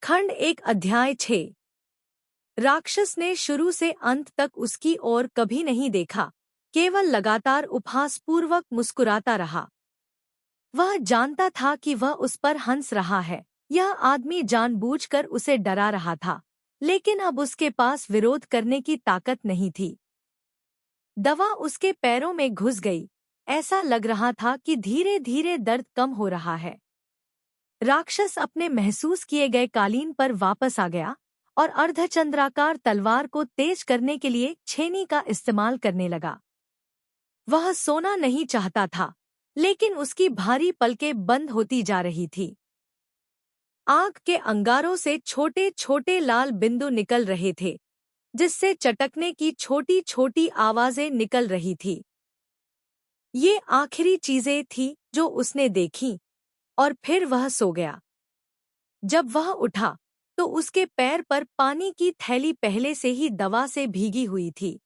खंड 1 अध्याय 6। राक्षस ने शुरू से अंत तक उसकी ओर कभी नहीं देखा, केवल लगातार उपहासपूर्वक मुस्कुराता रहा। वह जानता था कि वह उस पर हंस रहा है। यह आदमी जानबूझकर उसे डरा रहा था, लेकिन अब उसके पास विरोध करने की ताकत नहीं थी। दवा उसके पैरों में घुस गई। ऐसा लग रहा था कि धीरे धीरे दर्द कम हो रहा है। राक्षस अपने महसूस किए गए कालीन पर वापस आ गया और अर्धचंद्राकार तलवार को तेज करने के लिए छेनी का इस्तेमाल करने लगा। वह सोना नहीं चाहता था, लेकिन उसकी भारी पलकें बंद होती जा रही थी। आग के अंगारों से छोटे छोटे लाल बिंदु निकल रहे थे, जिससे चटकने की छोटी छोटी आवाजें निकल रही थी। ये आखिरी चीजें थी जो उसने देखी, और फिर वह सो गया। जब वह उठा तो उसके पैर पर पानी की थैली पहले से ही दवा से भीगी हुई थी।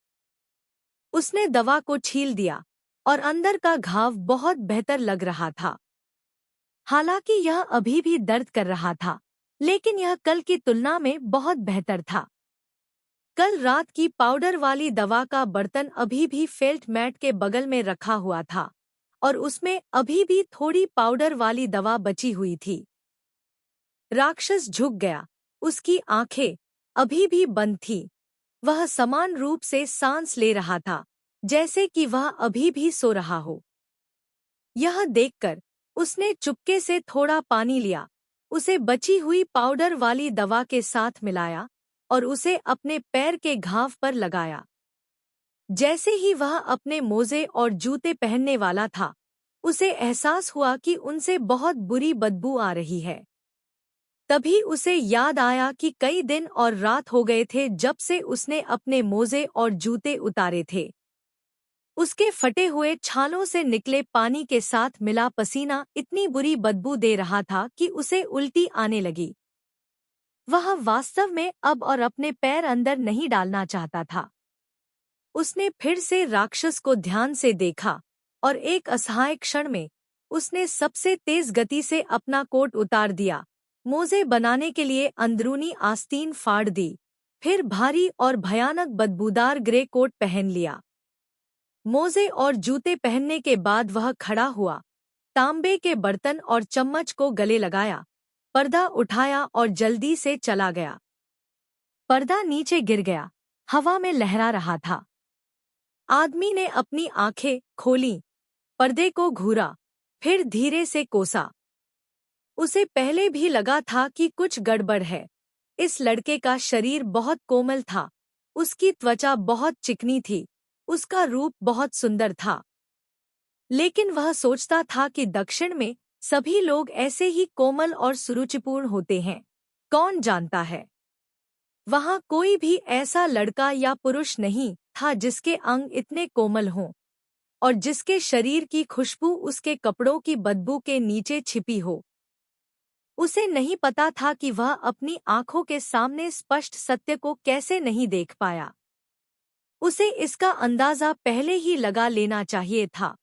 उसने दवा को छील दिया और अंदर का घाव बहुत बेहतर लग रहा था। हालांकि यह अभी भी दर्द कर रहा था, लेकिन यह कल की तुलना में बहुत बेहतर था। कल रात की पाउडर वाली दवा का बर्तन अभी भी फेल्ट मैट के बगल में रखा हुआ था, और उसमें अभी भी थोड़ी पाउडर वाली दवा बची हुई थी। राक्षस झुक गया। उसकी आंखें अभी भी बंद थीं। वह समान रूप से सांस ले रहा था, जैसे कि वह अभी भी सो रहा हो। यह देखकर उसने चुपके से थोड़ा पानी लिया, उसे बची हुई पाउडर वाली दवा के साथ मिलाया और उसे अपने पैर के घाव पर लगाया। जैसे ही वह अपने मोजे और जूते पहनने वाला था, उसे एहसास हुआ कि उनसे बहुत बुरी बदबू आ रही है। तभी उसे याद आया कि कई दिन और रात हो गए थे जब से उसने अपने मोजे और जूते उतारे थे। उसके फटे हुए छालों से निकले पानी के साथ मिला पसीना इतनी बुरी बदबू दे रहा था कि उसे उल्टी आने लगी। वह वास्तव में अब और अपने पैर अंदर नहीं डालना चाहता था। उसने फिर से राक्षस को ध्यान से देखा, और एक असहाय क्षण में उसने सबसे तेज गति से अपना कोट उतार दिया, मोजे बनाने के लिए अंदरूनी आस्तीन फाड़ दी, फिर भारी और भयानक बदबूदार ग्रे कोट पहन लिया। मोजे और जूते पहनने के बाद वह खड़ा हुआ, तांबे के बर्तन और चम्मच को गले लगाया, पर्दा उठाया और जल्दी से चला गया। पर्दा नीचे गिर गया, हवा में लहरा रहा था। आदमी ने अपनी आंखें खोलीं, पर्दे को घूरा, फिर धीरे से कोसा। उसे पहले भी लगा था कि कुछ गड़बड़ है। इस लड़के का शरीर बहुत कोमल था, उसकी त्वचा बहुत चिकनी थी, उसका रूप बहुत सुंदर था। लेकिन वह सोचता था कि दक्षिण में सभी लोग ऐसे ही कोमल और सुरुचिपूर्ण होते हैं। कौन जानता है, वहां कोई भी ऐसा लड़का या पुरुष नहीं था जिसके अंग इतने कोमल हों, और जिसके शरीर की खुशबू उसके कपड़ों की बदबू के नीचे छिपी हो। उसे नहीं पता था कि वह अपनी आंखों के सामने स्पष्ट सत्य को कैसे नहीं देख पाया। उसे इसका अंदाजा पहले ही लगा लेना चाहिए था।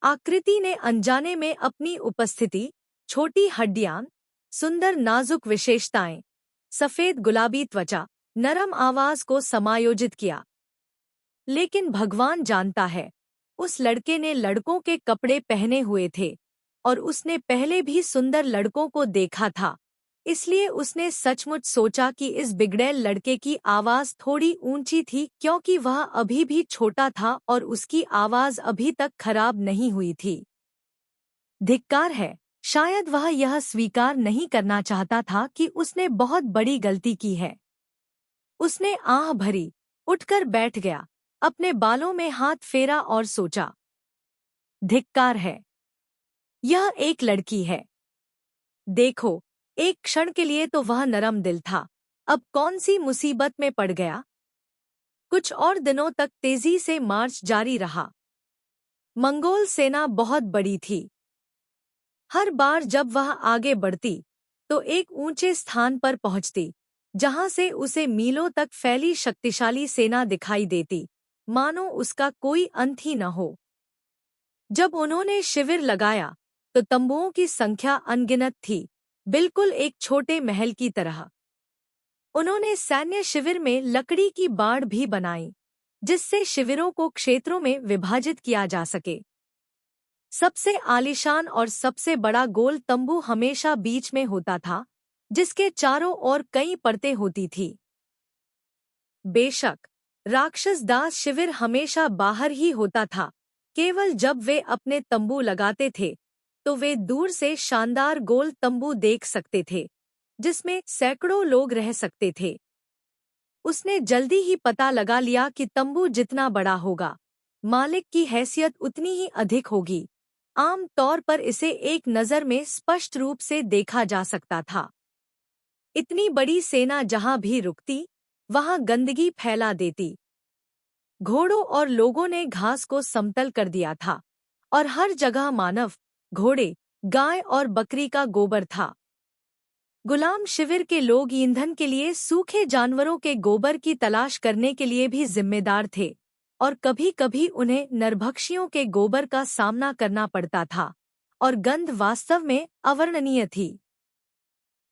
आकृति ने अनजाने में अपनी उपस्थिति, छोटी हड्डियां, सुंदर नाजुक विशेषताएं, सफेद गुलाबी त्वचा, नरम आवाज को समायोजित किया। लेकिन भगवान जानता है, उस लड़के ने लड़कों के कपड़े पहने हुए थे, और उसने पहले भी सुंदर लड़कों को देखा था। इसलिए उसने सचमुच सोचा कि इस बिगड़ैल लड़के की आवाज थोड़ी ऊंची थी, क्योंकि वह अभी भी छोटा था और उसकी आवाज अभी तक खराब नहीं हुई थी। धिक्कार है, शायद वह यह स्वीकार नहीं करना चाहता था कि उसने बहुत बड़ी गलती की है। उसने आह भरी, उठकर बैठ गया, अपने बालों में हाथ फेरा और सोचा, धिक्कार है, यह एक लड़की है। देखो, एक क्षण के लिए तो वह नरम दिल था, अब कौन सी मुसीबत में पड़ गया। कुछ और दिनों तक तेजी से मार्च जारी रहा। मंगोल सेना बहुत बड़ी थी। हर बार जब वह आगे बढ़ती तो एक ऊंचे स्थान पर पहुंचती, जहां से उसे मीलों तक फैली शक्तिशाली सेना दिखाई देती, मानो उसका कोई अंत ही न हो। जब उन्होंने शिविर लगाया तो तंबुओं की संख्या अनगिनत थी, बिल्कुल एक छोटे महल की तरह। उन्होंने सैन्य शिविर में लकड़ी की बाड़ भी बनाई, जिससे शिविरों को क्षेत्रों में विभाजित किया जा सके। सबसे आलीशान और सबसे बड़ा गोल तंबू हमेशा बीच में होता था, जिसके चारों ओर कई परतें होती थी। बेशक, राक्षस दास शिविर हमेशा बाहर ही होता था। केवल जब वे अपने तंबू लगाते थे, तो वे दूर से शानदार गोल तंबू देख सकते थे, जिसमें सैकड़ों लोग रह सकते थे। उसने जल्दी ही पता लगा लिया कि तंबू जितना बड़ा होगा, मालिक की हैसियत उतनी ही अधिक होगी। आम तौर पर इसे एक नज़र में स्पष्ट रूप से देखा जा सकता था। इतनी बड़ी सेना जहां भी रुकती, वहां गंदगी फैला देती। घोड़ों और लोगों ने घास को समतल कर दिया था, और हर जगह मानव, घोड़े, गाय और बकरी का गोबर था। गुलाम शिविर के लोग ईंधन के लिए सूखे जानवरों के गोबर की तलाश करने के लिए भी जिम्मेदार थे, और कभी-कभी उन्हें नरभक्षियों के गोबर का सामना करना पड़ता था, और गंध वास्तव में अवर्णनीय थी।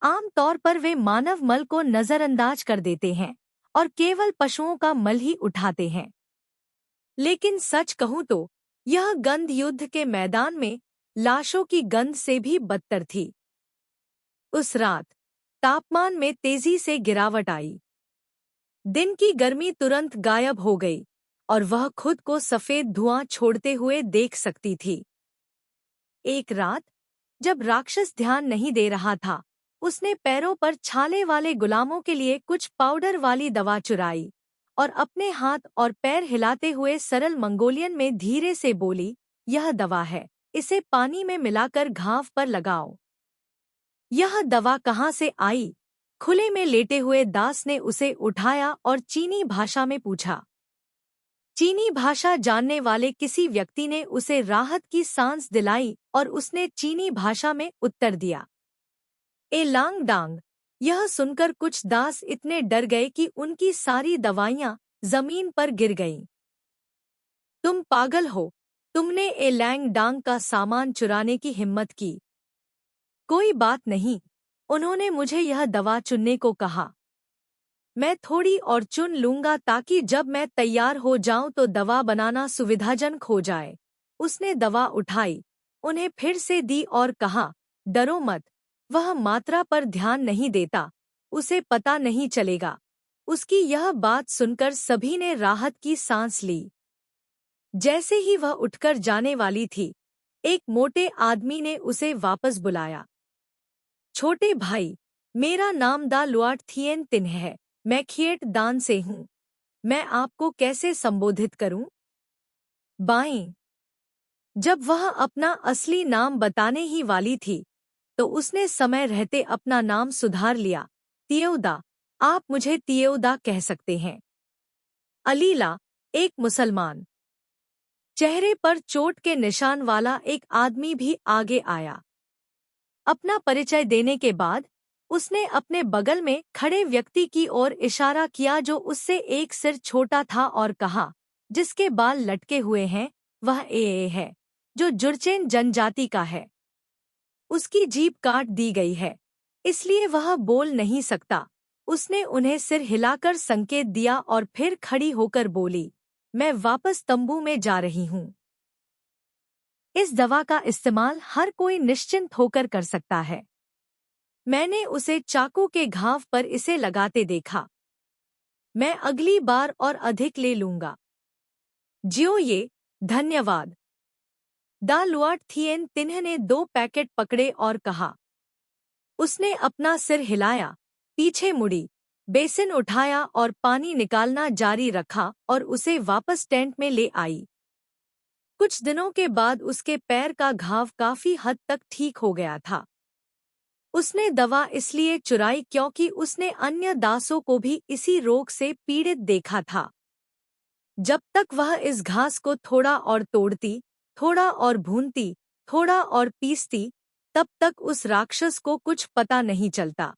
आम तौर पर वे मानव मल को नजरअंदाज कर देते हैं और केवल पशुओं का मल ही उठाते हैं। लेकिन सच कहूं तो यह गंध युद्ध के मैदान में लाशों की गंध से भी बदतर थी। उस रात तापमान में तेजी से गिरावट आई। दिन की गर्मी तुरंत गायब हो गई, और वह खुद को सफेद धुआं छोड़ते हुए देख सकती थी। एक रात, जब राक्षस ध्यान नहीं दे रहा था, उसने पैरों पर छाले वाले गुलामों के लिए कुछ पाउडर वाली दवा चुराई, और अपने हाथ और पैर हिलाते हुए सरल मंगोलियन में धीरे से बोली, यह दवा है, इसे पानी में मिलाकर घाव पर लगाओ। यह दवा कहाँ से आई? खुले में लेटे हुए दास ने उसे उठाया और चीनी भाषा में पूछा। चीनी भाषा जानने वाले किसी व्यक्ति ने उसे राहत की सांस दिलाई, और उसने चीनी भाषा में उत्तर दिया, ए लांग डांग। यह सुनकर कुछ दास इतने डर गए कि उनकी सारी दवाइयां जमीन पर गिर गईं। तुम पागल हो, तुमने ए लैंग डांग का सामान चुराने की हिम्मत की। कोई बात नहीं, उन्होंने मुझे यह दवा चुनने को कहा। मैं थोड़ी और चुन लूंगा ताकि जब मैं तैयार हो जाऊं तो दवा बनाना सुविधाजनक हो जाए। उसने दवा उठाई, उन्हें फिर से दी और कहा, डरो मत, वह मात्रा पर ध्यान नहीं देता, उसे पता नहीं चलेगा। उसकी यह बात सुनकर सभी ने राहत की सांस ली। जैसे ही वह उठकर जाने वाली थी, एक मोटे आदमी ने उसे वापस बुलाया। छोटे भाई, मेरा नाम दा लुआट थिएन तिन है, मैं खिएट दान से हूँ। मैं आपको कैसे संबोधित करूं? बाएं। जब वह अपना असली नाम बताने ही वाली थी, तो उसने समय रहते अपना नाम सुधार लिया। तियोदा, आप मुझे तियोदा कह सकते हैं। अलीला, एक मुसलमान। चेहरे पर चोट के निशान वाला एक आदमी भी आगे आया। अपना परिचय देने के बाद उसने अपने बगल में खड़े व्यक्ति की ओर इशारा किया जो उससे एक सिर छोटा था, और कहा, जिसके बाल लटके हुए हैं, वह ए है, जो जुर्चेन जनजाति का है। उसकी जीभ काट दी गई है, इसलिए वह बोल नहीं सकता। उसने उन्हें सिर हिलाकर संकेत दिया और फिर खड़ी होकर बोली, मैं वापस तंबू में जा रही हूँ। इस दवा का इस्तेमाल हर कोई निश्चिंत होकर कर सकता है। मैंने उसे चाकू के घाव पर इसे लगाते देखा। मैं अगली बार और अधिक ले लूंगा। जियो ये, धन्यवाद। दा लुआट थिएन तिन्ह ने 2 पैकेट पकड़े और कहा। उसने अपना सिर हिलाया, पीछे मुड़ी, बेसिन उठाया और पानी निकालना जारी रखा और उसे वापस टेंट में ले आई। कुछ दिनों के बाद उसके पैर का घाव काफी हद तक ठीक हो गया था। उसने दवा इसलिए चुराई क्योंकि उसने अन्य दासों को भी इसी रोग से पीड़ित देखा था। जब तक वह इस घास को थोड़ा और तोड़ती, थोड़ा और भूनती, थोड़ा और पीसती, तब तक उस राक्षस को कुछ पता नहीं चलता।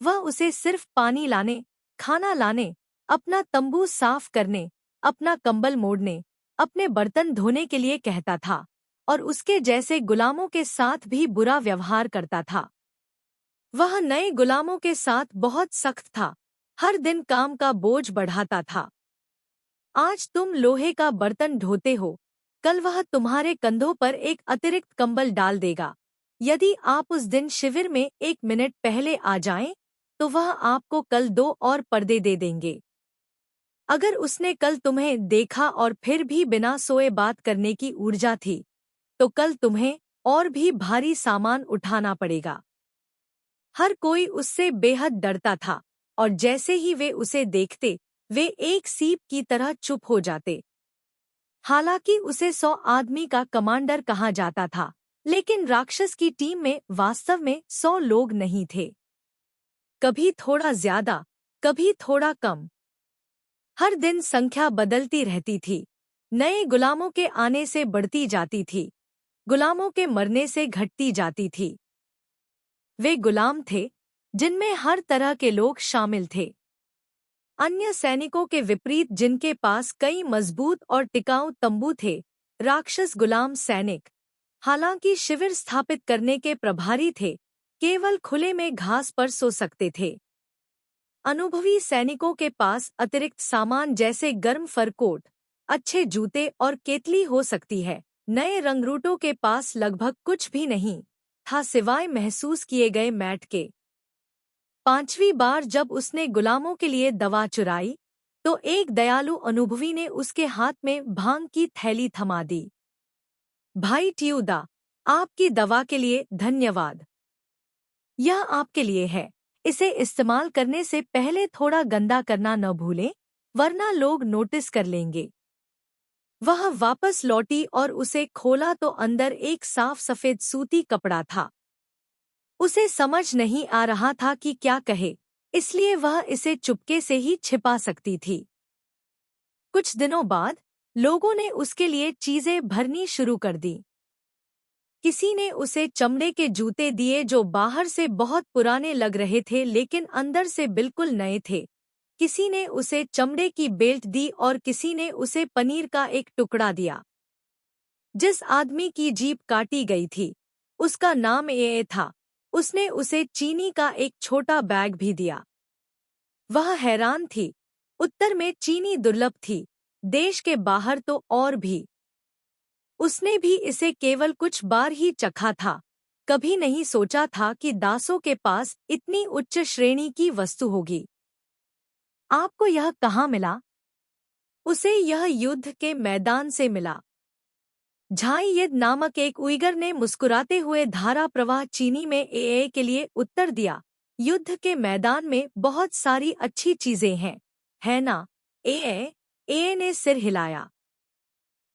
वह उसे सिर्फ पानी लाने, खाना लाने, अपना तंबू साफ करने, अपना कंबल मोड़ने, अपने बर्तन धोने के लिए कहता था, और उसके जैसे गुलामों के साथ भी बुरा व्यवहार करता था। वह नए गुलामों के साथ बहुत सख्त था, हर दिन काम का बोझ बढ़ाता था। आज तुम लोहे का बर्तन ढोते हो, कल वह तुम्हारे कंधों पर एक अतिरिक्त कंबल डाल देगा। यदि आप उस दिन शिविर में 1 मिनट पहले आ जाएं, तो वह आपको कल 2 और पर्दे दे देंगे। अगर उसने कल तुम्हें देखा और फिर भी बिना सोए बात करने की ऊर्जा थी, तो कल तुम्हें और भी भारी सामान उठाना पड़ेगा। हर कोई उससे बेहद डरता था, और जैसे ही वे उसे देखते, वे एक सीप की तरह चुप हो जाते। हालांकि उसे 100 आदमी का कमांडर कहा जाता था, लेकिन राक्षस की टीम में वास्तव में 100 लोग नहीं थे। कभी थोड़ा ज्यादा, कभी थोड़ा कम। हर दिन संख्या बदलती रहती थी, नए गुलामों के आने से बढ़ती जाती थी, गुलामों के मरने से घटती जाती थी। वे गुलाम थे, जिनमें हर तरह के लोग शामिल थे। अन्य सैनिकों के विपरीत जिनके पास कई मजबूत और टिकाऊ तंबू थे, राक्षस गुलाम सैनिक, हालांकि शिविर स्थापित करने के प्रभारी थे, केवल खुले में घास पर सो सकते थे। अनुभवी सैनिकों के पास अतिरिक्त सामान जैसे गर्म फर कोट, अच्छे जूते और केतली हो सकती है। नए रंगरूटों के पास लगभग कुछ भी नहीं था सिवाय महसूस किए गए मैट के। 5वीं बार जब उसने गुलामों के लिए दवा चुराई, तो एक दयालु अनुभवी ने उसके हाथ में भांग की थैली थमा दी। भाई ट्यूदा, आपकी दवा के लिए धन्यवाद। यह आपके लिए है। इसे इस्तेमाल करने से पहले थोड़ा गंदा करना न भूलें, वरना लोग नोटिस कर लेंगे। वह वापस लौटी और उसे खोला तो अंदर एक साफ सफेद सूती कपड़ा था। उसे समझ नहीं आ रहा था कि क्या कहे, इसलिए वह इसे चुपके से ही छिपा सकती थी। कुछ दिनों बाद लोगों ने उसके लिए चीजें भरनी शुरू कर दी। किसी ने उसे चमड़े के जूते दिए जो बाहर से बहुत पुराने लग रहे थे लेकिन अंदर से बिल्कुल नए थे। किसी ने उसे चमड़े की बेल्ट दी और किसी ने उसे पनीर का एक टुकड़ा दिया। जिस आदमी की जीभ काटी गई थी, उसका नाम ए था। उसने उसे चीनी का एक छोटा बैग भी दिया। वह हैरान थी। उत्तर में चीनी दुर्लभ थी, देश के बाहर तो और भी। उसने भी इसे केवल कुछ बार ही चखा था, कभी नहीं सोचा था कि दासों के पास इतनी उच्च श्रेणी की वस्तु होगी। आपको यह कहाँ मिला? उसे यह युद्ध के मैदान से मिला। झाइयेद नामक एक उइगर ने मुस्कुराते हुए धारा प्रवाह चीनी में ए के लिए उत्तर दिया। युद्ध के मैदान में बहुत सारी अच्छी चीजें हैं, है ना? ए ने सिर हिलाया।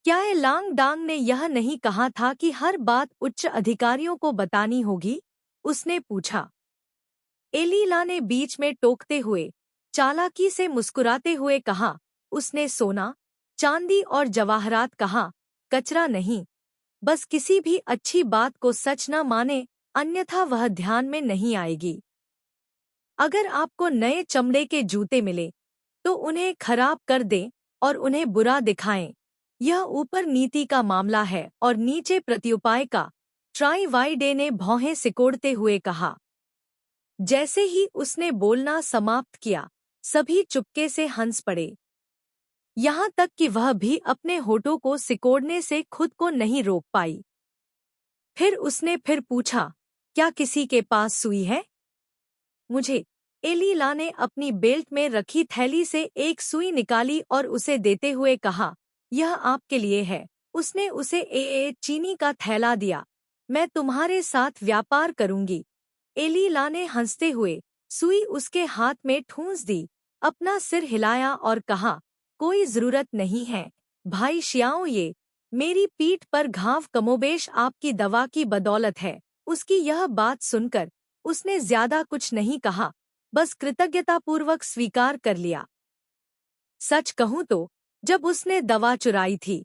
क्या लांग डांग ने यह नहीं कहा था कि हर बात उच्च अधिकारियों को बतानी होगी? उसने पूछा। एलीला ने बीच में टोकते हुए, चालाकी से मुस्कुराते हुए कहा, उसने सोना, चांदी और जवाहरात कहा, कचरा नहीं। बस किसी भी अच्छी बात को सच न माने, अन्यथा वह ध्यान में नहीं आएगी। अगर आपको नए चमड़े के जूते मिले, तो उन्हें खराब कर दें और उन्हें बुरा दिखाएं। यह ऊपर नीति का मामला है और नीचे प्रत्युपाय का, ट्राई वाइडे ने भौहें सिकोड़ते हुए कहा। जैसे ही उसने बोलना समाप्त किया, सभी चुपके से हंस पड़े। यहाँ तक कि वह भी अपने होठों को सिकोड़ने से खुद को नहीं रोक पाई। फिर उसने फिर पूछा, क्या किसी के पास सुई है? मुझे। एलीला ने अपनी बेल्ट में रखी थैली से एक सुई निकाली और उसे देते हुए कहा, यह आपके लिए है। उसने उसे चीनी का थैला दिया। मैं तुम्हारे साथ व्यापार करूंगी। एलीला ने हंसते हुए सुई उसके हाथ में ठूंस दी, अपना सिर हिलाया और कहा, कोई जरूरत नहीं है भाई शियाओ, ये मेरी पीठ पर घाव कमोबेश आपकी दवा की बदौलत है। उसकी यह बात सुनकर उसने ज्यादा कुछ नहीं कहा, बस कृतज्ञतापूर्वक स्वीकार कर लिया। सच कहूं तो जब उसने दवा चुराई थी,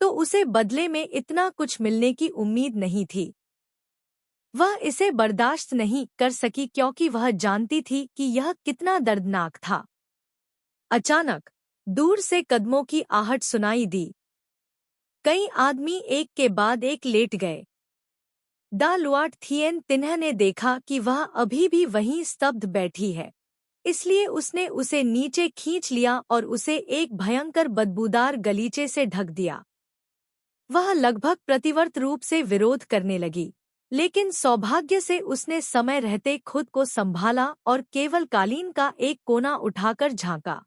तो उसे बदले में इतना कुछ मिलने की उम्मीद नहीं थी। वह इसे बर्दाश्त नहीं कर सकी क्योंकि वह जानती थी कि यह कितना दर्दनाक था। अचानक दूर से कदमों की आहट सुनाई दी। कई आदमी एक के बाद एक लेट गए। दा लुआट थिएन तिन्ह ने देखा कि वह अभी भी वहीं स्तब्ध बैठी है, इसलिए उसने उसे नीचे खींच लिया और उसे एक भयंकर बदबूदार गलीचे से ढक दिया। वह लगभग प्रतिवर्त रूप से विरोध करने लगी, लेकिन सौभाग्य से उसने समय रहते खुद को संभाला और केवल कालीन का एक कोना उठाकर झांका।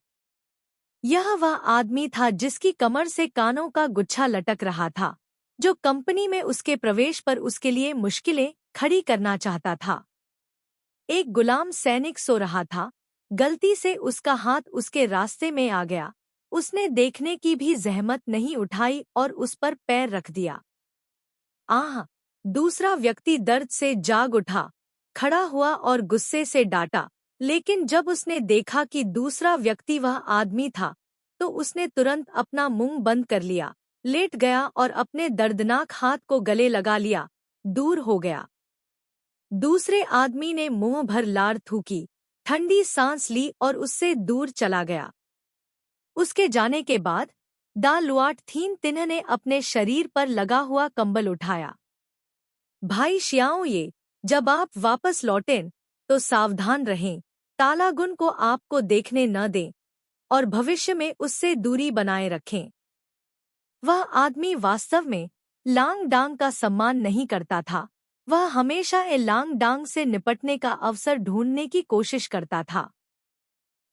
यह वह आदमी था जिसकी कमर से कानों का गुच्छा लटक रहा था, जो कंपनी में उसके प्रवेश पर उसके लिए मुश्किलें खड़ी करना चाहता था। एक गुलाम सैनिक सो रहा था, गलती से उसका हाथ उसके रास्ते में आ गया। उसने देखने की भी जहमत नहीं उठाई और उस पर पैर रख दिया। आह! दूसरा व्यक्ति दर्द से जाग उठा, खड़ा हुआ और गुस्से से डांटा, लेकिन जब उसने देखा कि दूसरा व्यक्ति वह आदमी था, तो उसने तुरंत अपना मुंह बंद कर लिया, लेट गया और अपने दर्दनाक हाथ को गले लगा लिया, दूर हो गया। दूसरे आदमी ने मुंह भर लार थूकी, ठंडी सांस ली और उससे दूर चला गया। उसके जाने के बाद दा लुआट थीन तिन्ह ने अपने शरीर पर लगा हुआ कंबल उठाया। भाई शियाओ ये, जब आप वापस लौटें तो सावधान रहें, तालागुन को आपको देखने न दें और भविष्य में उससे दूरी बनाए रखें। वह आदमी वास्तव में लांग डांग का सम्मान नहीं करता था। वह हमेशा लांग डांग से निपटने का अवसर ढूंढने की कोशिश करता था।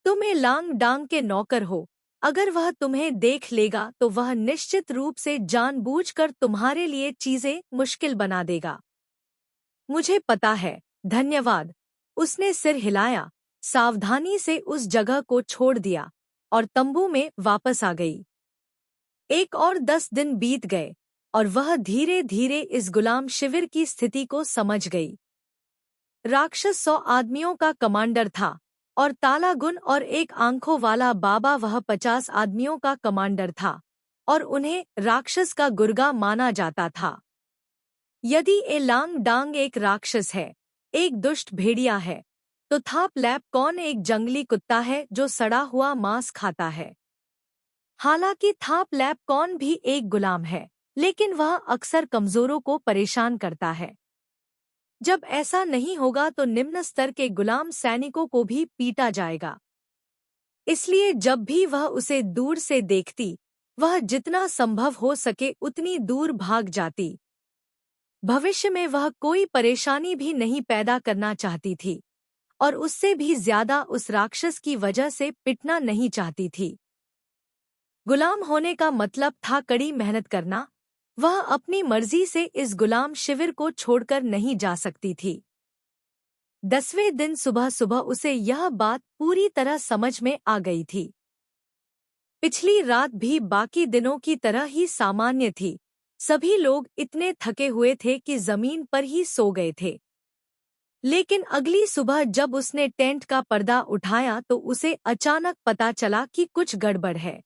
तुम लांग डांग के नौकर हो। अगर वह तुम्हें देख लेगा तो वह निश्चित रूप से जानबूझकर तुम्हारे लिए चीजें मुश्किल बना देगा। मुझे पता है, धन्यवाद। उसने सिर हिलाया, सावधानी से उस जगह को छोड़ दिया और तंबू में वापस आ गई। एक और 10 दिन बीत गए और वह धीरे धीरे इस गुलाम शिविर की स्थिति को समझ गई। राक्षस 100 आदमियों का कमांडर था और तालागुन और एक आंखों वाला बाबा वह 50 आदमियों का कमांडर था और उन्हें राक्षस का गुर्गा माना जाता था। यदि लांग डांग एक राक्षस है, एक दुष्ट भेड़िया है, तो थाप लैप कौन एक जंगली कुत्ता है जो सड़ा हुआ मांस खाता है। हालांकि थाप लैप कौन भी एक गुलाम है, लेकिन वह अक्सर कमजोरों को परेशान करता है। जब ऐसा नहीं होगा तो निम्न स्तर के गुलाम सैनिकों को भी पीटा जाएगा। इसलिए जब भी वह उसे दूर से देखती, वह जितना संभव हो सके उतनी दूर भाग जाती। भविष्य में वह कोई परेशानी भी नहीं पैदा करना चाहती थी और उससे भी ज्यादा उस राक्षस की वजह से पिटना नहीं चाहती थी। गुलाम होने का मतलब था कड़ी मेहनत करना। वह अपनी मर्जी से इस गुलाम शिविर को छोड़कर नहीं जा सकती थी। 10वें दिन सुबह सुबह उसे यह बात पूरी तरह समझ में आ गई थी। पिछली रात भी बाकी दिनों की तरह ही सामान्य थी। सभी लोग इतने थके हुए थे कि जमीन पर ही सो गए थे। लेकिन अगली सुबह जब उसने टेंट का पर्दा उठाया तो उसे अचानक पता चला कि कुछ गड़बड़ है।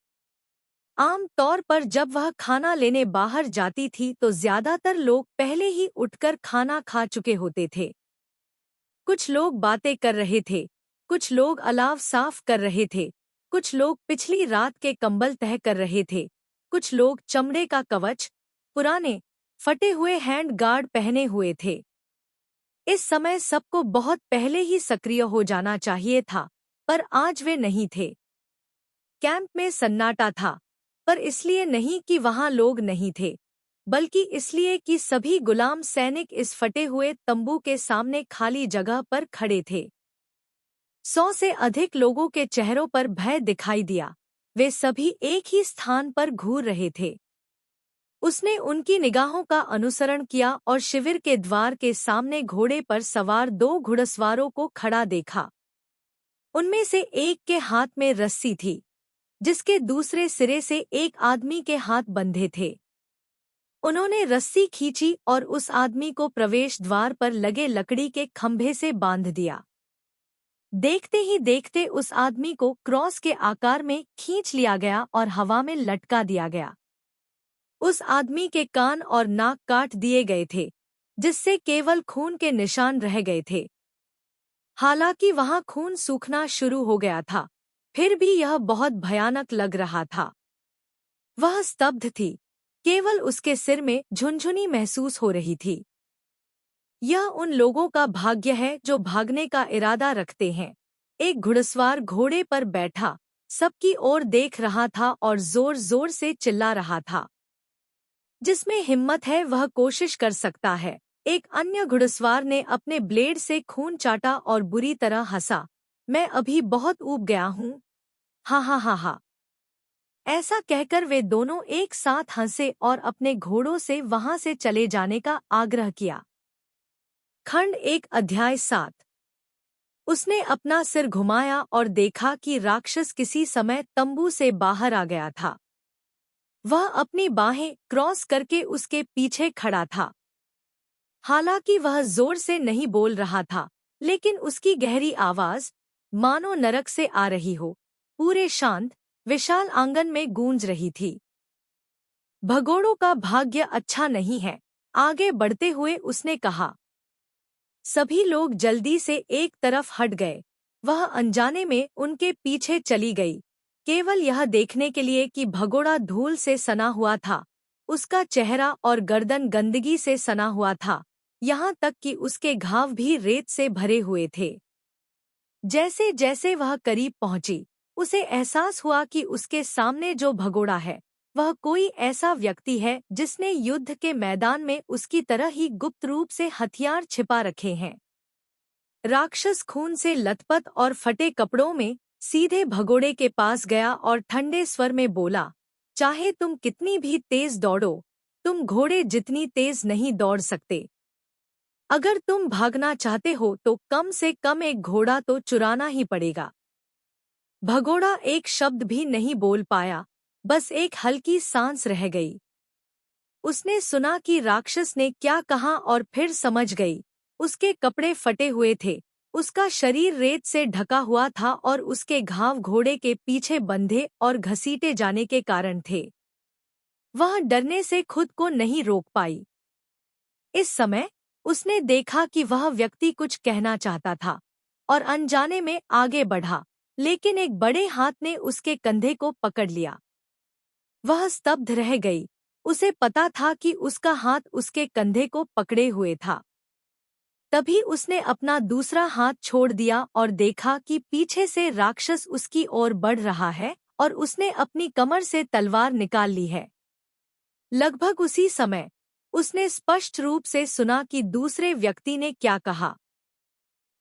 आम तौर पर जब वह खाना लेने बाहर जाती थी तो ज्यादातर लोग पहले ही उठकर खाना खा चुके होते थे। कुछ लोग बातें कर रहे थे, कुछ लोग अलाव साफ कर रहे थे, कुछ लोग पिछली रात के कंबल तह कर रहे थे, कुछ लोग चमड़े का कवच, पुराने फटे हुए हैंड गार्ड पहने हुए थे। इस समय सबको बहुत पहले ही सक्रिय हो जाना चाहिए था, पर आज वे नहीं थे। कैंप में सन्नाटा था, पर इसलिए नहीं कि वहां लोग नहीं थे, बल्कि इसलिए कि सभी गुलाम सैनिक इस फटे हुए तंबू के सामने खाली जगह पर खड़े थे। 100 से अधिक लोगों के चेहरों पर भय दिखाई दिया। वे सभी एक ही स्थान पर घूर रहे थे। उसने उनकी निगाहों का अनुसरण किया और शिविर के द्वार के सामने घोड़े पर सवार 2 घुड़सवारों को खड़ा देखा। उनमें से एक के हाथ में रस्सी थी, जिसके दूसरे सिरे से एक आदमी के हाथ बंधे थे। उन्होंने रस्सी खींची और उस आदमी को प्रवेश द्वार पर लगे लकड़ी के खंभे से बांध दिया। देखते ही देखते उस आदमी को क्रॉस के आकार में खींच लिया गया और हवा में लटका दिया गया। उस आदमी के कान और नाक काट दिए गए थे, जिससे केवल खून के निशान रह गए थे। हालांकि वहां खून सूखना शुरू हो गया था, फिर भी यह बहुत भयानक लग रहा था। वह स्तब्ध थी, केवल उसके सिर में झुनझुनी महसूस हो रही थी। यह उन लोगों का भाग्य है जो भागने का इरादा रखते हैं। एक घुड़सवार घोड़े पर बैठा सबकी ओर देख रहा था और जोर जोर से चिल्ला रहा था, जिसमें हिम्मत है वह कोशिश कर सकता है। एक अन्य घुड़सवार ने अपने ब्लेड से खून चाटा और बुरी तरह हंसा। मैं अभी बहुत ऊब गया हूँ। हा हा हा हा। ऐसा कहकर वे दोनों एक साथ हंसे और अपने घोड़ों से वहां से चले जाने का आग्रह किया। खंड 1 अध्याय 7। उसने अपना सिर घुमाया और देखा कि राक्षस किसी समय तंबू से बाहर आ गया था। वह अपनी बाहें क्रॉस करके उसके पीछे खड़ा था। हालांकि वह जोर से नहीं बोल रहा था, लेकिन उसकी गहरी आवाज मानो नरक से आ रही हो, पूरे शांत विशाल आंगन में गूंज रही थी। भगोड़ों का भाग्य अच्छा नहीं है, आगे बढ़ते हुए उसने कहा। सभी लोग जल्दी से एक तरफ हट गए। वह अनजाने में उनके पीछे चली गई, केवल यह देखने के लिए कि भगोड़ा धूल से सना हुआ था। उसका चेहरा और गर्दन गंदगी से सना हुआ था, यहाँ तक कि उसके घाव भी रेत से भरे हुए थे। जैसे जैसे वह करीब पहुंची, उसे एहसास हुआ कि उसके सामने जो भगोड़ा है वह कोई ऐसा व्यक्ति है जिसने युद्ध के मैदान में उसकी तरह ही गुप्त रूप से हथियार छिपा रखे हैं। राक्षस खून से लथपथ और फटे कपड़ों में सीधे भगोड़े के पास गया और ठंडे स्वर में बोला, चाहे तुम कितनी भी तेज दौड़ो, तुम घोड़े जितनी तेज नहीं दौड़ सकते। अगर तुम भागना चाहते हो तो कम से कम एक घोड़ा तो चुराना ही पड़ेगा। भगोड़ा एक शब्द भी नहीं बोल पाया, बस एक हल्की सांस रह गई। उसने सुना कि राक्षस ने क्या कहा और फिर समझ गई। उसके कपड़े फटे हुए थे, उसका शरीर रेत से ढका हुआ था और उसके घाव घोड़े के पीछे बंधे और घसीटे जाने के कारण थे। वह डरने से खुद को नहीं रोक पाई। इस समय उसने देखा कि वह व्यक्ति कुछ कहना चाहता था और अनजाने में आगे बढ़ा, लेकिन एक बड़े हाथ ने उसके कंधे को पकड़ लिया। वह स्तब्ध रह गई। उसे पता था कि उसका हाथ उसके कंधे को पकड़े हुए था। तभी उसने अपना दूसरा हाथ छोड़ दिया और देखा कि पीछे से राक्षस उसकी ओर बढ़ रहा है और उसने अपनी कमर से तलवार निकाल ली है। लगभग उसी समय उसने स्पष्ट रूप से सुना कि दूसरे व्यक्ति ने क्या कहा।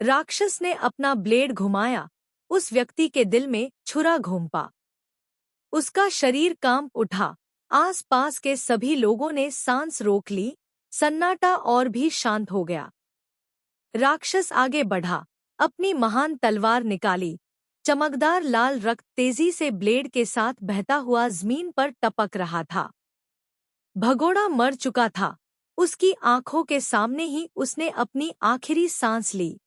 राक्षस ने अपना ब्लेड घुमाया, उस व्यक्ति के दिल में छुरा घूंपा। उसका शरीर कांप उठा। आसपास के सभी लोगों ने सांस रोक ली, सन्नाटा और भी शांत हो गया। राक्षस आगे बढ़ा, अपनी महान तलवार निकाली। चमकदार लाल रक्त तेजी से ब्लेड के साथ बहता हुआ जमीन पर टपक रहा था। भगोड़ा मर चुका था। उसकी आंखों के सामने ही उसने अपनी आखिरी सांस ली।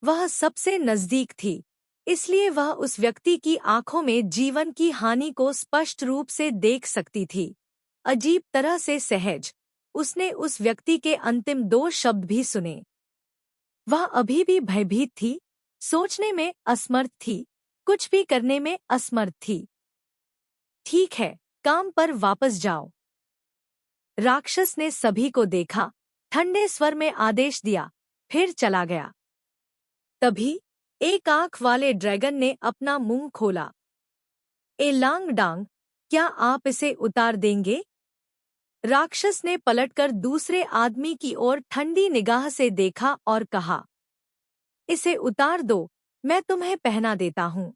वह सबसे नजदीक थी, इसलिए वह उस व्यक्ति की आंखों में जीवन की हानि को स्पष्ट रूप से देख सकती थी। अजीब तरह से सहज उसने उस व्यक्ति के अंतिम 2 शब्द भी सुने। वह अभी भी भयभीत थी, सोचने में असमर्थ थी, कुछ भी करने में असमर्थ थी। ठीक है, काम पर वापस जाओ। राक्षस ने सभी को देखा, ठंडे स्वर में आदेश दिया, फिर चला गया। तभी एक आंख वाले ड्रैगन ने अपना मुंह खोला। ए लांग डांग, क्या आप इसे उतार देंगे? राक्षस ने पलटकर दूसरे आदमी की ओर ठंडी निगाह से देखा और कहा, इसे उतार दो, मैं तुम्हें पहना देता हूँ।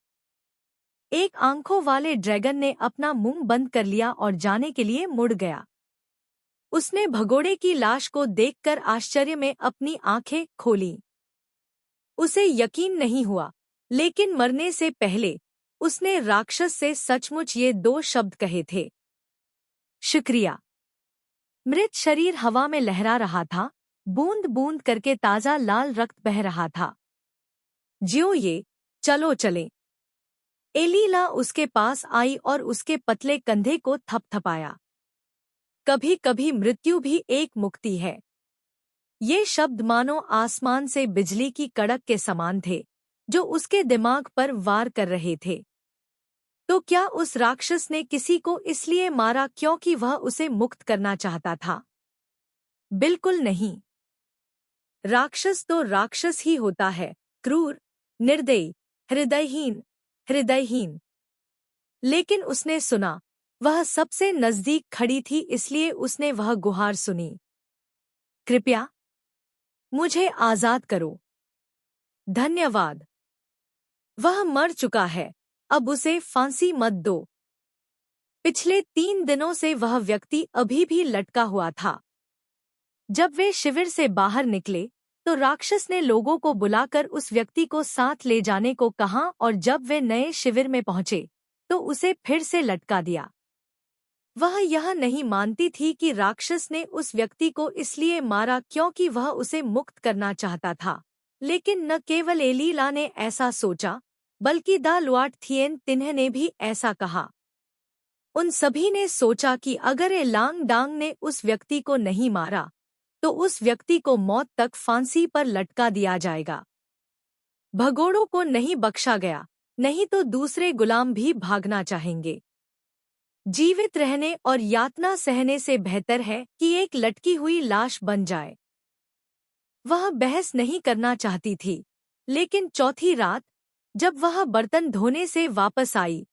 एक आंखों वाले ड्रैगन ने अपना मुंह बंद कर लिया और जाने के लिए मुड़ गया। उसने भगोड़े की लाश को देखकर आश्चर्य में अपनी आंखें खोलीं। उसे यकीन नहीं हुआ, लेकिन मरने से पहले उसने राक्षस से सचमुच ये 2 शब्द कहे थे, शुक्रिया। मृत शरीर हवा में लहरा रहा था, बूंद बूंद करके ताजा लाल रक्त बह रहा था। ज्यो ये, चलो चलें। एलीला उसके पास आई और उसके पतले कंधे को थपथपाया। कभी कभी मृत्यु भी एक मुक्ति है। ये शब्द मानो आसमान से बिजली की कड़क के समान थे, जो उसके दिमाग पर वार कर रहे थे। तो क्या उस राक्षस ने किसी को इसलिए मारा क्योंकि वह उसे मुक्त करना चाहता था? बिल्कुल नहीं। राक्षस तो राक्षस ही होता है, क्रूर, निर्दयी, हृदयहीन, हृदयहीन। लेकिन उसने सुना, वह सबसे नजदीक खड़ी थी, इसलिए उसने वह गुहार सुनी, कृपया मुझे आजाद करो। धन्यवाद। वह मर चुका है, अब उसे फांसी मत दो। पिछले 3 दिनों से वह व्यक्ति अभी भी लटका हुआ था। जब वे शिविर से बाहर निकले तो राक्षस ने लोगों को बुलाकर उस व्यक्ति को साथ ले जाने को कहा और जब वे नए शिविर में पहुंचे तो उसे फिर से लटका दिया। वह यह नहीं मानती थी कि राक्षस ने उस व्यक्ति को इसलिए मारा क्योंकि वह उसे मुक्त करना चाहता था, लेकिन न केवल एलीला ने ऐसा सोचा बल्कि द लुआट थिएन तिन्ह ने भी ऐसा कहा। उन सभी ने सोचा कि अगर एलांग डांग ने उस व्यक्ति को नहीं मारा तो उस व्यक्ति को मौत तक फांसी पर लटका दिया जाएगा। भगोड़ों को नहीं बख्शा गया, नहीं तो दूसरे गुलाम भी भागना चाहेंगे। जीवित रहने और यातना सहने से बेहतर है कि एक लटकी हुई लाश बन जाए। वह बहस नहीं करना चाहती थी, लेकिन चौथी रात जब वह बर्तन धोने से वापस आई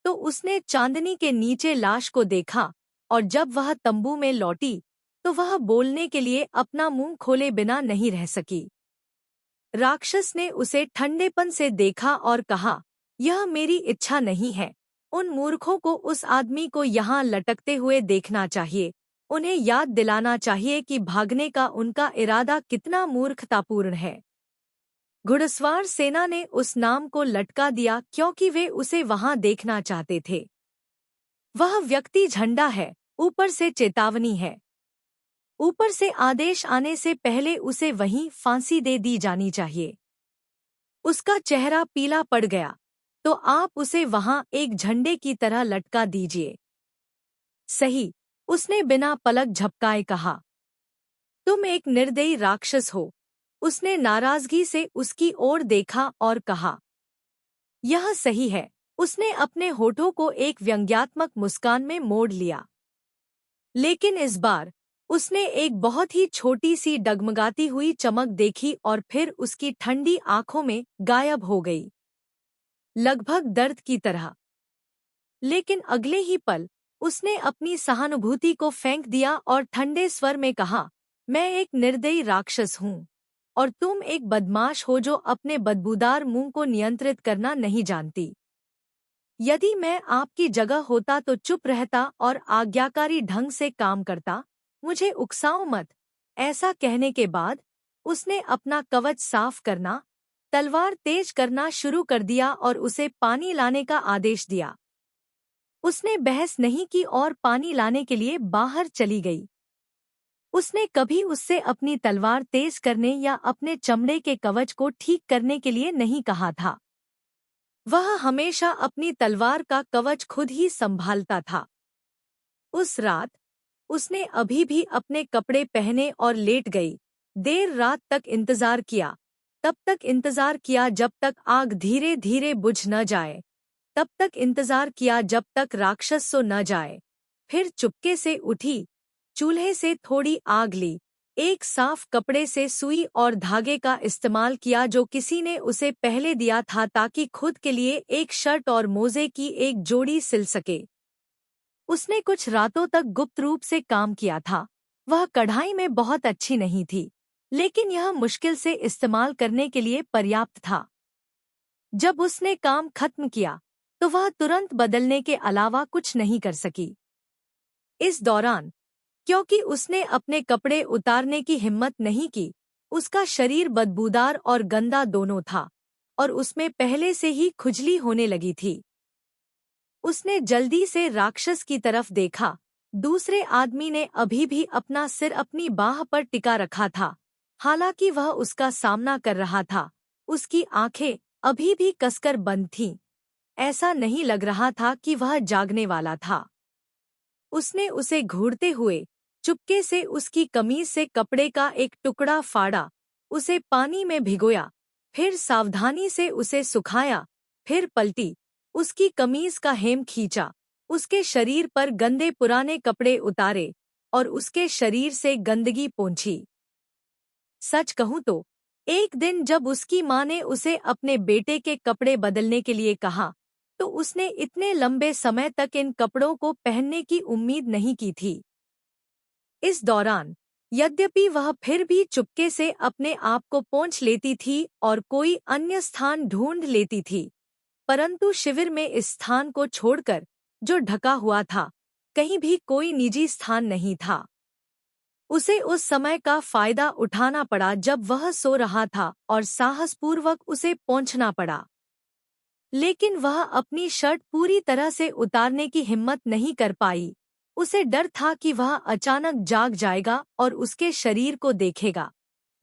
तो उसने चांदनी के नीचे लाश को देखा और जब वह तंबू में लौटी तो वह बोलने के लिए अपना मुंह खोले बिना नहीं रह सकी। राक्षस ने उसे ठंडेपन से देखा और कहा, यह मेरी इच्छा नहीं है। उन मूर्खों को उस आदमी को यहाँ लटकते हुए देखना चाहिए। उन्हें याद दिलाना चाहिए कि भागने का उनका इरादा कितना मूर्खतापूर्ण है। घुड़सवार सेना ने उस नाम को लटका दिया क्योंकि वे उसे वहां देखना चाहते थे। वह व्यक्ति झंडा है, ऊपर से चेतावनी है। ऊपर से आदेश आने से पहले उसे वहीं फांसी दे दी जानी चाहिए। उसका चेहरा पीला पड़ गया तो आप उसे वहां एक झंडे की तरह लटका दीजिए। सही, उसने बिना पलक झपकाए कहा। तुम एक निर्दयी राक्षस हो। उसने नाराजगी से उसकी ओर देखा और कहा, यह सही है। उसने अपने होठों को एक व्यंग्यात्मक मुस्कान में मोड़ लिया, लेकिन इस बार उसने एक बहुत ही छोटी सी डगमगाती हुई चमक देखी और फिर उसकी ठंडी आंखों में गायब हो गई, लगभग दर्द की तरह। लेकिन अगले ही पल उसने अपनी सहानुभूति को फेंक दिया और ठंडे स्वर में कहा, मैं एक निर्दयी राक्षस हूँ और तुम एक बदमाश हो जो अपने बदबूदार मुंह को नियंत्रित करना नहीं जानती। यदि मैं आपकी जगह होता तो चुप रहता और आज्ञाकारी ढंग से काम करता। मुझे उकसाओ मत। ऐसा कहने के बाद उसने अपना कवच साफ करना, तलवार तेज करना शुरू कर दिया और उसे पानी लाने का आदेश दिया। उसने बहस नहीं की और पानी लाने के लिए बाहर चली गई। उसने कभी उससे अपनी तलवार तेज करने या अपने चमड़े के कवच को ठीक करने के लिए नहीं कहा था। वह हमेशा अपनी तलवार का कवच खुद ही संभालता था। उस रात उसने अभी भी अपने कपड़े पहने और लेट गई। देर रात तक इंतजार किया, तब तक इंतजार किया जब तक आग धीरे धीरे बुझ न जाए, तब तक इंतजार किया जब तक राक्षस सो न जाए। फिर चुपके से उठी, चूल्हे से थोड़ी आग ली, एक साफ कपड़े से सुई और धागे का इस्तेमाल किया जो किसी ने उसे पहले दिया था ताकि खुद के लिए एक शर्ट और मोजे की एक जोड़ी सिल सके। उसने कुछ रातों तक गुप्त रूप से काम किया था। वह कढ़ाई में बहुत अच्छी नहीं थी, लेकिन यह मुश्किल से इस्तेमाल करने के लिए पर्याप्त था। जब उसने काम खत्म किया तो वह तुरंत बदलने के अलावा कुछ नहीं कर सकी। इस दौरान क्योंकि उसने अपने कपड़े उतारने की हिम्मत नहीं की, उसका शरीर बदबूदार और गंदा दोनों था और उसमें पहले से ही खुजली होने लगी थी। उसने जल्दी से राक्षस की तरफ देखा। दूसरे आदमी ने अभी भी अपना सिर अपनी बाह पर टिका रखा था, हालांकि वह उसका सामना कर रहा था। उसकी आंखें अभी भी कसकर बंद थीं। ऐसा नहीं लग रहा था कि वह जागने वाला था। उसने उसे घूरते हुए चुपके से उसकी कमीज से कपड़े का एक टुकड़ा फाड़ा, उसे पानी में भिगोया, फिर सावधानी से उसे सुखाया, फिर पलटी, उसकी कमीज का हेम खींचा, उसके शरीर पर गंदे पुराने कपड़े उतारे और उसके शरीर से गंदगी पोंछी। सच कहूं तो एक दिन जब उसकी माँ ने उसे अपने बेटे के कपड़े बदलने के लिए कहा, तो उसने इतने लंबे समय तक इन कपड़ों को पहनने की उम्मीद नहीं की थी। इस दौरान यद्यपि वह फिर भी चुपके से अपने आप को पोंछ लेती थी और कोई अन्य स्थान ढूंढ लेती थी, परंतु शिविर में इस स्थान को छोड़कर, जो ढका हुआ था, कहीं भी कोई निजी स्थान नहीं था। उसे उस समय का फायदा उठाना पड़ा जब वह सो रहा था और साहसपूर्वक उसे पोंछना पड़ा। लेकिन वह अपनी शर्ट पूरी तरह से उतारने की हिम्मत नहीं कर पाई। उसे डर था कि वह अचानक जाग जाएगा और उसके शरीर को देखेगा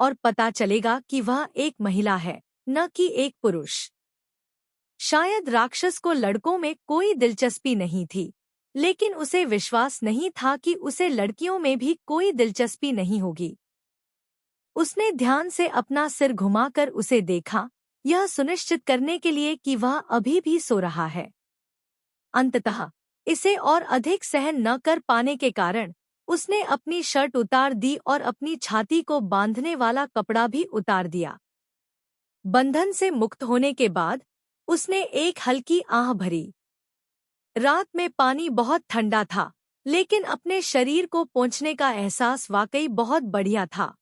और पता चलेगा कि वह एक महिला है, न कि एक पुरुष। शायद राक्षस को लड़कों में कोई दिलचस्पी नहीं थी, लेकिन उसे विश्वास नहीं था कि उसे लड़कियों में भी कोई दिलचस्पी नहीं होगी। उसने ध्यान से अपना सिर घुमाकर उसे देखा, यह सुनिश्चित करने के लिए कि वह अभी भी सो रहा है। अंततः इसे और अधिक सहन न कर पाने के कारण उसने अपनी शर्ट उतार दी और अपनी छाती को बांधने वाला कपड़ा भी उतार दिया। बंधन से मुक्त होने के बाद उसने एक हल्की आह भरी। रात में पानी बहुत ठंडा था, लेकिन अपने शरीर को पोंछने का एहसास वाकई बहुत बढ़िया था।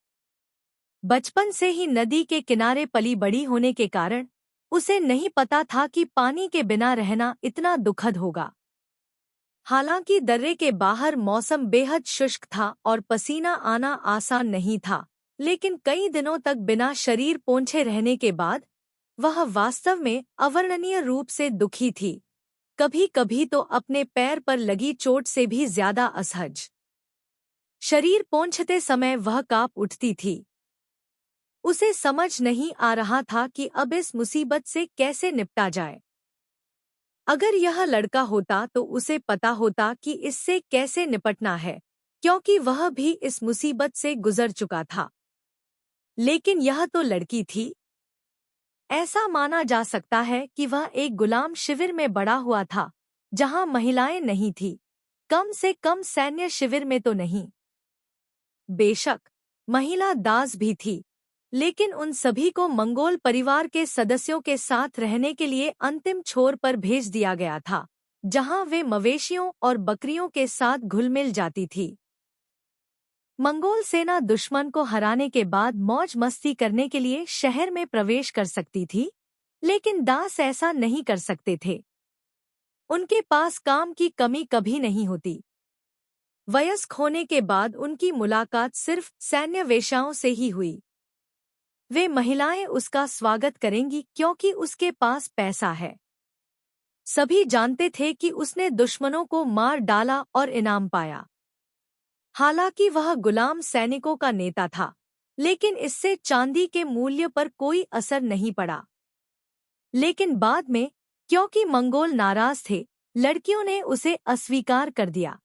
बचपन से ही नदी के किनारे पली बड़ी होने के कारण उसे नहीं पता था कि पानी के बिना रहना इतना दुखद होगा। हालांकि दर्रे के बाहर मौसम बेहद शुष्क था और पसीना आना आसान नहीं था, लेकिन कई दिनों तक बिना शरीर पोंछे रहने के बाद वह वास्तव में अवर्णनीय रूप से दुखी थी, कभी कभी तो अपने पैर पर लगी चोट से भी ज्यादा असहज। शरीर पोंछते समय वह कांप उठती थी। उसे समझ नहीं आ रहा था कि अब इस मुसीबत से कैसे निपटा जाए। अगर यह लड़का होता तो उसे पता होता कि इससे कैसे निपटना है, क्योंकि वह भी इस मुसीबत से गुजर चुका था। लेकिन यह तो लड़की थी। ऐसा माना जा सकता है कि वह एक गुलाम शिविर में बड़ा हुआ था, जहां महिलाएं नहीं थीं, कम से कम सैन्य शिविर में तो नहीं। बेशक महिला दास भी थी, लेकिन उन सभी को मंगोल परिवार के सदस्यों के साथ रहने के लिए अंतिम छोर पर भेज दिया गया था, जहां वे मवेशियों और बकरियों के साथ घुल-मिल जाती थी। मंगोल सेना दुश्मन को हराने के बाद मौज मस्ती करने के लिए शहर में प्रवेश कर सकती थी, लेकिन दास ऐसा नहीं कर सकते थे। उनके पास काम की कमी कभी नहीं होती। वयस्क होने के बाद उनकी मुलाकात सिर्फ सैन्य वेश्याओं से ही हुई। वे महिलाएं उसका स्वागत करेंगी क्योंकि उसके पास पैसा है। सभी जानते थे कि उसने दुश्मनों को मार डाला और इनाम पाया। हालांकि वह गुलाम सैनिकों का नेता था, लेकिन इससे चांदी के मूल्य पर कोई असर नहीं पड़ा। लेकिन बाद में, क्योंकि मंगोल नाराज थे, लड़कियों ने उसे अस्वीकार कर दिया।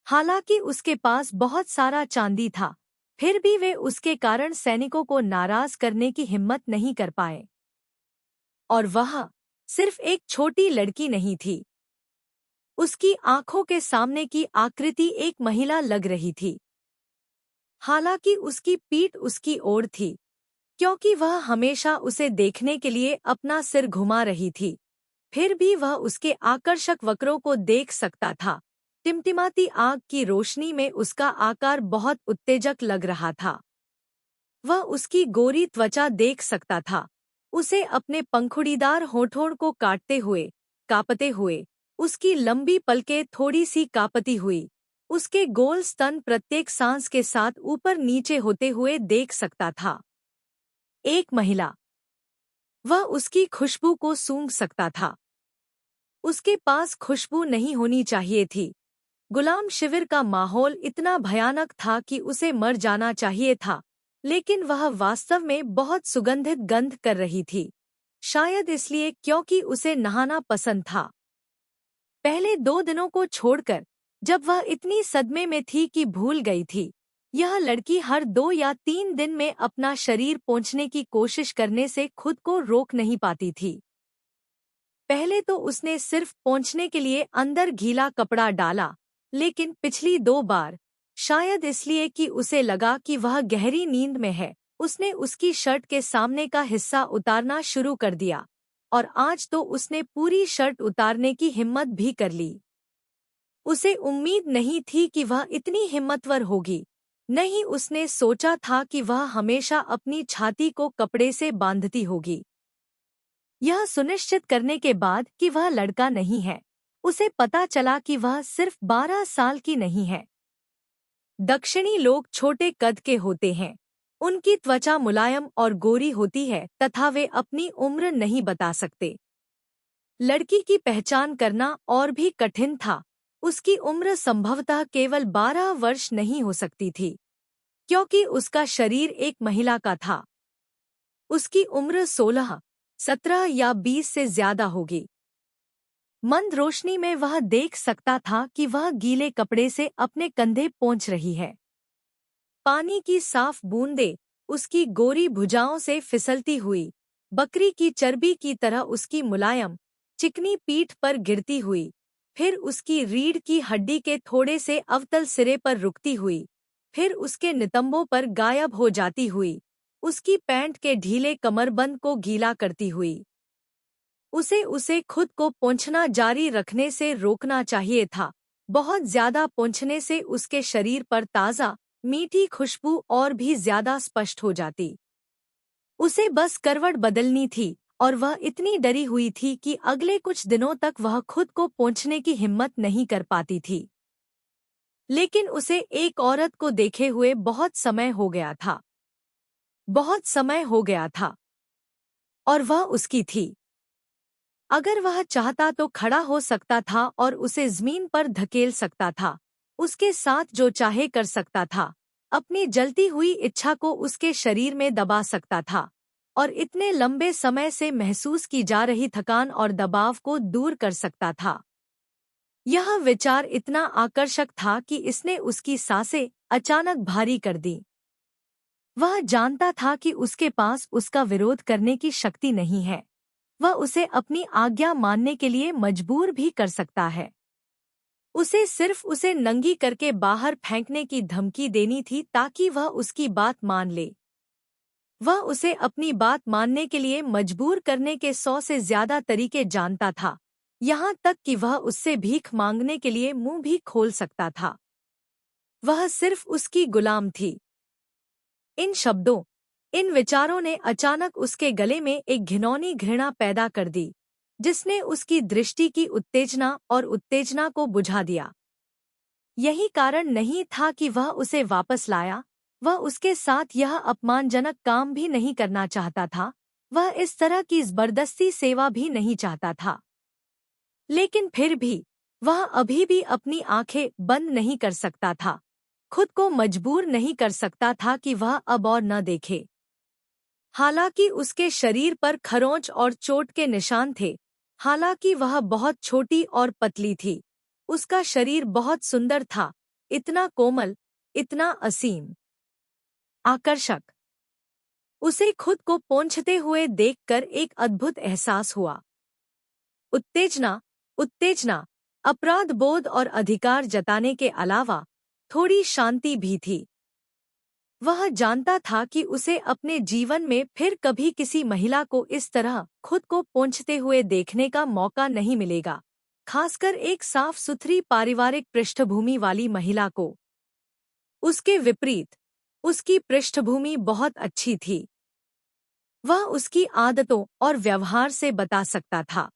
हालांकि उसके पास बहुत सारा चांदी था, फिर भी वे उसके कारण सैनिकों को नाराज करने की हिम्मत नहीं कर पाए। और वह सिर्फ एक छोटी लड़की नहीं थी। उसकी आंखों के सामने की आकृति एक महिला लग रही थी। हालांकि उसकी पीठ उसकी ओर थी, क्योंकि वह हमेशा उसे देखने के लिए अपना सिर घुमा रही थी, फिर भी वह उसके आकर्षक वक्रों को देख सकता था। टिमटिमाती आग की रोशनी में उसका आकार बहुत उत्तेजक लग रहा था। वह उसकी गोरी त्वचा देख सकता था, उसे अपने पंखुड़ीदार होठों को कांपते हुए, उसकी लंबी पलकें थोड़ी सी कांपती हुई, उसके गोल स्तन प्रत्येक सांस के साथ ऊपर नीचे होते हुए देख सकता था। एक महिला। वह उसकी खुशबू को सूंघ सकता था। उसके पास खुशबू नहीं होनी चाहिए थी। गुलाम शिविर का माहौल इतना भयानक था कि उसे मर जाना चाहिए था, लेकिन वह वास्तव में बहुत सुगंधित गंध कर रही थी, शायद इसलिए क्योंकि उसे नहाना पसंद था। पहले 2 दिनों को छोड़कर, जब वह इतनी सदमे में थी कि भूल गई थी, यह लड़की हर 2 या 3 दिन में अपना शरीर पोंछने की कोशिश करने से खुद को रोक नहीं पाती थी। पहले तो उसने सिर्फ पोंछने के लिए अंदर गीला कपड़ा डाला, लेकिन पिछली 2 बार शायद इसलिए कि उसे लगा कि वह गहरी नींद में है, उसने उसकी शर्ट के सामने का हिस्सा उतारना शुरू कर दिया, और आज तो उसने पूरी शर्ट उतारने की हिम्मत भी कर ली। उसे उम्मीद नहीं थी कि वह इतनी हिम्मतवर होगी। नहीं, उसने सोचा था कि वह हमेशा अपनी छाती को कपड़े से बांधती होगी। यह सुनिश्चित करने के बाद कि वह लड़का नहीं है, उसे पता चला कि वह सिर्फ 12 साल की नहीं है। दक्षिणी लोग छोटे कद के होते हैं। उनकी त्वचा मुलायम और गोरी होती है तथा वे अपनी उम्र नहीं बता सकते। लड़की की पहचान करना और भी कठिन था। उसकी उम्र संभवतः केवल 12 वर्ष नहीं हो सकती थी, क्योंकि उसका शरीर एक महिला का था। उसकी उम्र 16, 17 या 20 से ज्यादा होगी। मंद रोशनी में वह देख सकता था कि वह गीले कपड़े से अपने कंधे पोंछ रही है। पानी की साफ बूंदें उसकी गोरी भुजाओं से फिसलती हुई बकरी की चर्बी की तरह उसकी मुलायम, चिकनी पीठ पर गिरती हुई, फिर उसकी रीढ़ की हड्डी के थोड़े से अवतल सिरे पर रुकती हुई, फिर उसके नितंबों पर गायब हो जाती हुई, उसकी पैंट के ढीले कमरबंद को गीला करती हुई। उसे खुद को पोंछना जारी रखने से रोकना चाहिए था। बहुत ज्यादा पोंछने से उसके शरीर पर ताज़ा, मीठी खुशबू और भी ज्यादा स्पष्ट हो जाती। उसे बस करवट बदलनी थी, और वह इतनी डरी हुई थी कि अगले कुछ दिनों तक वह खुद को पोंछने की हिम्मत नहीं कर पाती थी। लेकिन उसे एक औरत को देखे हुए बहुत समय हो गया था। बहुत समय हो गया था। और वह उसकी थी। अगर वह चाहता तो खड़ा हो सकता था और उसे जमीन पर धकेल सकता था, उसके साथ जो चाहे कर सकता था, अपनी जलती हुई इच्छा को उसके शरीर में दबा सकता था, और इतने लंबे समय से महसूस की जा रही थकान और दबाव को दूर कर सकता था। यह विचार इतना आकर्षक था कि इसने उसकी सांसें अचानक भारी कर दी। वह जानता था कि उसके पास उसका विरोध करने की शक्ति नहीं है। वह उसे अपनी आज्ञा मानने के लिए मजबूर भी कर सकता है। उसे सिर्फ उसे नंगी करके बाहर फेंकने की धमकी देनी थी ताकि वह उसकी बात मान ले। वह उसे अपनी बात मानने के लिए मजबूर करने के 100 से ज्यादा तरीके जानता था, यहाँ तक कि वह उससे भीख मांगने के लिए मुंह भी खोल सकता था। वह सिर्फ उसकी गुलाम थी। इन शब्दों, इन विचारों ने अचानक उसके गले में एक घिनौनी घृणा पैदा कर दी, जिसने उसकी दृष्टि की उत्तेजना और उत्तेजना को बुझा दिया। यही कारण नहीं था कि वह उसे वापस लाया। वह उसके साथ यह अपमानजनक काम भी नहीं करना चाहता था। वह इस तरह की जबरदस्ती सेवा भी नहीं चाहता था। लेकिन फिर भी वह अभी भी अपनी आंखें बंद नहीं कर सकता था। खुद को मजबूर नहीं कर सकता था कि वह अब और न देखे। हालांकि उसके शरीर पर खरोंच और चोट के निशान थे, हालांकि वह बहुत छोटी और पतली थी, उसका शरीर बहुत सुंदर था, इतना कोमल, इतना असीम, आकर्षक। उसे खुद को पोंछते हुए देखकर एक अद्भुत एहसास हुआ। उत्तेजना, उत्तेजना, अपराध बोध और अधिकार जताने के अलावा थोड़ी शांति भी थी। वह जानता था कि उसे अपने जीवन में फिर कभी किसी महिला को इस तरह खुद को पोंछते हुए देखने का मौका नहीं मिलेगा, खासकर एक साफ सुथरी पारिवारिक पृष्ठभूमि वाली महिला को। उसके विपरीत, उसकी पृष्ठभूमि बहुत अच्छी थी। वह उसकी आदतों और व्यवहार से बता सकता था।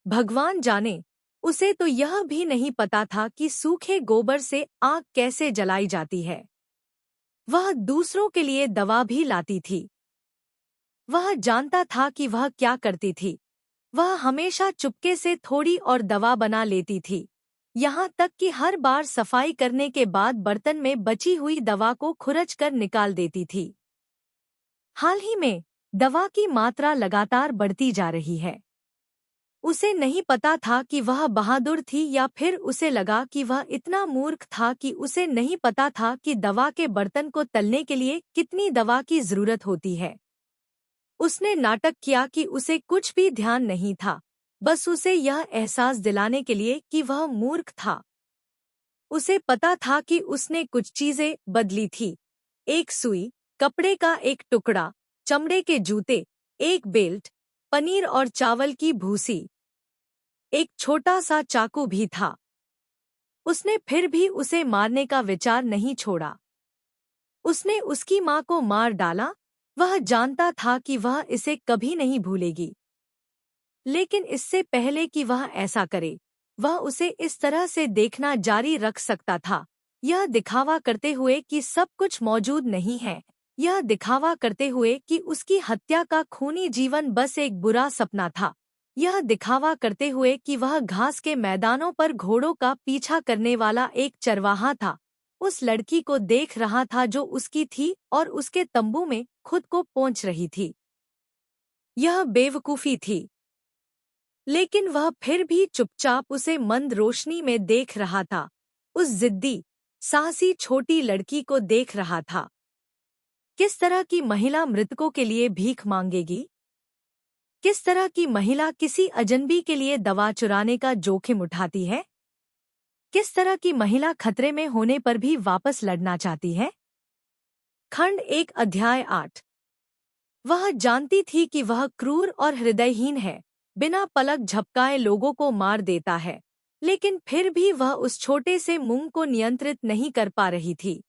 भगवान जाने, उसे तो यह भी नहीं पता था कि सूखे गोबर से आग कैसे जलाई जाती है। वह दूसरों के लिए दवा भी लाती थी। वह जानता था कि वह क्या करती थी। वह हमेशा चुपके से थोड़ी और दवा बना लेती थी, यहाँ तक कि हर बार सफाई करने के बाद बर्तन में बची हुई दवा को खुरच-कर निकाल देती थी। हाल ही में दवा की मात्रा लगातार बढ़ती जा रही है। उसे नहीं पता था कि वह बहादुर थी या फिर उसे लगा कि वह इतना मूर्ख था कि उसे नहीं पता था कि दवा के बर्तन को तलने के लिए कितनी दवा की जरूरत होती है। उसने नाटक किया कि उसे कुछ भी ध्यान नहीं था, बस उसे यह एहसास दिलाने के लिए कि वह मूर्ख था। उसे पता था कि उसने कुछ चीजें बदली थी। एक सुई, कपड़े का एक टुकड़ा, चमड़े के जूते, एक बेल्ट, पनीर और चावल की भूसी, एक छोटा सा चाकू भी था। उसने फिर भी उसे मारने का विचार नहीं छोड़ा। उसने उसकी माँ को मार डाला। वह जानता था कि वह इसे कभी नहीं भूलेगी। लेकिन इससे पहले कि वह ऐसा करे, वह उसे इस तरह से देखना जारी रख सकता था, यह दिखावा करते हुए कि सब कुछ मौजूद नहीं है, यह दिखावा करते हुए कि उसकी हत्या का खूनी जीवन बस एक बुरा सपना था, यह दिखावा करते हुए कि वह घास के मैदानों पर घोड़ों का पीछा करने वाला एक चरवाहा था, उस लड़की को देख रहा था जो उसकी थी और उसके तंबू में खुद को पोंछ रही थी। यह बेवकूफ़ी थी। लेकिन वह फिर भी चुपचाप उसे मंद रोशनी में देख रहा था, उस जिद्दी, साहसी छोटी लड़की को देख रहा था। किस तरह की महिला मृतकों के लिए भीख मांगेगी? किस तरह की महिला किसी अजनबी के लिए दवा चुराने का जोखिम उठाती है? किस तरह की महिला खतरे में होने पर भी वापस लड़ना चाहती है? खंड 1 अध्याय 8। वह जानती थी कि वह क्रूर और हृदयहीन है, बिना पलक झपकाए लोगों को मार देता है, लेकिन फिर भी वह उस छोटे से मूंग को नियंत्रित नहीं कर पा रही थी।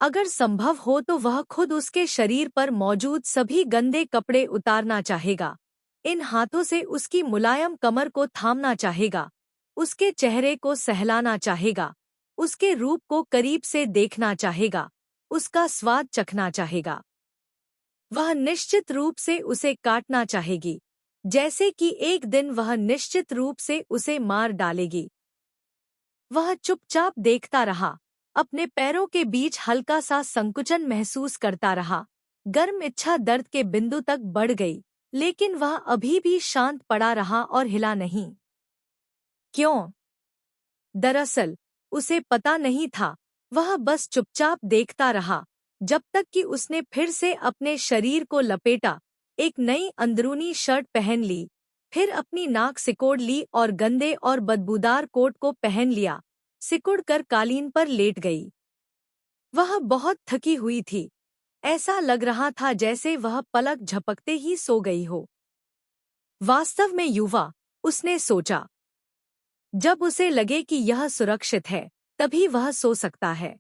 अगर संभव हो तो वह खुद उसके शरीर पर मौजूद सभी गंदे कपड़े उतारना चाहेगा, इन हाथों से उसकी मुलायम कमर को थामना चाहेगा, उसके चेहरे को सहलाना चाहेगा, उसके रूप को करीब से देखना चाहेगा, उसका स्वाद चखना चाहेगा। वह निश्चित रूप से उसे काटना चाहेगी, जैसे कि एक दिन वह निश्चित रूप से उसे मार डालेगी। वह चुपचाप देखता रहा, अपने पैरों के बीच हल्का सा संकुचन महसूस करता रहा। गर्म इच्छा दर्द के बिंदु तक बढ़ गई, लेकिन वह अभी भी शांत पड़ा रहा और हिला नहीं। क्यों? दरअसल उसे पता नहीं था, वह बस चुपचाप देखता रहा, जब तक कि उसने फिर से अपने शरीर को लपेटा, एक नई अंदरूनी शर्ट पहन ली, फिर अपनी नाक सिकोड़ ली और गंदे और बदबूदार कोट को पहन लिया, सिकुड़ कर कालीन पर लेट गई। वह बहुत थकी हुई थी, ऐसा लग रहा था जैसे वह पलक झपकते ही सो गई हो। वास्तव में युवा, उसने सोचा, जब उसे लगे कि यह सुरक्षित है, तभी वह सो सकता है।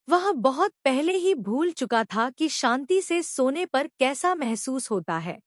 वह बहुत पहले ही भूल चुका था कि शांति से सोने पर कैसा महसूस होता है।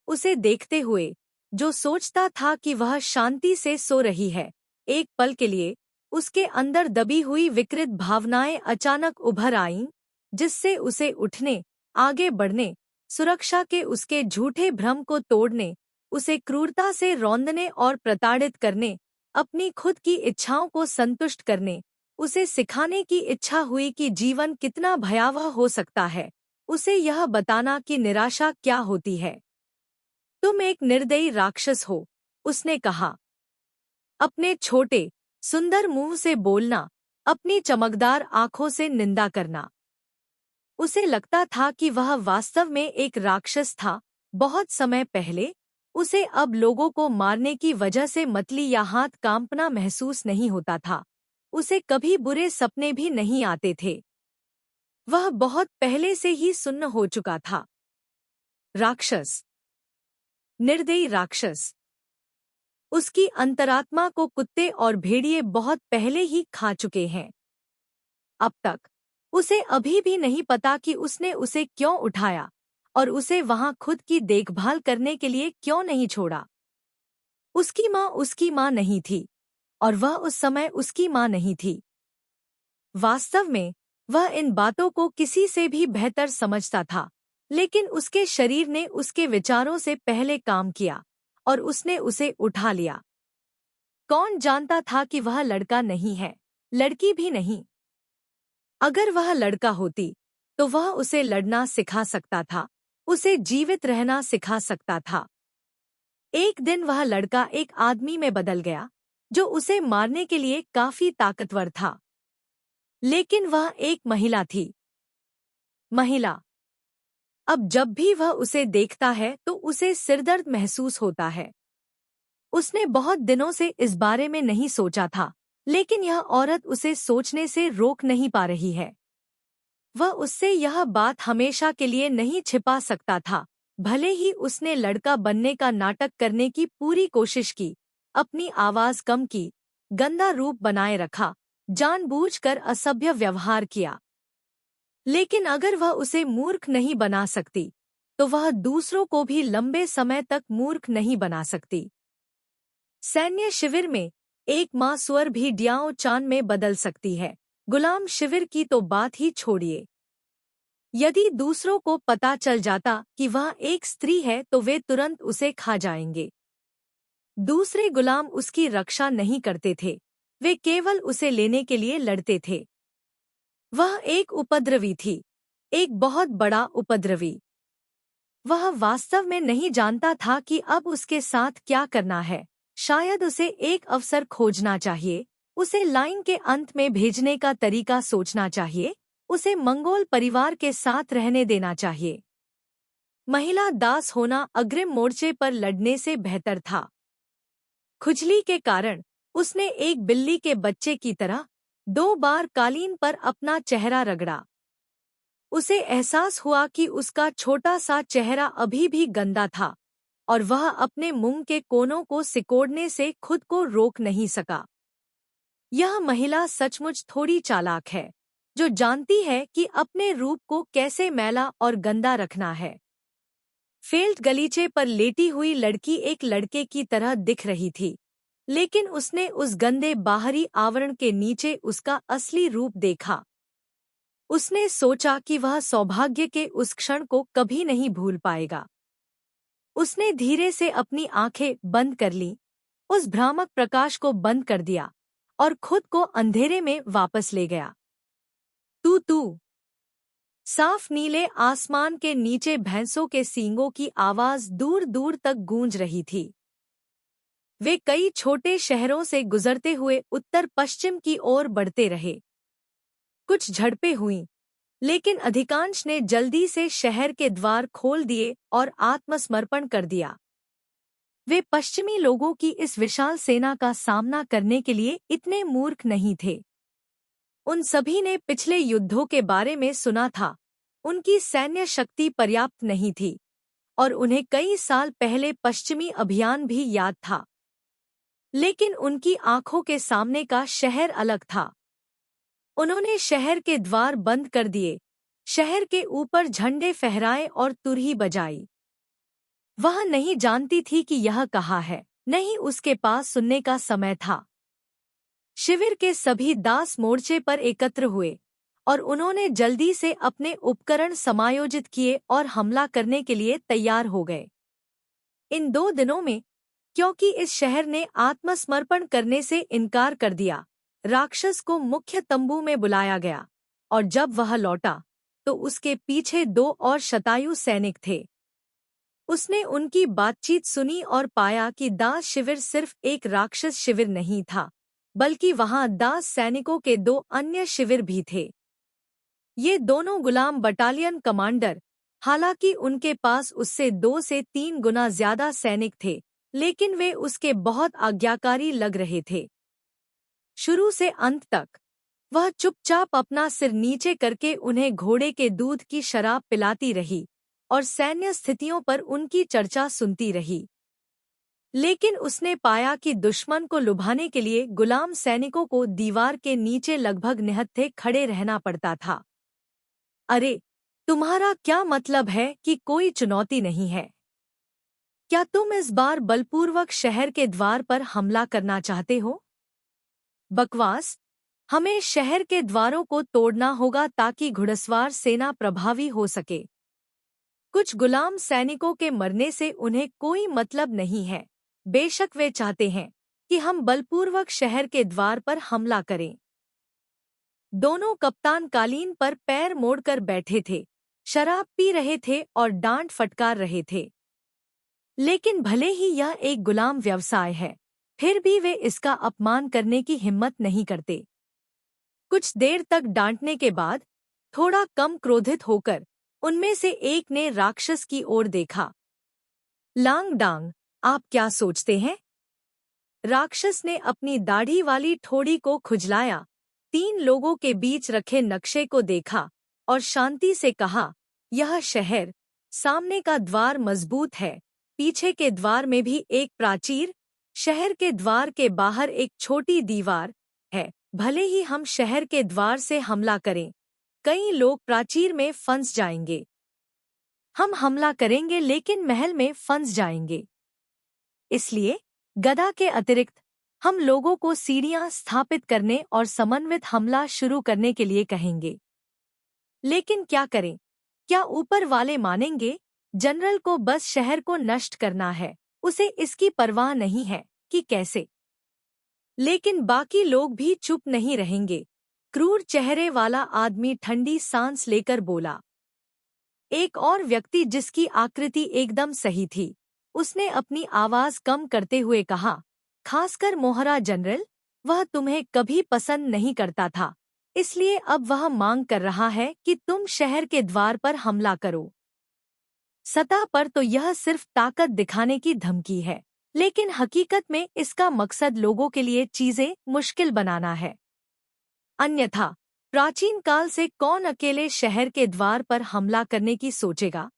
उसे देखते हुए, जो सोचता था कि वह शांति से सो रही है, एक पल के लिए उसके अंदर दबी हुई विकृत भावनाएं अचानक उभर आईं, जिससे उसे उठने, आगे बढ़ने, सुरक्षा के उसके झूठे भ्रम को तोड़ने, उसे क्रूरता से रौंदने और प्रताड़ित करने, अपनी खुद की इच्छाओं को संतुष्ट करने, उसे सिखाने की इच्छा हुई कि जीवन कितना भयावह हो सकता है, उसे यह बताना कि निराशा क्या होती है। तुम एक निर्दयी राक्षस हो, उसने कहा। अपने छोटे, सुंदर मुंह से बोलना, अपनी चमकदार आंखों से निंदा करना। उसे लगता था कि वह वास्तव में एक राक्षस था। बहुत समय पहले उसे अब लोगों को मारने की वजह से मतली या हाथ कांपना महसूस नहीं होता था। उसे कभी बुरे सपने भी नहीं आते थे। वह बहुत पहले से ही सुन्न हो चुका था। राक्षस, निर्दयी राक्षस। उसकी अंतरात्मा को कुत्ते और भेड़िए बहुत पहले ही खा चुके हैं। अब तक उसे अभी भी नहीं पता कि उसने उसे क्यों उठाया और उसे वहां खुद की देखभाल करने के लिए क्यों नहीं छोड़ा। उसकी माँ नहीं थी और वह उस समय उसकी माँ नहीं थी। वास्तव में वह इन बातों को किसी से भी बेहतर समझता था, लेकिन उसके शरीर ने उसके विचारों से पहले काम किया और उसने उसे उठा लिया। कौन जानता था कि वह लड़का नहीं है, लड़की भी नहीं। अगर वह लड़का होती तो वह उसे लड़ना सिखा सकता था, उसे जीवित रहना सिखा सकता था। एक दिन वह लड़का एक आदमी में बदल गया, जो उसे मारने के लिए काफी ताकतवर था। लेकिन वह एक महिला थी। महिला। अब जब भी वह उसे देखता है तो उसे सिरदर्द महसूस होता है। उसने बहुत दिनों से इस बारे में नहीं सोचा था, लेकिन यह औरत उसे सोचने से रोक नहीं पा रही है। वह उससे यह बात हमेशा के लिए नहीं छिपा सकता था। भले ही उसने लड़का बनने का नाटक करने की पूरी कोशिश की, अपनी आवाज कम की, गंदा रूप बनाए रखा, जानबूझकर असभ्य व्यवहार किया, लेकिन अगर वह उसे मूर्ख नहीं बना सकती, तो वह दूसरों को भी लंबे समय तक मूर्ख नहीं बना सकती। सैन्य शिविर में एक माँ सुअर भी ड्याओ चान में बदल सकती है। गुलाम शिविर की तो बात ही छोड़िए। यदि दूसरों को पता चल जाता कि वह एक स्त्री है तो वे तुरंत उसे खा जाएंगे। दूसरे गुलाम उसकी रक्षा नहीं करते थे, वे केवल उसे लेने के लिए लड़ते थे। वह एक उपद्रवी थी, एक बहुत बड़ा उपद्रवी। वह वास्तव में नहीं जानता था कि अब उसके साथ क्या करना है। शायद उसे एक अवसर खोजना चाहिए, उसे लाइन के अंत में भेजने का तरीका सोचना चाहिए, उसे मंगोल परिवार के साथ रहने देना चाहिए। महिला दास होना अग्रिम मोर्चे पर लड़ने से बेहतर था। खुजली के कारण उसने एक बिल्ली के बच्चे की तरह 2 बार कालीन पर अपना चेहरा रगड़ा। उसे एहसास हुआ कि उसका छोटा सा चेहरा अभी भी गंदा था और वह अपने मुंह के कोनों को सिकोड़ने से खुद को रोक नहीं सका। यह महिला सचमुच थोड़ी चालाक है, जो जानती है कि अपने रूप को कैसे मैला और गंदा रखना है। फेल्ट गलीचे पर लेटी हुई लड़की एक लड़के की तरह दिख रही थी, लेकिन उसने उस गंदे बाहरी आवरण के नीचे उसका असली रूप देखा। उसने सोचा कि वह सौभाग्य के उस क्षण को कभी नहीं भूल पाएगा। उसने धीरे से अपनी आंखें बंद कर लीं, उस भ्रामक प्रकाश को बंद कर दिया और खुद को अंधेरे में वापस ले गया। तू साफ नीले आसमान के नीचे भैंसों के सींगों की आवाज दूर दूर तक गूंज रही थी। वे कई छोटे शहरों से गुजरते हुए उत्तर पश्चिम की ओर बढ़ते रहे। कुछ झड़पें हुईं, लेकिन अधिकांश ने जल्दी से शहर के द्वार खोल दिए और आत्मसमर्पण कर दिया। वे पश्चिमी लोगों की इस विशाल सेना का सामना करने के लिए इतने मूर्ख नहीं थे। उन सभी ने पिछले युद्धों के बारे में सुना था, उनकी सैन्य शक्ति पर्याप्त नहीं थी और उन्हें कई साल पहले पश्चिमी अभियान भी याद था। लेकिन उनकी आंखों के सामने का शहर अलग था। उन्होंने शहर के द्वार बंद कर दिए, शहर के ऊपर झंडे फहराए और तुरही बजाई। वह नहीं जानती थी कि यह कहाँ है, नहीं उसके पास सुनने का समय था। शिविर के सभी दास मोर्चे पर एकत्र हुए और उन्होंने जल्दी से अपने उपकरण समायोजित किए और हमला करने के लिए तैयार हो गए। इन 2 दिनों में, क्योंकि इस शहर ने आत्मसमर्पण करने से इनकार कर दिया, राक्षस को मुख्य तंबू में बुलाया गया और जब वह लौटा तो उसके पीछे 2 और शतायु सैनिक थे। उसने उनकी बातचीत सुनी और पाया कि दास शिविर सिर्फ एक राक्षस शिविर नहीं था, बल्कि वहां दास सैनिकों के 2 अन्य शिविर भी थे। ये दोनों गुलाम बटालियन कमांडर, हालांकि उनके पास उससे 2 से 3 गुना ज्यादा सैनिक थे, लेकिन वे उसके बहुत आज्ञाकारी लग रहे थे। शुरू से अंत तक वह चुपचाप अपना सिर नीचे करके उन्हें घोड़े के दूध की शराब पिलाती रही और सैन्य स्थितियों पर उनकी चर्चा सुनती रही। लेकिन उसने पाया कि दुश्मन को लुभाने के लिए गुलाम सैनिकों को दीवार के नीचे लगभग निहत्थे खड़े रहना पड़ता था। अरे, तुम्हारा क्या मतलब है कि कोई चुनौती नहीं है? क्या तुम इस बार बलपूर्वक शहर के द्वार पर हमला करना चाहते हो? बकवास! हमें शहर के द्वारों को तोड़ना होगा ताकि घुड़सवार सेना प्रभावी हो सके। कुछ गुलाम सैनिकों के मरने से उन्हें कोई मतलब नहीं है, बेशक वे चाहते हैं कि हम बलपूर्वक शहर के द्वार पर हमला करें। दोनों कप्तान कालीन पर पैर मोड़कर बैठे थे, शराब पी रहे थे और डांट फटकार रहे थे। लेकिन भले ही यह एक गुलाम व्यवसाय है, फिर भी वे इसका अपमान करने की हिम्मत नहीं करते। कुछ देर तक डांटने के बाद, थोड़ा कम क्रोधित होकर, उनमें से एक ने राक्षस की ओर देखा। लांग डांग, आप क्या सोचते हैं? राक्षस ने अपनी दाढ़ी वाली ठोड़ी को खुजलाया, 3 लोगों के बीच रखे नक्शे को देखा और शांति से कहा, यह शहर, सामने का द्वार मजबूत है, पीछे के द्वार में भी एक प्राचीर, शहर के द्वार के बाहर एक छोटी दीवार है। भले ही हम शहर के द्वार से हमला करें, कई लोग प्राचीर में फंस जाएंगे। हम हमला करेंगे लेकिन महल में फंस जाएंगे। इसलिए गदा के अतिरिक्त हम लोगों को सीढ़ियां स्थापित करने और समन्वित हमला शुरू करने के लिए कहेंगे। लेकिन क्या करें? क्या ऊपर वाले मानेंगे? जनरल को बस शहर को नष्ट करना है, उसे इसकी परवाह नहीं है कि कैसे। लेकिन बाकी लोग भी चुप नहीं रहेंगे। क्रूर चेहरे वाला आदमी ठंडी सांस लेकर बोला। एक और व्यक्ति जिसकी आकृति एकदम सही थी, उसने अपनी आवाज कम करते हुए कहा, खासकर मोहरा जनरल, वह तुम्हें कभी पसंद नहीं करता था, इसलिए अब वह मांग कर रहा है कि तुम शहर के द्वार पर हमला करो। सतह पर तो यह सिर्फ ताकत दिखाने की धमकी है, लेकिन हकीकत में इसका मकसद लोगों के लिए चीजें मुश्किल बनाना है। अन्यथा प्राचीन काल से कौन अकेले शहर के द्वार पर हमला करने की सोचेगा?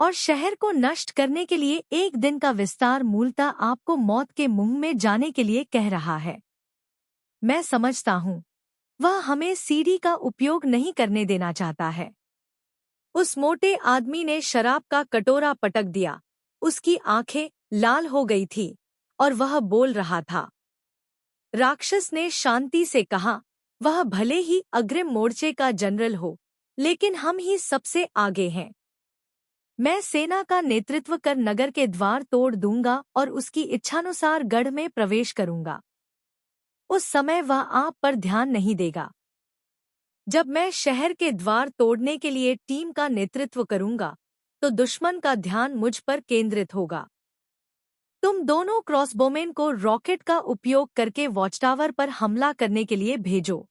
और शहर को नष्ट करने के लिए एक दिन का विस्तार मूलतः आपको मौत के मुंह में जाने के लिए कह रहा है। मैं समझता हूँ, वह हमें सीढ़ी का उपयोग नहीं करने देना चाहता है। उस मोटे आदमी ने शराब का कटोरा पटक दिया, उसकी आंखें लाल हो गई थी और वह बोल रहा था। राक्षस ने शांति से कहा, वह भले ही अग्रिम मोर्चे का जनरल हो, लेकिन हम ही सबसे आगे हैं। मैं सेना का नेतृत्व कर नगर के द्वार तोड़ दूंगा और उसकी इच्छानुसार गढ़ में प्रवेश करूंगा। उस समय वह आप पर ध्यान नहीं देगा। जब मैं शहर के द्वार तोड़ने के लिए टीम का नेतृत्व करूंगा, तो दुश्मन का ध्यान मुझ पर केंद्रित होगा। तुम दोनों क्रॉसबोमेन को रॉकेट का उपयोग करके वॉचटावर पर हमला करने के लिए भेजो।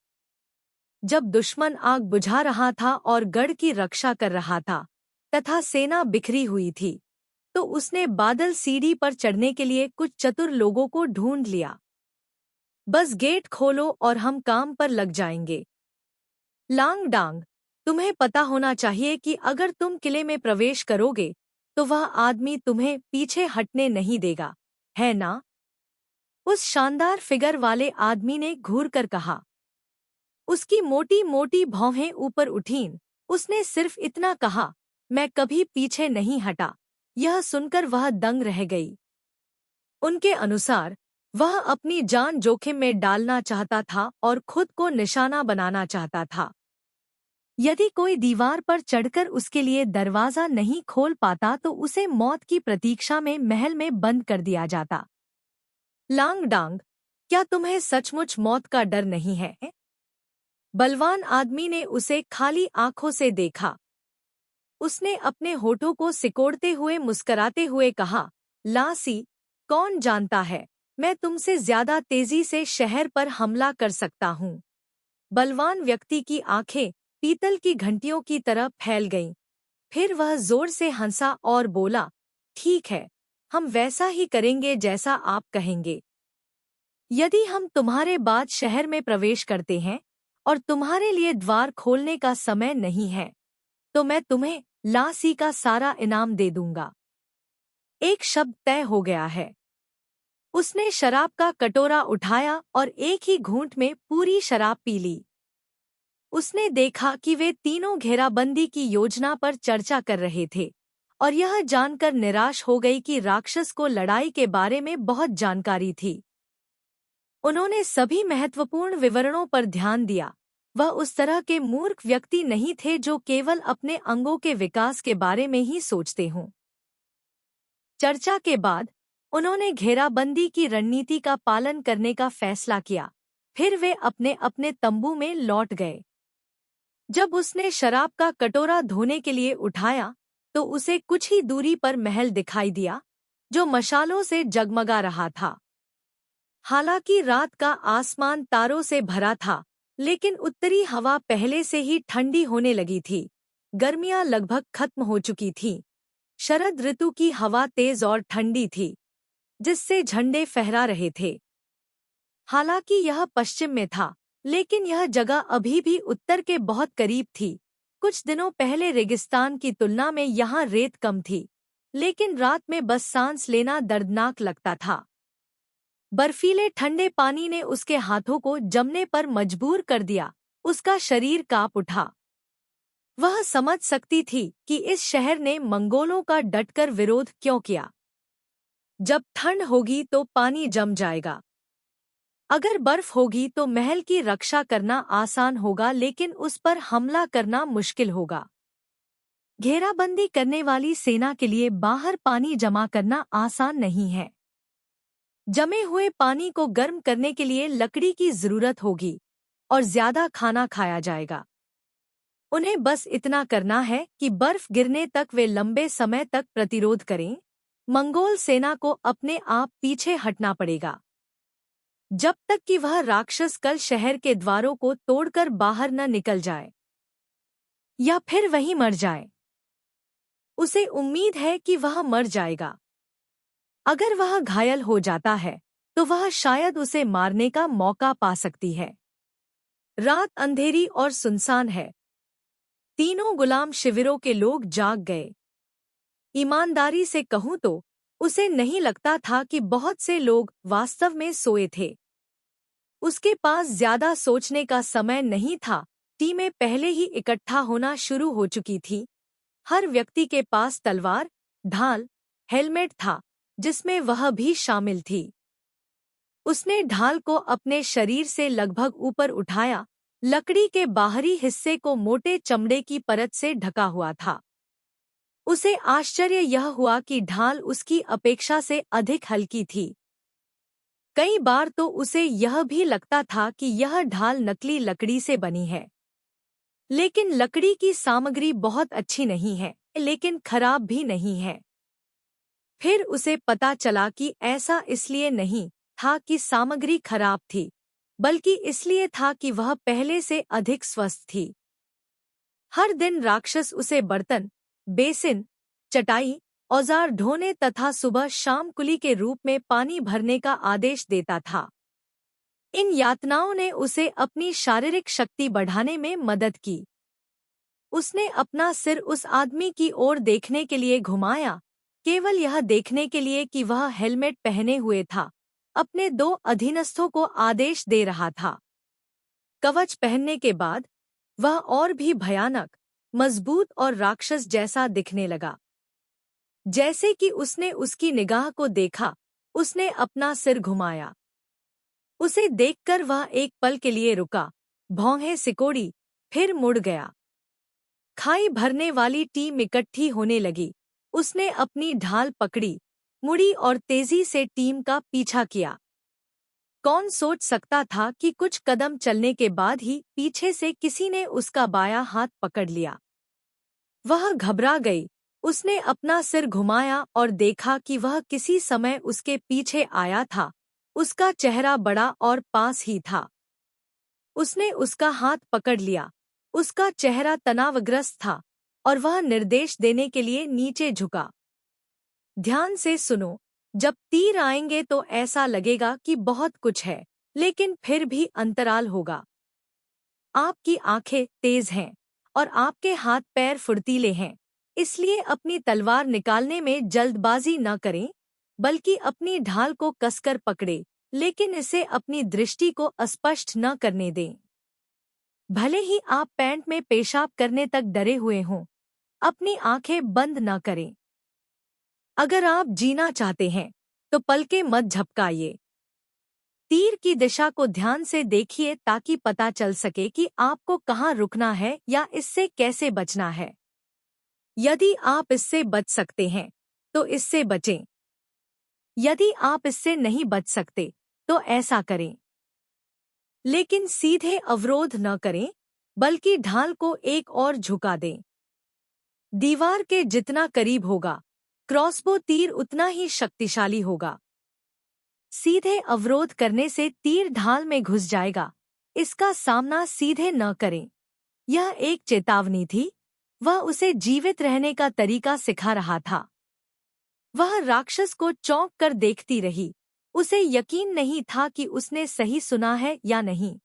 जब दुश्मन आग बुझा रहा था और गढ़ की रक्षा कर रहा था तथा सेना बिखरी हुई थी, तो उसने बादल सीढ़ी पर चढ़ने के लिए कुछ चतुर लोगों को ढूंढ लिया। बस गेट खोलो और हम काम पर लग जाएंगे। लांग डांग, तुम्हें पता होना चाहिए कि अगर तुम किले में प्रवेश करोगे तो वह आदमी तुम्हें पीछे हटने नहीं देगा, है ना? उस शानदार फिगर वाले आदमी ने घूरकर कहा। उसकी मोटी मोटी भौहें ऊपर उठीं। उसने सिर्फ इतना कहा, मैं कभी पीछे नहीं हटा। यह सुनकर वह दंग रह गई। उनके अनुसार वह अपनी जान जोखिम में डालना चाहता था और खुद को निशाना बनाना चाहता था। यदि कोई दीवार पर चढ़कर उसके लिए दरवाजा नहीं खोल पाता तो उसे मौत की प्रतीक्षा में महल में बंद कर दिया जाता। लांग डांग, क्या तुम्हें सचमुच मौत का डर नहीं है? बलवान आदमी ने उसे खाली आंखों से देखा। उसने अपने होठों को सिकोड़ते हुए मुस्कराते हुए कहा, लासी, कौन जानता है, मैं तुमसे ज्यादा तेजी से शहर पर हमला कर सकता हूँ। बलवान व्यक्ति की आंखें पीतल की घंटियों की तरह फैल गईं। फिर वह जोर से हंसा और बोला, ठीक है, हम वैसा ही करेंगे जैसा आप कहेंगे। यदि हम तुम्हारे बाद शहर में प्रवेश करते हैं और तुम्हारे लिए द्वार खोलने का समय नहीं है, तो मैं तुम्हें लासी का सारा इनाम दे दूंगा। एक शब्द तय हो गया है। उसने शराब का कटोरा उठाया और एक ही घूंट में पूरी शराब पी ली। उसने देखा कि वे तीनों घेराबंदी की योजना पर चर्चा कर रहे थे और यह जानकर निराश हो गई कि राक्षस को लड़ाई के बारे में बहुत जानकारी थी। उन्होंने सभी महत्वपूर्ण विवरणों पर ध्यान दिया। वह उस तरह के मूर्ख व्यक्ति नहीं थे जो केवल अपने अंगों के विकास के बारे में ही सोचते हों। चर्चा के बाद उन्होंने घेराबंदी की रणनीति का पालन करने का फैसला किया। फिर वे अपने अपने तंबू में लौट गए। जब उसने शराब का कटोरा धोने के लिए उठाया तो उसे कुछ ही दूरी पर महल दिखाई दिया, जो मशालों से जगमगा रहा था। हालांकि रात का आसमान तारों से भरा था, लेकिन उत्तरी हवा पहले से ही ठंडी होने लगी थी। गर्मियां लगभग खत्म हो चुकी थीं। शरद ऋतु की हवा तेज और ठंडी थी। जिससे झंडे फहरा रहे थे। हालांकि यह पश्चिम में था, लेकिन यह जगह अभी भी उत्तर के बहुत करीब थी। कुछ दिनों पहले रेगिस्तान की तुलना में यहाँ रेत कम थी, लेकिन रात में बस सांस लेना दर्दनाक लगता था। बर्फीले ठंडे पानी ने उसके हाथों को जमने पर मजबूर कर दिया। उसका शरीर कांप उठा। वह समझ सकती थी कि इस शहर ने मंगोलों का डटकर विरोध क्यों किया। जब ठंड होगी तो पानी जम जाएगा। अगर बर्फ होगी तो महल की रक्षा करना आसान होगा, लेकिन उस पर हमला करना मुश्किल होगा। घेराबंदी करने वाली सेना के लिए बाहर पानी जमा करना आसान नहीं है। जमे हुए पानी को गर्म करने के लिए लकड़ी की जरूरत होगी और ज्यादा खाना खाया जाएगा। उन्हें बस इतना करना है कि बर्फ गिरने तक वे लंबे समय तक प्रतिरोध करें। मंगोल सेना को अपने आप पीछे हटना पड़ेगा जब तक कि वह राक्षस कल शहर के द्वारों को तोड़कर बाहर न निकल जाए या फिर वहीं मर जाए। उसे उम्मीद है कि वह मर जाएगा। अगर वह घायल हो जाता है तो वह शायद उसे मारने का मौका पा सकती है। रात अंधेरी और सुनसान है। तीनों गुलाम शिविरों के लोग जाग गए। ईमानदारी से कहूं तो उसे नहीं लगता था कि बहुत से लोग वास्तव में सोए थे। उसके पास ज्यादा सोचने का समय नहीं था। टीमें पहले ही इकट्ठा होना शुरू हो चुकी थी। हर व्यक्ति के पास तलवार, ढाल, हेलमेट था, जिसमें वह भी शामिल थी। उसने ढाल को अपने शरीर से लगभग ऊपर उठाया। लकड़ी के बाहरी हिस्से को मोटे चमड़े की परत से ढका हुआ था। उसे आश्चर्य यह हुआ कि ढाल उसकी अपेक्षा से अधिक हल्की थी। कई बार तो उसे यह भी लगता था कि यह ढाल नकली लकड़ी से बनी है। लेकिन लकड़ी की सामग्री बहुत अच्छी नहीं है, लेकिन खराब भी नहीं है। फिर उसे पता चला कि ऐसा इसलिए नहीं था कि सामग्री खराब थी, बल्कि इसलिए था कि वह पहले से अधिक स्वस्थ थी। हर दिन राक्षस उसे बर्तन, बेसिन, चटाई, औजार ढोने तथा सुबह शाम कुली के रूप में पानी भरने का आदेश देता था। इन यातनाओं ने उसे अपनी शारीरिक शक्ति बढ़ाने में मदद की। उसने अपना सिर उस आदमी की ओर देखने के लिए घुमाया, केवल यह देखने के लिए कि वह हेलमेट पहने हुए था। अपने 2 अधीनस्थों को आदेश दे रहा था। कवच पहनने के बाद वह और भी भयानक, मजबूत और राक्षस जैसा दिखने लगा। जैसे कि उसने उसकी निगाह को देखा, उसने अपना सिर घुमाया। उसे देखकर वह एक पल के लिए रुका, भौहें सिकोड़ी, फिर मुड़ गया। खाई भरने वाली टीम इकट्ठी होने लगी। उसने अपनी ढाल पकड़ी, मुड़ी और तेजी से टीम का पीछा किया। कौन सोच सकता था कि कुछ कदम चलने के बाद ही पीछे से किसी ने उसका बायां हाथ पकड़ लिया। वह घबरा गई। उसने अपना सिर घुमाया और देखा कि वह किसी समय उसके पीछे आया था। उसका चेहरा बड़ा और पास ही था। उसने उसका हाथ पकड़ लिया। उसका चेहरा तनावग्रस्त था और वह निर्देश देने के लिए नीचे झुका। ध्यान से सुनो, जब तीर आएंगे तो ऐसा लगेगा कि बहुत कुछ है, लेकिन फिर भी अंतराल होगा। आपकी आंखें तेज हैं और आपके हाथ पैर फुर्तीले हैं, इसलिए अपनी तलवार निकालने में जल्दबाजी न करें, बल्कि अपनी ढाल को कसकर पकड़े, लेकिन इसे अपनी दृष्टि को अस्पष्ट न करने दें। भले ही आप पैंट में पेशाब करने तक डरे हुए हों, अपनी आंखें बंद न करें। अगर आप जीना चाहते हैं तो पलकें मत झपकाइए। तीर की दिशा को ध्यान से देखिए ताकि पता चल सके कि आपको कहाँ रुकना है या इससे कैसे बचना है। यदि आप इससे बच सकते हैं तो इससे बचें। यदि आप इससे नहीं बच सकते तो ऐसा करें। लेकिन सीधे अवरोध न करें, बल्कि ढाल को एक और झुका दें। दीवार के जितना करीब होगा, क्रॉसबो तीर उतना ही शक्तिशाली होगा। सीधे अवरोध करने से तीर ढाल में घुस जाएगा। इसका सामना सीधे न करें। यह एक चेतावनी थी। वह उसे जीवित रहने का तरीका सिखा रहा था। वह राक्षस को चौंक कर देखती रही। उसे यकीन नहीं था कि उसने सही सुना है या नहीं,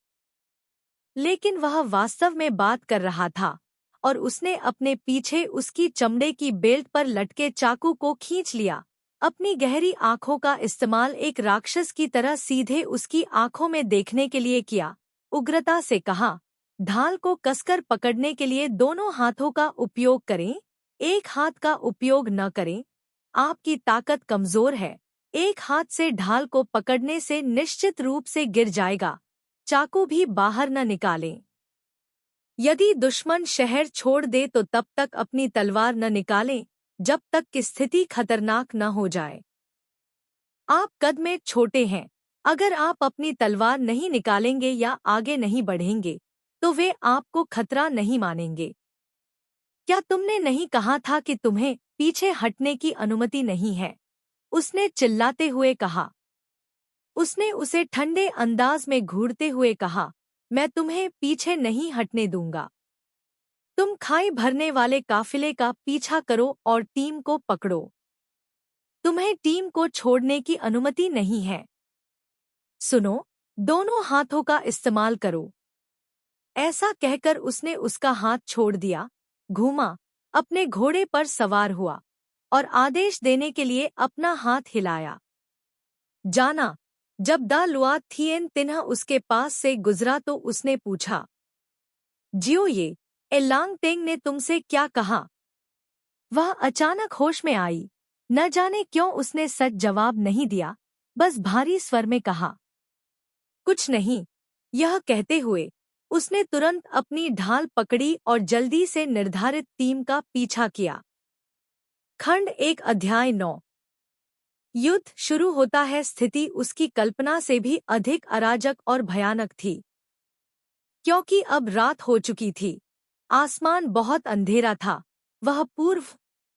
लेकिन वह वास्तव में बात कर रहा था और उसने अपने पीछे उसकी चमड़े की बेल्ट पर लटके चाकू को खींच लिया। अपनी गहरी आंखों का इस्तेमाल एक राक्षस की तरह सीधे उसकी आंखों में देखने के लिए किया। उग्रता से कहा, ढाल को कसकर पकड़ने के लिए दोनों हाथों का उपयोग करें, एक हाथ का उपयोग न करें। आपकी ताकत कमजोर है। एक हाथ से ढाल को पकड़ने से निश्चित रूप से गिर जाएगा। चाकू भी बाहर न निकालें। यदि दुश्मन शहर छोड़ दे तो तब तक अपनी तलवार न निकालें जब तक कि स्थिति खतरनाक न हो जाए। आप कद में छोटे हैं। अगर आप अपनी तलवार नहीं निकालेंगे या आगे नहीं बढ़ेंगे तो वे आपको खतरा नहीं मानेंगे। क्या तुमने नहीं कहा था कि तुम्हें पीछे हटने की अनुमति नहीं है? उसने चिल्लाते हुए कहा। उसने उसे ठंडे अंदाज में घूरते हुए कहा, मैं तुम्हें पीछे नहीं हटने दूंगा। तुम खाई भरने वाले काफिले का पीछा करो और टीम को पकड़ो। तुम्हें टीम को छोड़ने की अनुमति नहीं है। सुनो, दोनों हाथों का इस्तेमाल करो। ऐसा कहकर उसने उसका हाथ छोड़ दिया, घूमा, अपने घोड़े पर सवार हुआ और आदेश देने के लिए अपना हाथ हिलाया। जाना। जब दा लुआ थिएन तिन्ह उसके पास से गुजरा तो उसने पूछा, जियो ये एलांग तेंग ने तुमसे क्या कहा? वह अचानक होश में आई। न जाने क्यों उसने सच जवाब नहीं दिया, बस भारी स्वर में कहा, कुछ नहीं। यह कहते हुए उसने तुरंत अपनी ढाल पकड़ी और जल्दी से निर्धारित टीम का पीछा किया। खंड 1 अध्याय 9। युद्ध शुरू होता है। स्थिति उसकी कल्पना से भी अधिक अराजक और भयानक थी, क्योंकि अब रात हो चुकी थी। आसमान बहुत अंधेरा था। वह पूर्व,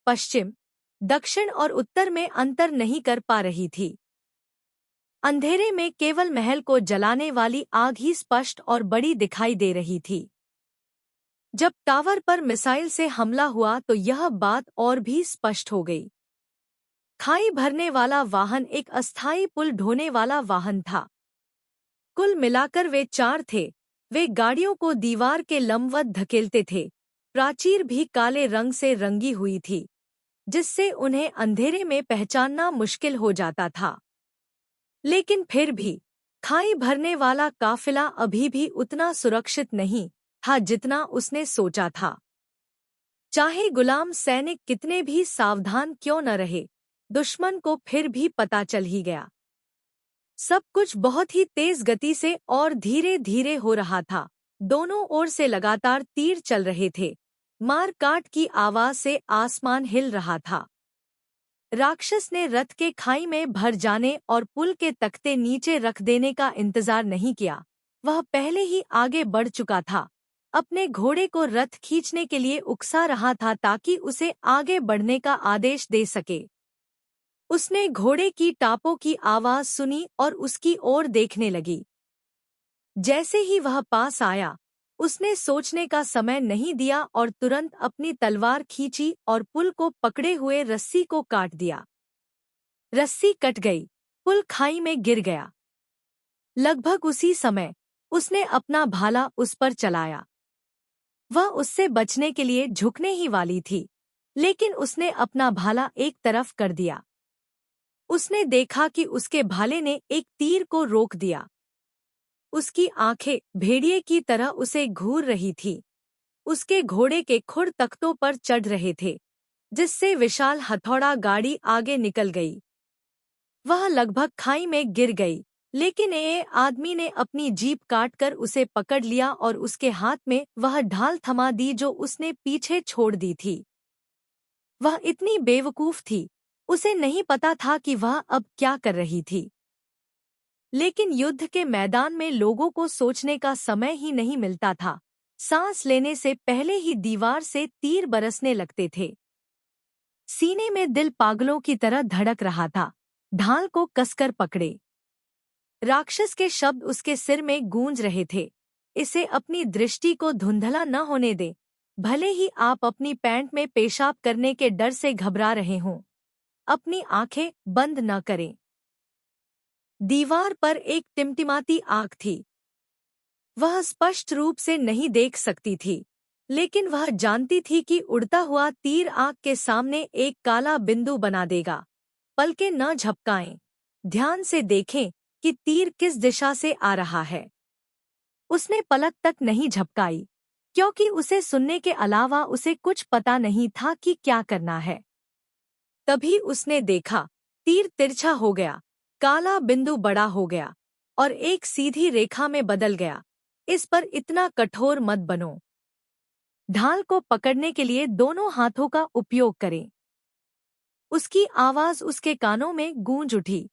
पश्चिम, दक्षिण और उत्तर में अंतर नहीं कर पा रही थी। अंधेरे में केवल महल को जलाने वाली आग ही स्पष्ट और बड़ी दिखाई दे रही थी। जब टावर पर मिसाइल से हमला हुआ तो यह बात और भी स्पष्ट हो गई। खाई भरने वाला वाहन एक अस्थायी पुल ढोने वाला वाहन था। कुल मिलाकर वे 4 थे। वे गाड़ियों को दीवार के लंबवत धकेलते थे। प्राचीर भी काले रंग से रंगी हुई थी, जिससे उन्हें अंधेरे में पहचानना मुश्किल हो जाता था। लेकिन फिर भी खाई भरने वाला काफिला अभी भी उतना सुरक्षित नहीं था जितना उसने सोचा था। चाहे गुलाम सैनिक कितने भी सावधान क्यों न रहे, दुश्मन को फिर भी पता चल ही गया। सब कुछ बहुत ही तेज गति से और धीरे धीरे हो रहा था। दोनों ओर से लगातार तीर चल रहे थे। मार काट की आवाज से आसमान हिल रहा था। राक्षस ने रथ के खाई में भर जाने और पुल के तख्ते नीचे रख देने का इंतजार नहीं किया। वह पहले ही आगे बढ़ चुका था। अपने घोड़े को रथ खींचने के लिए उकसा रहा था ताकि उसे आगे बढ़ने का आदेश दे सके। उसने घोड़े की टापों की आवाज सुनी और उसकी ओर देखने लगी। जैसे ही वह पास आया, उसने सोचने का समय नहीं दिया और तुरंत अपनी तलवार खींची और पुल को पकड़े हुए रस्सी को काट दिया। रस्सी कट गई। पुल खाई में गिर गया। लगभग उसी समय उसने अपना भाला उस पर चलाया। वह उससे बचने के लिए झुकने ही वाली थी, लेकिन उसने अपना भाला एक तरफ कर दिया। उसने देखा कि उसके भाले ने एक तीर को रोक दिया। उसकी आंखें भेड़िए की तरह उसे घूर रही थी। उसके घोड़े के खुर तख्तों पर चढ़ रहे थे, जिससे विशाल हथौड़ा गाड़ी आगे निकल गई। वह लगभग खाई में गिर गई, लेकिन ए आदमी ने अपनी जीभ काटकर उसे पकड़ लिया और उसके हाथ में वह ढाल थमा दी जो उसने पीछे छोड़ दी थी। वह इतनी बेवकूफ थी, उसे नहीं पता था कि वह अब क्या कर रही थी। लेकिन युद्ध के मैदान में लोगों को सोचने का समय ही नहीं मिलता था। सांस लेने से पहले ही दीवार से तीर बरसने लगते थे। सीने में दिल पागलों की तरह धड़क रहा था। ढाल को कसकर पकड़े। राक्षस के शब्द उसके सिर में गूंज रहे थे। इसे अपनी दृष्टि को धुंधला न होने दे, भले ही आप अपनी पैंट में पेशाब करने के डर से घबरा रहे हों। अपनी आंखें बंद न करें। दीवार पर एक टिमटिमाती आग थी। वह स्पष्ट रूप से नहीं देख सकती थी, लेकिन वह जानती थी कि उड़ता हुआ तीर आग के सामने एक काला बिंदु बना देगा। पलकें न झपकाएं। ध्यान से देखें कि तीर किस दिशा से आ रहा है। उसने पलक तक नहीं झपकाई, क्योंकि उसे सुनने के अलावा उसे कुछ पता नहीं था कि क्या करना है। तभी उसने देखा, तीर तिरछा हो गया, काला बिंदु बड़ा हो गया और एक सीधी रेखा में बदल गया। इस पर इतना कठोर मत बनो। ढाल को पकड़ने के लिए दोनों हाथों का उपयोग करें। उसकी आवाज उसके कानों में गूंज उठी।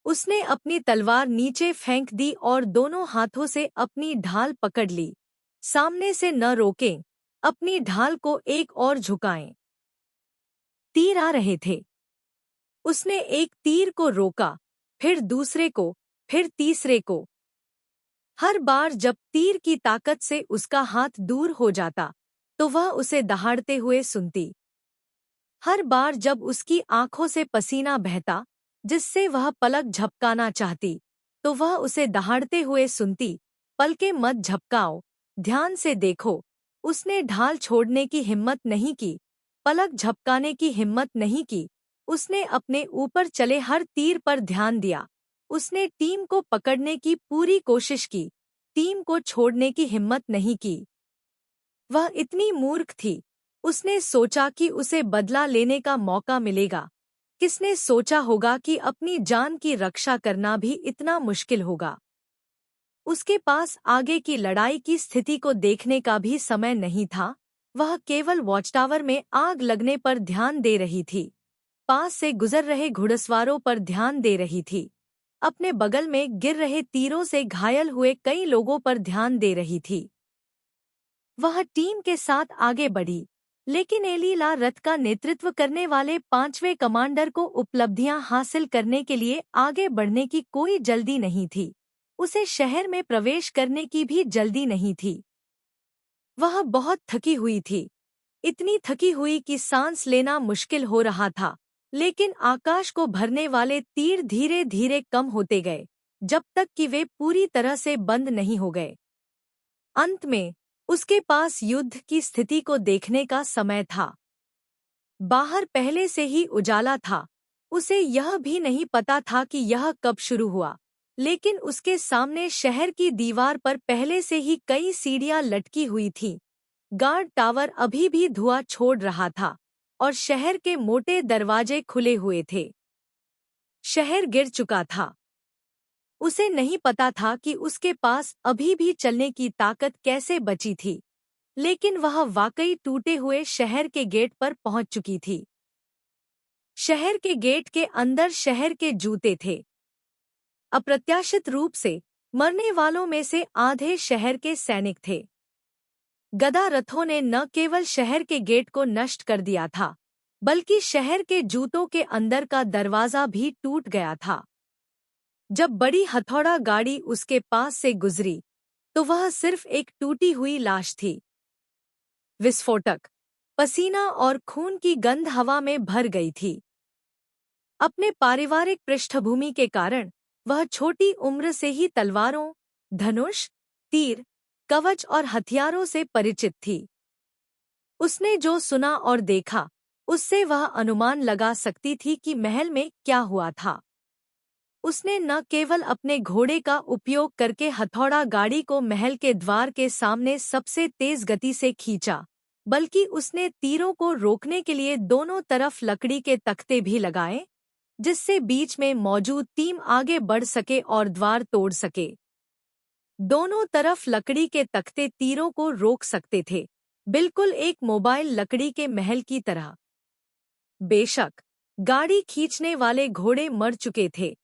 उसने अपनी तलवार नीचे फेंक दी और दोनों हाथों से अपनी ढाल पकड़ ली। सामने से न रोकें, अपनी ढाल को एक और झुकाएं। तीर आ रहे थे। उसने एक तीर को रोका, फिर दूसरे को, फिर तीसरे को। हर बार जब तीर की ताकत से उसका हाथ दूर हो जाता, तो वह उसे दहाड़ते हुए सुनती। हर बार जब उसकी आंखों से पसीना बहता, जिससे वह पलक झपकाना चाहती, तो वह उसे दहाड़ते हुए सुनती। पलकें मत झपकाओ, ध्यान से देखो। उसने ढाल छोड़ने की हिम्मत नहीं की, पलक झपकाने की हिम्मत नहीं की। उसने अपने ऊपर चले हर तीर पर ध्यान दिया। उसने टीम को पकड़ने की पूरी कोशिश की, टीम को छोड़ने की हिम्मत नहीं की। वह इतनी मूर्ख थी। उसने सोचा कि उसे बदला लेने का मौका मिलेगा। किसने सोचा होगा कि अपनी जान की रक्षा करना भी इतना मुश्किल होगा। उसके पास आगे की लड़ाई की स्थिति को देखने का भी समय नहीं था। वह केवल वॉच टावर में आग लगने पर ध्यान दे रही थी, पास से गुजर रहे घुड़सवारों पर ध्यान दे रही थी, अपने बगल में गिर रहे तीरों से घायल हुए कई लोगों पर ध्यान दे रही थी। वह टीम के साथ आगे बढ़ी, लेकिन एलीला रथ का नेतृत्व करने वाले 5वें कमांडर को उपलब्धियां हासिल करने के लिए आगे बढ़ने की कोई जल्दी नहीं थी। उसे शहर में प्रवेश करने की भी जल्दी नहीं थी। वह बहुत थकी हुई थी, इतनी थकी हुई कि सांस लेना मुश्किल हो रहा था। लेकिन आकाश को भरने वाले तीर धीरे धीरे कम होते गए, जब तक कि वे पूरी तरह से बंद नहीं हो गए। अंत में उसके पास युद्ध की स्थिति को देखने का समय था। बाहर पहले से ही उजाला था। उसे यह भी नहीं पता था कि यह कब शुरू हुआ, लेकिन उसके सामने शहर की दीवार पर पहले से ही कई सीढ़ियां लटकी हुई थीं। गार्ड टावर अभी भी धुआं छोड़ रहा था और शहर के मोटे दरवाजे खुले हुए थे। शहर गिर चुका था। उसे नहीं पता था कि उसके पास अभी भी चलने की ताकत कैसे बची थी, लेकिन वह वाकई टूटे हुए शहर के गेट पर पहुंच चुकी थी। शहर के गेट के अंदर शहर के जूते थे। अप्रत्याशित रूप से मरने वालों में से आधे शहर के सैनिक थे। गदा रथों ने न केवल शहर के गेट को नष्ट कर दिया था, बल्कि शहर के जूतों के अंदर का दरवाजा भी टूट गया था। जब बड़ी हथौड़ा गाड़ी उसके पास से गुजरी, तो वह सिर्फ एक टूटी हुई लाश थी। विस्फोटक, पसीना और खून की गंध हवा में भर गई थी। अपने पारिवारिक पृष्ठभूमि के कारण वह छोटी उम्र से ही तलवारों, धनुष, तीर, कवच और हथियारों से परिचित थी। उसने जो सुना और देखा, उससे वह अनुमान लगा सकती थी कि महल में क्या हुआ था। उसने न केवल अपने घोड़े का उपयोग करके हथौड़ा गाड़ी को महल के द्वार के सामने सबसे तेज गति से खींचा, बल्कि उसने तीरों को रोकने के लिए दोनों तरफ लकड़ी के तख्ते भी लगाए, जिससे बीच में मौजूद टीम आगे बढ़ सके और द्वार तोड़ सके। दोनों तरफ लकड़ी के तख्ते तीरों को रोक सकते थे, बिल्कुल एक मोबाइल लकड़ी के महल की तरह। बेशक गाड़ी खींचने वाले घोड़े मर चुके थे।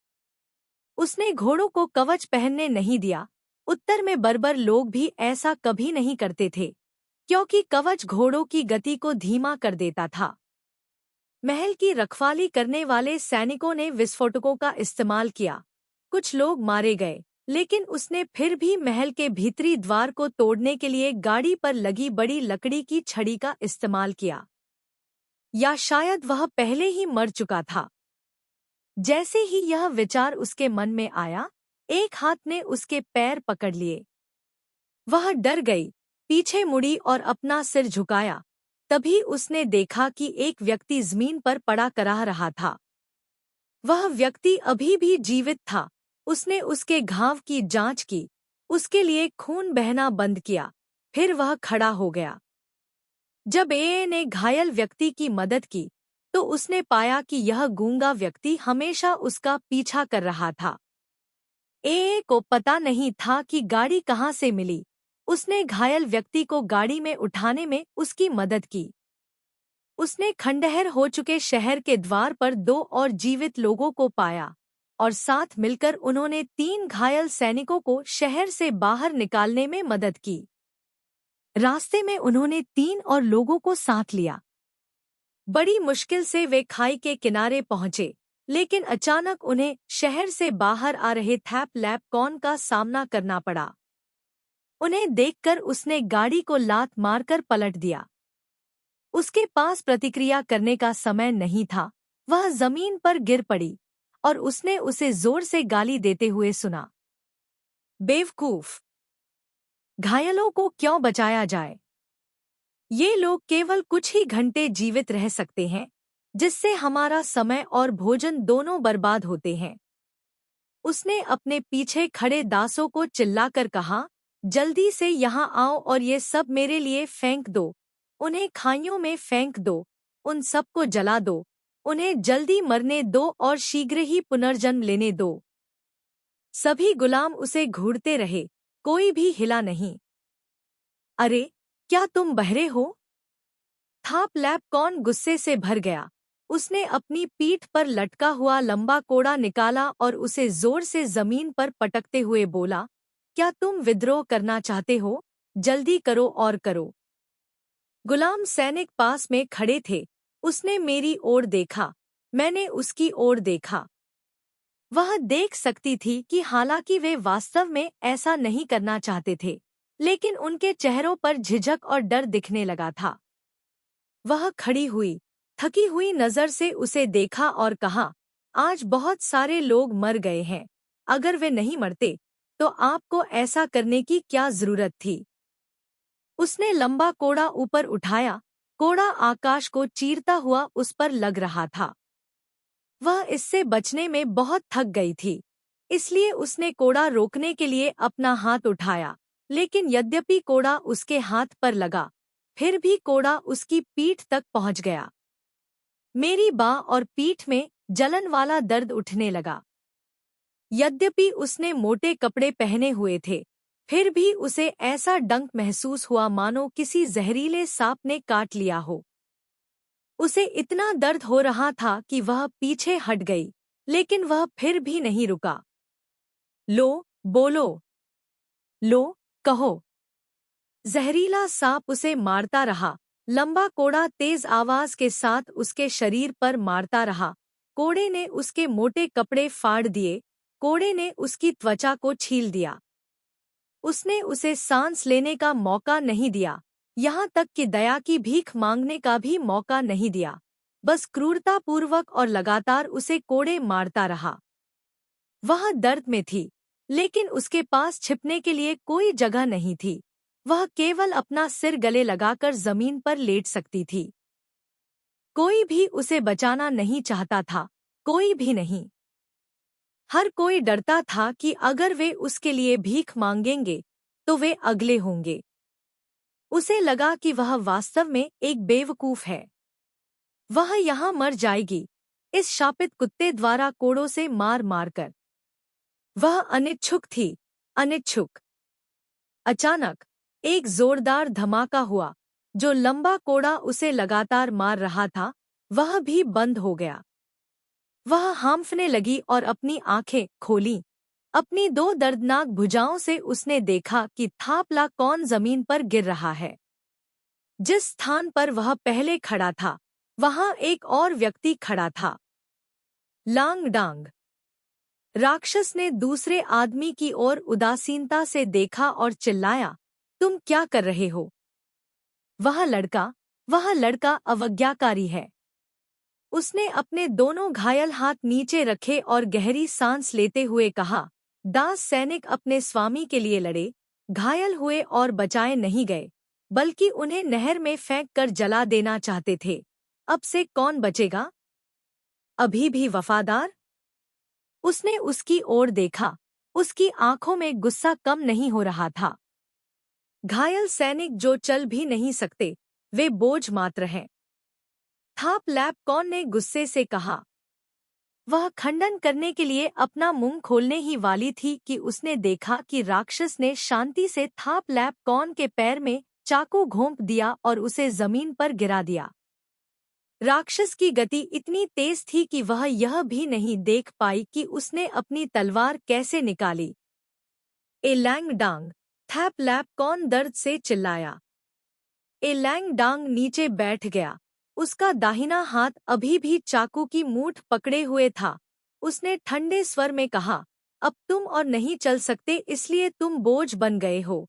उसने घोड़ों को कवच पहनने नहीं दिया। उत्तर में बर्बर लोग भी ऐसा कभी नहीं करते थे, क्योंकि कवच घोड़ों की गति को धीमा कर देता था। महल की रखवाली करने वाले सैनिकों ने विस्फोटकों का इस्तेमाल किया। कुछ लोग मारे गए, लेकिन उसने फिर भी महल के भीतरी द्वार को तोड़ने के लिए गाड़ी पर लगी बड़ी लकड़ी की छड़ी का इस्तेमाल किया। या शायद वह पहले ही मर चुका था। जैसे ही यह विचार उसके मन में आया, एक हाथ ने उसके पैर पकड़ लिए। वह डर गई, पीछे मुड़ी और अपना सिर झुकाया। तभी उसने देखा कि एक व्यक्ति जमीन पर पड़ा कराह रहा था। वह व्यक्ति अभी भी जीवित था। उसने उसके घाव की जांच की, उसके लिए खून बहना बंद किया, फिर वह खड़ा हो गया। जब एए ने घायल व्यक्ति की मदद की, तो उसने पाया कि यह गूंगा व्यक्ति हमेशा उसका पीछा कर रहा था। एए को पता नहीं था कि गाड़ी कहाँ से मिली। उसने घायल व्यक्ति को गाड़ी में उठाने में उसकी मदद की। उसने खंडहर हो चुके शहर के द्वार पर 2 और जीवित लोगों को पाया और साथ मिलकर उन्होंने 3 घायल सैनिकों को शहर से बाहर निकालने में मदद की। रास्ते में उन्होंने 3 और लोगों को साथ लिया। बड़ी मुश्किल से वे खाई के किनारे पहुंचे, लेकिन अचानक उन्हें शहर से बाहर आ रहे थैप लैपकॉन का सामना करना पड़ा। उन्हें देखकर उसने गाड़ी को लात मारकर पलट दिया। उसके पास प्रतिक्रिया करने का समय नहीं था। वह जमीन पर गिर पड़ी और उसने उसे जोर से गाली देते हुए सुना, बेवकूफ, घायलों को क्यों बचाया जाए? ये लोग केवल कुछ ही घंटे जीवित रह सकते हैं, जिससे हमारा समय और भोजन दोनों बर्बाद होते हैं। उसने अपने पीछे खड़े दासों को चिल्लाकर कहा, जल्दी से यहाँ आओ और ये सब मेरे लिए फेंक दो। उन्हें खाइयों में फेंक दो, उन सबको जला दो, उन्हें जल्दी मरने दो और शीघ्र ही पुनर्जन्म लेने दो। सभी गुलाम उसे घूरते रहे, कोई भी हिला नहीं। अरे, क्या तुम बहरे हो? थाप लैपकॉन गुस्से से भर गया। उसने अपनी पीठ पर लटका हुआ लंबा कोड़ा निकाला और उसे जोर से जमीन पर पटकते हुए बोला, क्या तुम विद्रोह करना चाहते हो? जल्दी करो और करो। गुलाम सैनिक पास में खड़े थे। उसने मेरी ओर देखा, मैंने उसकी ओर देखा। वह देख सकती थी कि हालांकि वे वास्तव में ऐसा नहीं करना चाहते थे, लेकिन उनके चेहरों पर झिझक और डर दिखने लगा था। वह खड़ी हुई, थकी हुई नजर से उसे देखा और कहा, आज बहुत सारे लोग मर गए हैं। अगर वे नहीं मरते, तो आपको ऐसा करने की क्या जरूरत थी? उसने लंबा कोड़ा ऊपर उठाया। कोड़ा आकाश को चीरता हुआ उस पर लग रहा था। वह इससे बचने में बहुत थक गई थी, इसलिए उसने कोड़ा रोकने के लिए अपना हाथ उठाया, लेकिन यद्यपि कोड़ा उसके हाथ पर लगा, फिर भी कोड़ा उसकी पीठ तक पहुंच गया। मेरी बाँ और पीठ में जलन वाला दर्द उठने लगा। यद्यपि उसने मोटे कपड़े पहने हुए थे, फिर भी उसे ऐसा डंक महसूस हुआ मानो किसी जहरीले सांप ने काट लिया हो। उसे इतना दर्द हो रहा था कि वह पीछे हट गई, लेकिन वह फिर भी नहीं रुका। लो, बोलो, लो, कहो। जहरीला सांप उसे मारता रहा। लंबा कोड़ा तेज आवाज के साथ उसके शरीर पर मारता रहा। कोड़े ने उसके मोटे कपड़े फाड़ दिए, कोड़े ने उसकी त्वचा को छील दिया। उसने उसे सांस लेने का मौका नहीं दिया, यहाँ तक कि दया की भीख मांगने का भी मौका नहीं दिया। बस क्रूरतापूर्वक और लगातार उसे कोड़े मारता रहा। वह दर्द में थी, लेकिन उसके पास छिपने के लिए कोई जगह नहीं थी। वह केवल अपना सिर गले लगाकर जमीन पर लेट सकती थी। कोई भी उसे बचाना नहीं चाहता था, कोई भी नहीं। हर कोई डरता था कि अगर वे उसके लिए भीख मांगेंगे, तो वे अगले होंगे। उसे लगा कि वह वास्तव में एक बेवकूफ है। वह यहाँ मर जाएगी, इस शापित कुत्ते द्वारा कोड़ों से मार मार कर। वह अनिच्छुक थी, अनिच्छुक। अचानक एक जोरदार धमाका हुआ। जो लंबा कोड़ा उसे लगातार मार रहा था, वह भी बंद हो गया। वह हांफने लगी और अपनी आंखें खोलीं। अपनी 2 दर्दनाक भुजाओं से उसने देखा कि थापला कौन जमीन पर गिर रहा है। जिस स्थान पर वह पहले खड़ा था, वहां एक और व्यक्ति खड़ा था। लांग डांग। राक्षस ने दूसरे आदमी की ओर उदासीनता से देखा और चिल्लाया, तुम क्या कर रहे हो? वह लड़का अवज्ञाकारी है। उसने अपने दोनों घायल हाथ नीचे रखे और गहरी सांस लेते हुए कहा, दास सैनिक अपने स्वामी के लिए लड़े, घायल हुए और बचाए नहीं गए, बल्कि उन्हें नहर में फेंक कर जला देना चाहते थे। अब से कौन बचेगा? अभी भी वफादार? उसने उसकी ओर देखा। उसकी आंखों में गुस्सा कम नहीं हो रहा था। घायल सैनिक जो चल भी नहीं सकते, वे बोझ मात्र हैं। थाप लैपकॉन ने गुस्से से कहा। वह खंडन करने के लिए अपना मुंह खोलने ही वाली थी कि उसने देखा कि राक्षस ने शांति से थाप लैपकॉन के पैर में चाकू घोंप दिया और उसे जमीन पर गिरा दिया। राक्षस की गति इतनी तेज थी कि वह यह भी नहीं देख पाई कि उसने अपनी तलवार कैसे निकाली। ए लैंग डांग! थैप लैपकॉन दर्द से चिल्लाया। ए लैंग डांग नीचे बैठ गया। उसका दाहिना हाथ अभी भी चाकू की मूठ पकड़े हुए था। उसने ठंडे स्वर में कहा, अब तुम और नहीं चल सकते, इसलिए तुम बोझ बन गए हो।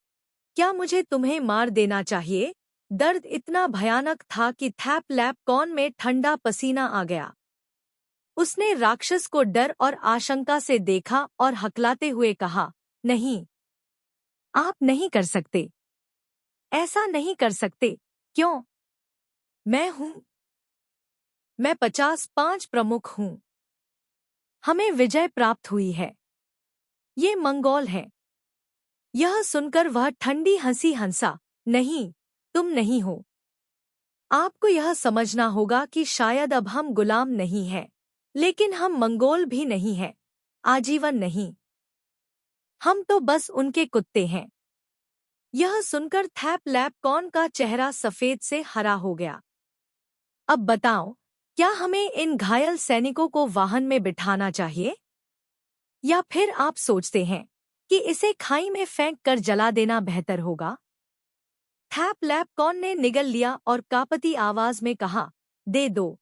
क्या मुझे तुम्हें मार देना चाहिए? दर्द इतना भयानक था कि थैप लैपकॉन में ठंडा पसीना आ गया। उसने राक्षस को डर और आशंका से देखा और हकलाते हुए कहा, नहीं, आप नहीं कर सकते। ऐसा नहीं कर सकते। क्यों? मैं हूं। मैं 55 प्रमुख हूं। हमें विजय प्राप्त हुई है। ये मंगोल हैं। यह सुनकर वह ठंडी हंसी हंसा। नहीं, तुम नहीं हो। आपको यह समझना होगा कि शायद अब हम गुलाम नहीं हैं, लेकिन हम मंगोल भी नहीं हैं। आजीवन नहीं। हम तो बस उनके कुत्ते हैं। यह सुनकर थैप लैपकॉन का चेहरा सफेद से हरा हो गया। अब बताओ, क्या हमें इन घायल सैनिकों को वाहन में बिठाना चाहिए? या फिर आप सोचते हैं कि इसे खाई में फेंक कर जला देना बेहतर होगा? थैप लैपकॉन ने निगल लिया और कांपती आवाज में कहा, दे दो।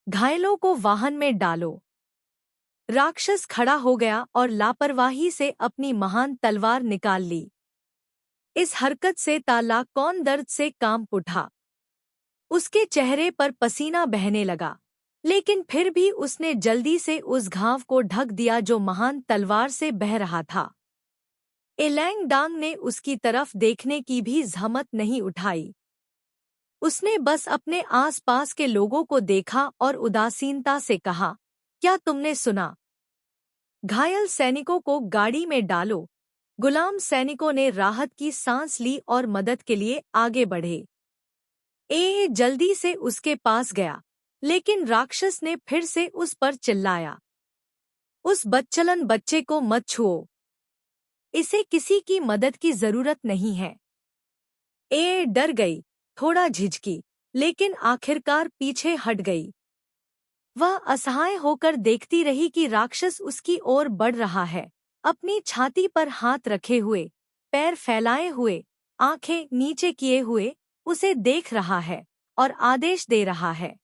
घायलों को वाहन में डालो। राक्षस खड़ा हो गया और लापरवाही से अपनी महान तलवार निकाल ली। इस हरकत से ताला कौन दर्द से कांप उठा। उसके चेहरे पर पसीना बहने लगा, लेकिन फिर भी उसने जल्दी से उस घाव को ढक दिया जो महान तलवार से बह रहा था। एलैंग डांग ने उसकी तरफ देखने की भी जहमत नहीं उठाई। उसने बस अपने आसपास के लोगों को देखा और उदासीनता से कहा, क्या तुमने सुना? घायल सैनिकों को गाड़ी में डालो। गुलाम सैनिकों ने राहत की सांस ली और मदद के लिए आगे बढ़े। जल्दी से उसके पास गया, लेकिन राक्षस ने फिर से उस पर चिल्लाया, उस बदचलन बच्चे को मत छुओ। इसे किसी की मदद की जरूरत नहीं है। डर गई, थोड़ा झिझकी, लेकिन आखिरकार पीछे हट गई। वह असहाय होकर देखती रही कि राक्षस उसकी ओर बढ़ रहा है, अपनी छाती पर हाथ रखे हुए, पैर फैलाए हुए, आंखें नीचे किए हुए उसे देख रहा है और आदेश दे रहा है,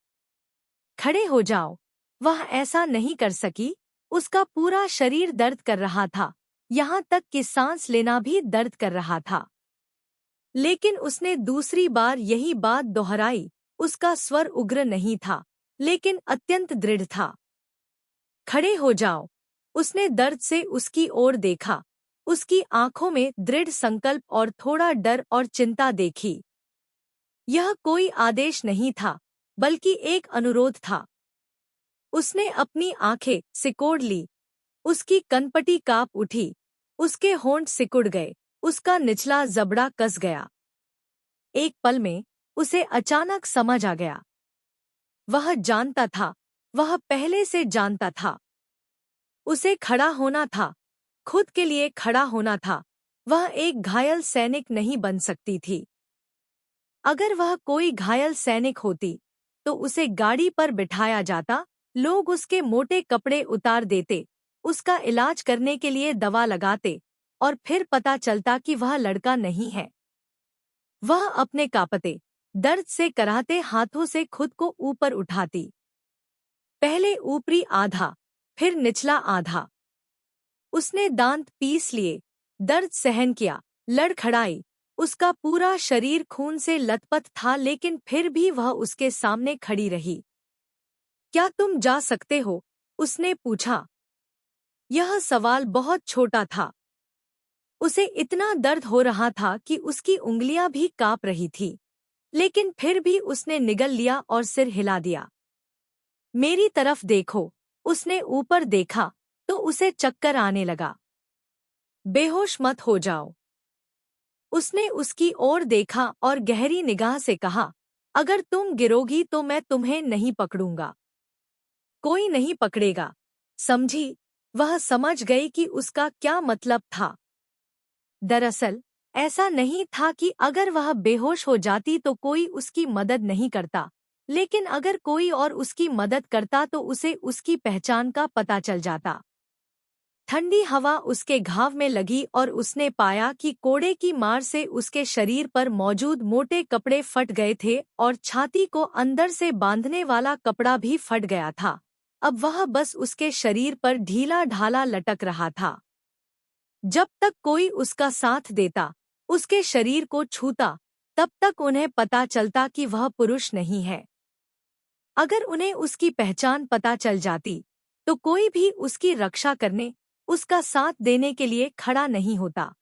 खड़े हो जाओ। वह ऐसा नहीं कर सकी। उसका पूरा शरीर दर्द कर रहा था, यहाँ तक कि सांस लेना भी दर्द कर रहा था। लेकिन उसने दूसरी बार यही बात दोहराई। उसका स्वर उग्र नहीं था, लेकिन अत्यंत दृढ़ था। खड़े हो जाओ। उसने दर्द से उसकी ओर देखा। उसकी आंखों में दृढ़ संकल्प और थोड़ा डर और चिंता देखी। यह कोई आदेश नहीं था, बल्कि एक अनुरोध था। उसने अपनी आंखें सिकोड़ ली। उसकी कनपटी कांप उठी। उसके होंठ सिकुड़ गए। उसका निचला जबड़ा कस गया। एक पल में उसे अचानक समझ आ गया। वह जानता था, वह पहले से जानता था। उसे खड़ा होना था, खुद के लिए खड़ा होना था। वह एक घायल सैनिक नहीं बन सकती थी। अगर वह कोई घायल सैनिक होती, तो उसे गाड़ी पर बिठाया जाता, लोग उसके मोटे कपड़े उतार देते, उसका इलाज करने के लिए दवा लगाते, और फिर पता चलता कि वह लड़का नहीं है। वह अपने कांपते, दर्द से कराहते हाथों से खुद को ऊपर उठाती। पहले ऊपरी आधा, फिर निचला आधा। उसने दांत पीस लिए, दर्द सहन किया, लड़खड़ाई। उसका पूरा शरीर खून से लथपथ था, लेकिन फिर भी वह उसके सामने खड़ी रही। क्या तुम जा सकते हो? उसने पूछा। यह सवाल बहुत छोटा था। उसे इतना दर्द हो रहा था कि उसकी उंगलियां भी कांप रही थी, लेकिन फिर भी उसने निगल लिया और सिर हिला दिया। मेरी तरफ देखो। उसने ऊपर देखा तो उसे चक्कर आने लगा। बेहोश मत हो जाओ। उसने उसकी ओर देखा और गहरी निगाह से कहा, अगर तुम गिरोगी तो मैं तुम्हें नहीं पकड़ूंगा। कोई नहीं पकड़ेगा, समझी? वह समझ गई कि उसका क्या मतलब था। दरअसल ऐसा नहीं था कि अगर वह बेहोश हो जाती तो कोई उसकी मदद नहीं करता, लेकिन अगर कोई और उसकी मदद करता तो उसे उसकी पहचान का पता चल जाता। ठंडी हवा उसके घाव में लगी और उसने पाया कि कोड़े की मार से उसके शरीर पर मौजूद मोटे कपड़े फट गए थे और छाती को अंदर से बांधने वाला कपड़ा भी फट गया था। अब वह बस उसके शरीर पर ढीला ढाला लटक रहा था। जब तक कोई उसका साथ देता, उसके शरीर को छूता, तब तक उन्हें पता चलता कि वह पुरुष नहीं है। अगर उन्हें उसकी पहचान पता चल जाती, तो कोई भी उसकी रक्षा करने, उसका साथ देने के लिए खड़ा नहीं होता।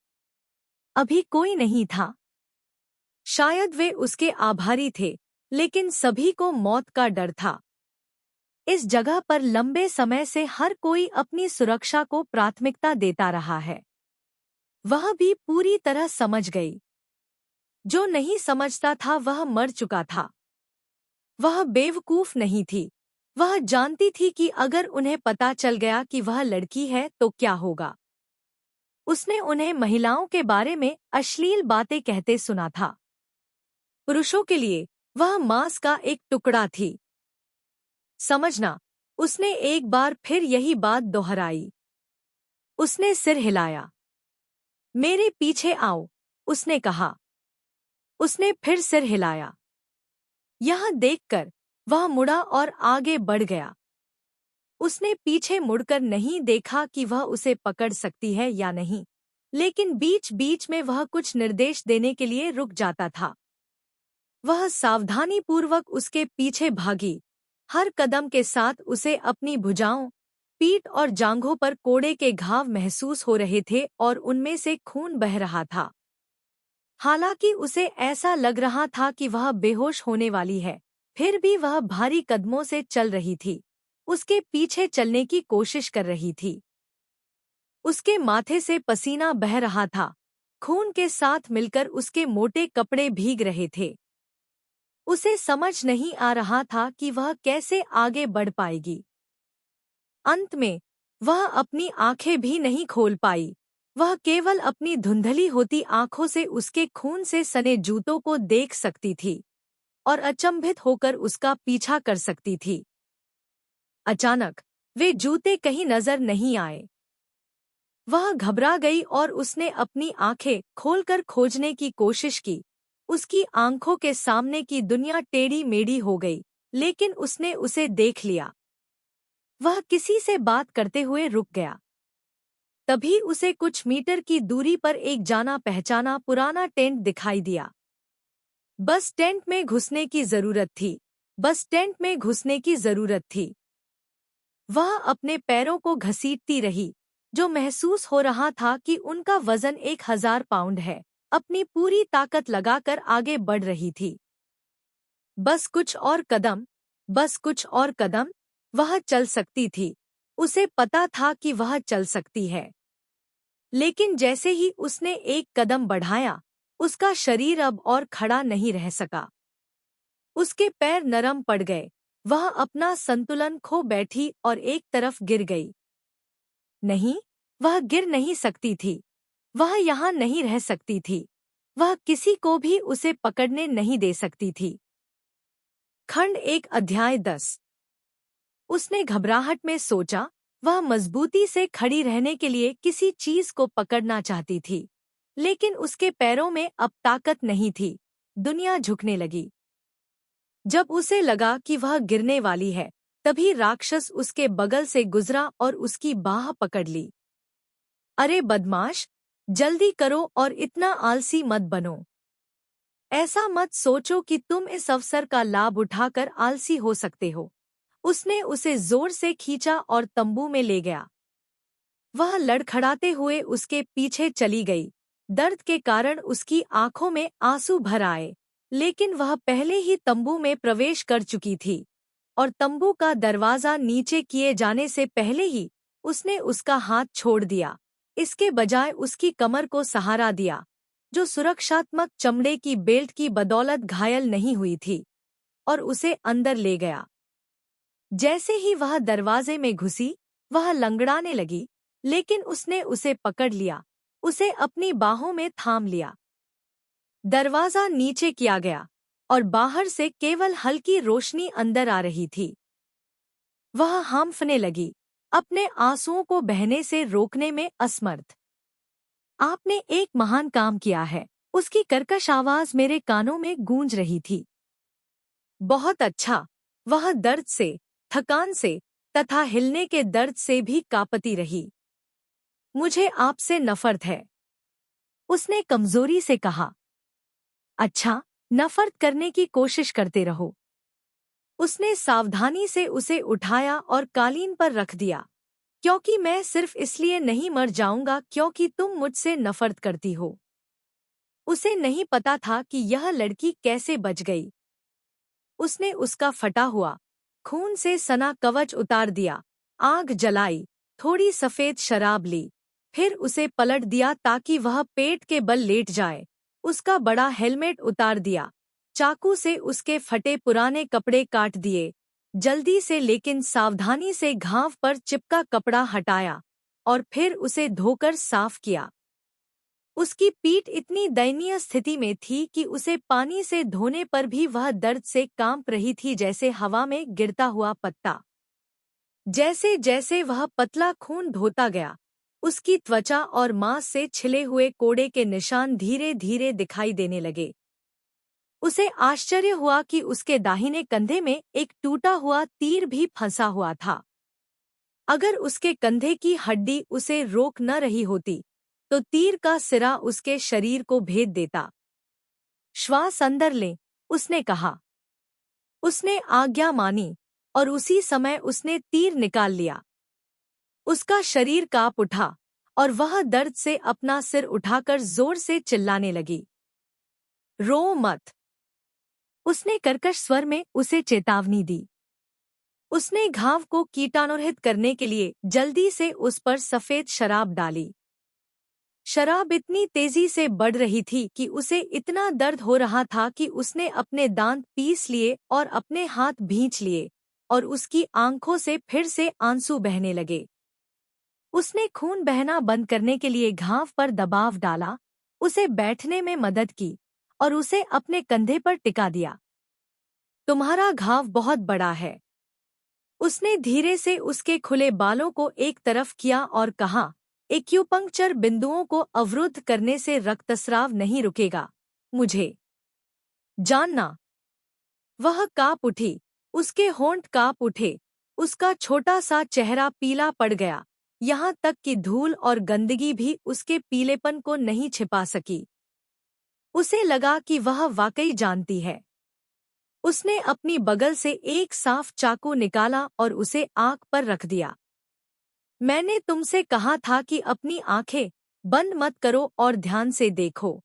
अभी कोई नहीं था। शायद वे उसके आभारी थे, लेकिन सभी को मौत का डर था। इस जगह पर लंबे समय से हर कोई अपनी सुरक्षा को प्राथमिकता देता रहा है। वह भी पूरी तरह समझ गई। जो नहीं समझता था वह मर चुका था। वह बेवकूफ नहीं थी। वह जानती थी कि अगर उन्हें पता चल गया कि वह लड़की है तो क्या होगा। उसने उन्हें महिलाओं के बारे में अश्लील बातें कहते सुना था। पुरुषों के लिए वह मांस का एक टुकड़ा थी। समझना, उसने एक बार फिर यही बात दोहराई। उसने सिर हिलाया। मेरे पीछे आओ, उसने कहा। उसने फिर सिर हिलाया। यह देखकर वह मुड़ा और आगे बढ़ गया। उसने पीछे मुड़कर नहीं देखा कि वह उसे पकड़ सकती है या नहीं, लेकिन बीच-बीच में वह कुछ निर्देश देने के लिए रुक जाता था। वह सावधानीपूर्वक उसके पीछे भागी। हर कदम के साथ उसे अपनी भुजाओं, पीठ और जांघों पर कोड़े के घाव महसूस हो रहे थे और उनमें से खून बह रहा था। हालांकि उसे ऐसा लग रहा था कि वह बेहोश होने वाली है, फिर भी वह भारी कदमों से चल रही थी। उसके पीछे चलने की कोशिश कर रही थी। उसके माथे से पसीना बह रहा था। खून के साथ मिलकर उसके मोटे कपड़े भीग रहे थे। उसे समझ नहीं आ रहा था कि वह कैसे आगे बढ़ पाएगी। अंत में वह अपनी आंखें भी नहीं खोल पाई। वह केवल अपनी धुंधली होती आंखों से उसके खून से सने जूतों को देख सकती थी और अचंभित होकर उसका पीछा कर सकती थी। अचानक वे जूते कहीं नजर नहीं आए। वह घबरा गई और उसने अपनी आंखें खोलकर खोजने की कोशिश की। उसकी आंखों के सामने की दुनिया टेढ़ी मेढ़ी हो गई, लेकिन उसने उसे देख लिया। वह किसी से बात करते हुए रुक गया। तभी उसे कुछ मीटर की दूरी पर एक जाना पहचाना पुराना टेंट दिखाई दिया। बस टेंट में घुसने की जरूरत थी। बस टेंट में घुसने की जरूरत थी। वह अपने पैरों को घसीटती रही, जो महसूस हो रहा था कि उनका वजन 1000 पाउंड है। अपनी पूरी ताकत लगाकर आगे बढ़ रही थी। बस कुछ और कदम, बस कुछ और कदम, वह चल सकती थी। उसे पता था कि वह चल सकती है। लेकिन जैसे ही उसने एक कदम बढ़ाया, उसका शरीर अब और खड़ा नहीं रह सका। उसके पैर नरम पड़ गए। वह अपना संतुलन खो बैठी और एक तरफ गिर गई। नहीं, वह गिर नहीं सकती थी। वह यहाँ नहीं रह सकती थी। वह किसी को भी उसे पकड़ने नहीं दे सकती थी। खंड 1 अध्याय 10। उसने घबराहट में सोचा। वह मजबूती से खड़ी रहने के लिए किसी चीज को पकड़ना चाहती थी, लेकिन उसके पैरों में अब ताकत नहीं थी। दुनिया झुकने लगी। जब उसे लगा कि वह गिरने वाली है, तभी राक्षस उसके बगल से गुजरा और उसकी बाह पकड़ ली। अरे बदमाश, जल्दी करो और इतना आलसी मत बनो। ऐसा मत सोचो कि तुम इस अवसर का लाभ उठाकर आलसी हो सकते हो। उसने उसे जोर से खींचा और तंबू में ले गया। वह लड़खड़ाते हुए उसके पीछे चली गई। दर्द के कारण उसकी आंखों में आंसू भर आए, लेकिन वह पहले ही तंबू में प्रवेश कर चुकी थी और तंबू का दरवाजा नीचे किए जाने से पहले ही उसने उसका हाथ छोड़ दिया। इसके बजाय उसकी कमर को सहारा दिया, जो सुरक्षात्मक चमड़े की बेल्ट की बदौलत घायल नहीं हुई थी, और उसे अंदर ले गया। जैसे ही वह दरवाजे में घुसी, वह लंगड़ाने लगी, लेकिन उसने उसे पकड़ लिया, उसे अपनी बाहों में थाम लिया। दरवाजा नीचे किया गया और बाहर से केवल हल्की रोशनी अंदर आ रही थी। वह हांफने लगी, अपने आंसुओं को बहने से रोकने में असमर्थ। आपने एक महान काम किया है, उसकी कर्कश आवाज मेरे कानों में गूंज रही थी। बहुत अच्छा। वह दर्द से, थकान से तथा हिलने के दर्द से भी कांपती रही। मुझे आपसे नफरत है, उसने कमजोरी से कहा। अच्छा, नफरत करने की कोशिश करते रहो। उसने सावधानी से उसे उठाया और कालीन पर रख दिया। क्योंकि मैं सिर्फ इसलिए नहीं मर जाऊंगा क्योंकि तुम मुझसे नफरत करती हो। उसे नहीं पता था कि यह लड़की कैसे बच गई। उसने उसका फटा हुआ, खून से सना कवच उतार दिया, आग जलाई, थोड़ी सफेद शराब ली, फिर उसे पलट दिया ताकि वह पेट के बल लेट जाए। उसका बड़ा हेलमेट उतार दिया, चाकू से उसके फटे पुराने कपड़े काट दिए, जल्दी से लेकिन सावधानी से घाव पर चिपका कपड़ा हटाया और फिर उसे धोकर साफ किया। उसकी पीठ इतनी दयनीय स्थिति में थी कि उसे पानी से धोने पर भी वह दर्द से कांप रही थी, जैसे हवा में गिरता हुआ पत्ता। जैसे जैसे वह पतला खून धोता गया, उसकी त्वचा और मांस से छिले हुए कोड़े के निशान धीरे धीरे दिखाई देने लगे। उसे आश्चर्य हुआ कि उसके दाहिने कंधे में एक टूटा हुआ तीर भी फंसा हुआ था। अगर उसके कंधे की हड्डी उसे रोक न रही होती, तो तीर का सिरा उसके शरीर को भेद देता। श्वास अंदर ले, उसने कहा। उसने आज्ञा मानी और उसी समय उसने तीर निकाल लिया। उसका शरीर कांप उठा और वह दर्द से अपना सिर उठाकर जोर से चिल्लाने लगी। रो मत, उसने कर्कश स्वर में उसे चेतावनी दी। उसने घाव को कीटाणुरहित करने के लिए जल्दी से उस पर सफेद शराब डाली। शराब इतनी तेजी से बढ़ रही थी कि उसे इतना दर्द हो रहा था कि उसने अपने दांत पीस लिए और अपने हाथ भींच लिए और उसकी आंखों से फिर से आंसू बहने लगे। उसने खून बहना बंद करने के लिए घाव पर दबाव डाला, उसे बैठने में मदद की और उसे अपने कंधे पर टिका दिया। तुम्हारा घाव बहुत बड़ा है, उसने धीरे से उसके खुले बालों को एक तरफ किया और कहा। एक्यूपंक्चर बिंदुओं को अवरुद्ध करने से रक्तस्राव नहीं रुकेगा, मुझे जानना। वह कांप उठी, उसके होंठ कांप उठे, उसका छोटा सा चेहरा पीला पड़ गया, यहाँ तक कि धूल और गंदगी भी उसके पीलेपन को नहीं छिपा सकी। उसे लगा कि वह वाकई जानती है। उसने अपनी बगल से एक साफ चाकू निकाला और उसे आंख पर रख दिया। मैंने तुमसे कहा था कि अपनी आंखें बंद मत करो और ध्यान से देखो।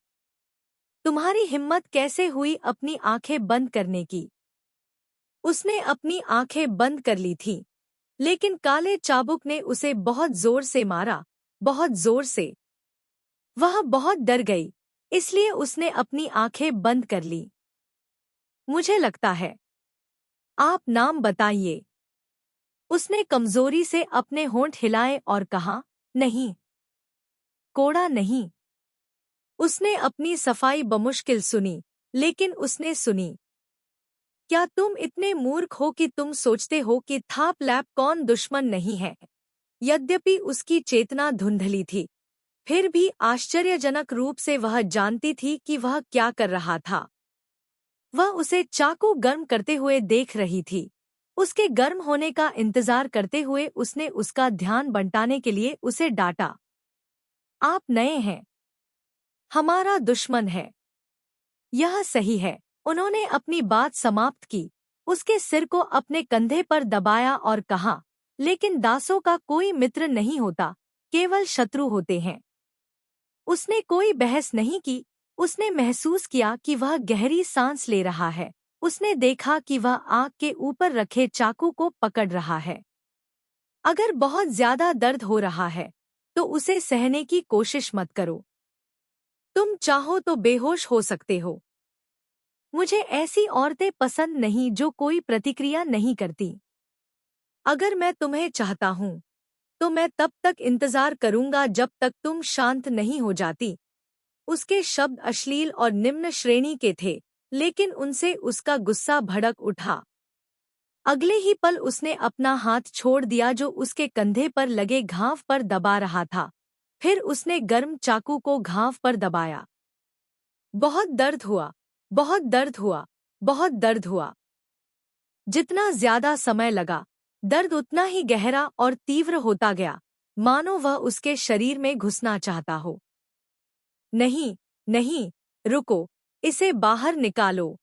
तुम्हारी हिम्मत कैसे हुई अपनी आंखें बंद करने की? उसने अपनी आंखें बंद कर ली थीं, लेकिन काले चाबुक ने उसे बहुत जोर से मारा, बहुत जोर से। वह बहुत डर गई, इसलिए उसने अपनी आंखें बंद कर लीं। मुझे लगता है। आप नाम बताइए। उसने कमजोरी से अपने होंठ हिलाए और कहा, नहीं, कोड़ा नहीं। उसने अपनी सफाई बमुश्किल सुनी, लेकिन उसने सुनी। क्या तुम इतने मूर्ख हो कि तुम सोचते हो कि थाप लैप कौन दुश्मन नहीं है? यद्यपि उसकी चेतना धुंधली थी, फिर भी आश्चर्यजनक रूप से वह जानती थी कि वह क्या कर रहा था। वह उसे चाकू गर्म करते हुए देख रही थी। उसके गर्म होने का इंतजार करते हुए उसने उसका ध्यान बंटाने के लिए उसे डांटा। आप नए हैं, हमारा दुश्मन है। यह सही है। उन्होंने अपनी बात समाप्त की। उसके सिर को अपने कंधे पर दबाया और कहा, लेकिन दासों का कोई मित्र नहीं होता, केवल शत्रु होते हैं। उसने कोई बहस नहीं की। उसने महसूस किया कि वह गहरी सांस ले रहा है। उसने देखा कि वह आग के ऊपर रखे चाकू को पकड़ रहा है। अगर बहुत ज्यादा दर्द हो रहा है तो उसे सहने की कोशिश मत करो। तुम चाहो तो बेहोश हो सकते हो। मुझे ऐसी औरतें पसंद नहीं जो कोई प्रतिक्रिया नहीं करती। अगर मैं तुम्हें चाहता हूं तो मैं तब तक इंतजार करूंगा जब तक तुम शांत नहीं हो जाती। उसके शब्द अश्लील और निम्न श्रेणी के थे, लेकिन उनसे उसका गुस्सा भड़क उठा। अगले ही पल उसने अपना हाथ छोड़ दिया जो उसके कंधे पर लगे घाव पर दबा रहा था। फिर उसने गर्म चाकू को घाव पर दबाया। बहुत दर्द हुआ, बहुत दर्द हुआ, बहुत दर्द हुआ। जितना ज्यादा समय लगा, दर्द उतना ही गहरा और तीव्र होता गया, मानो वह उसके शरीर में घुसना चाहता हो। नहीं, नहीं, रुको, इसे बाहर निकालो।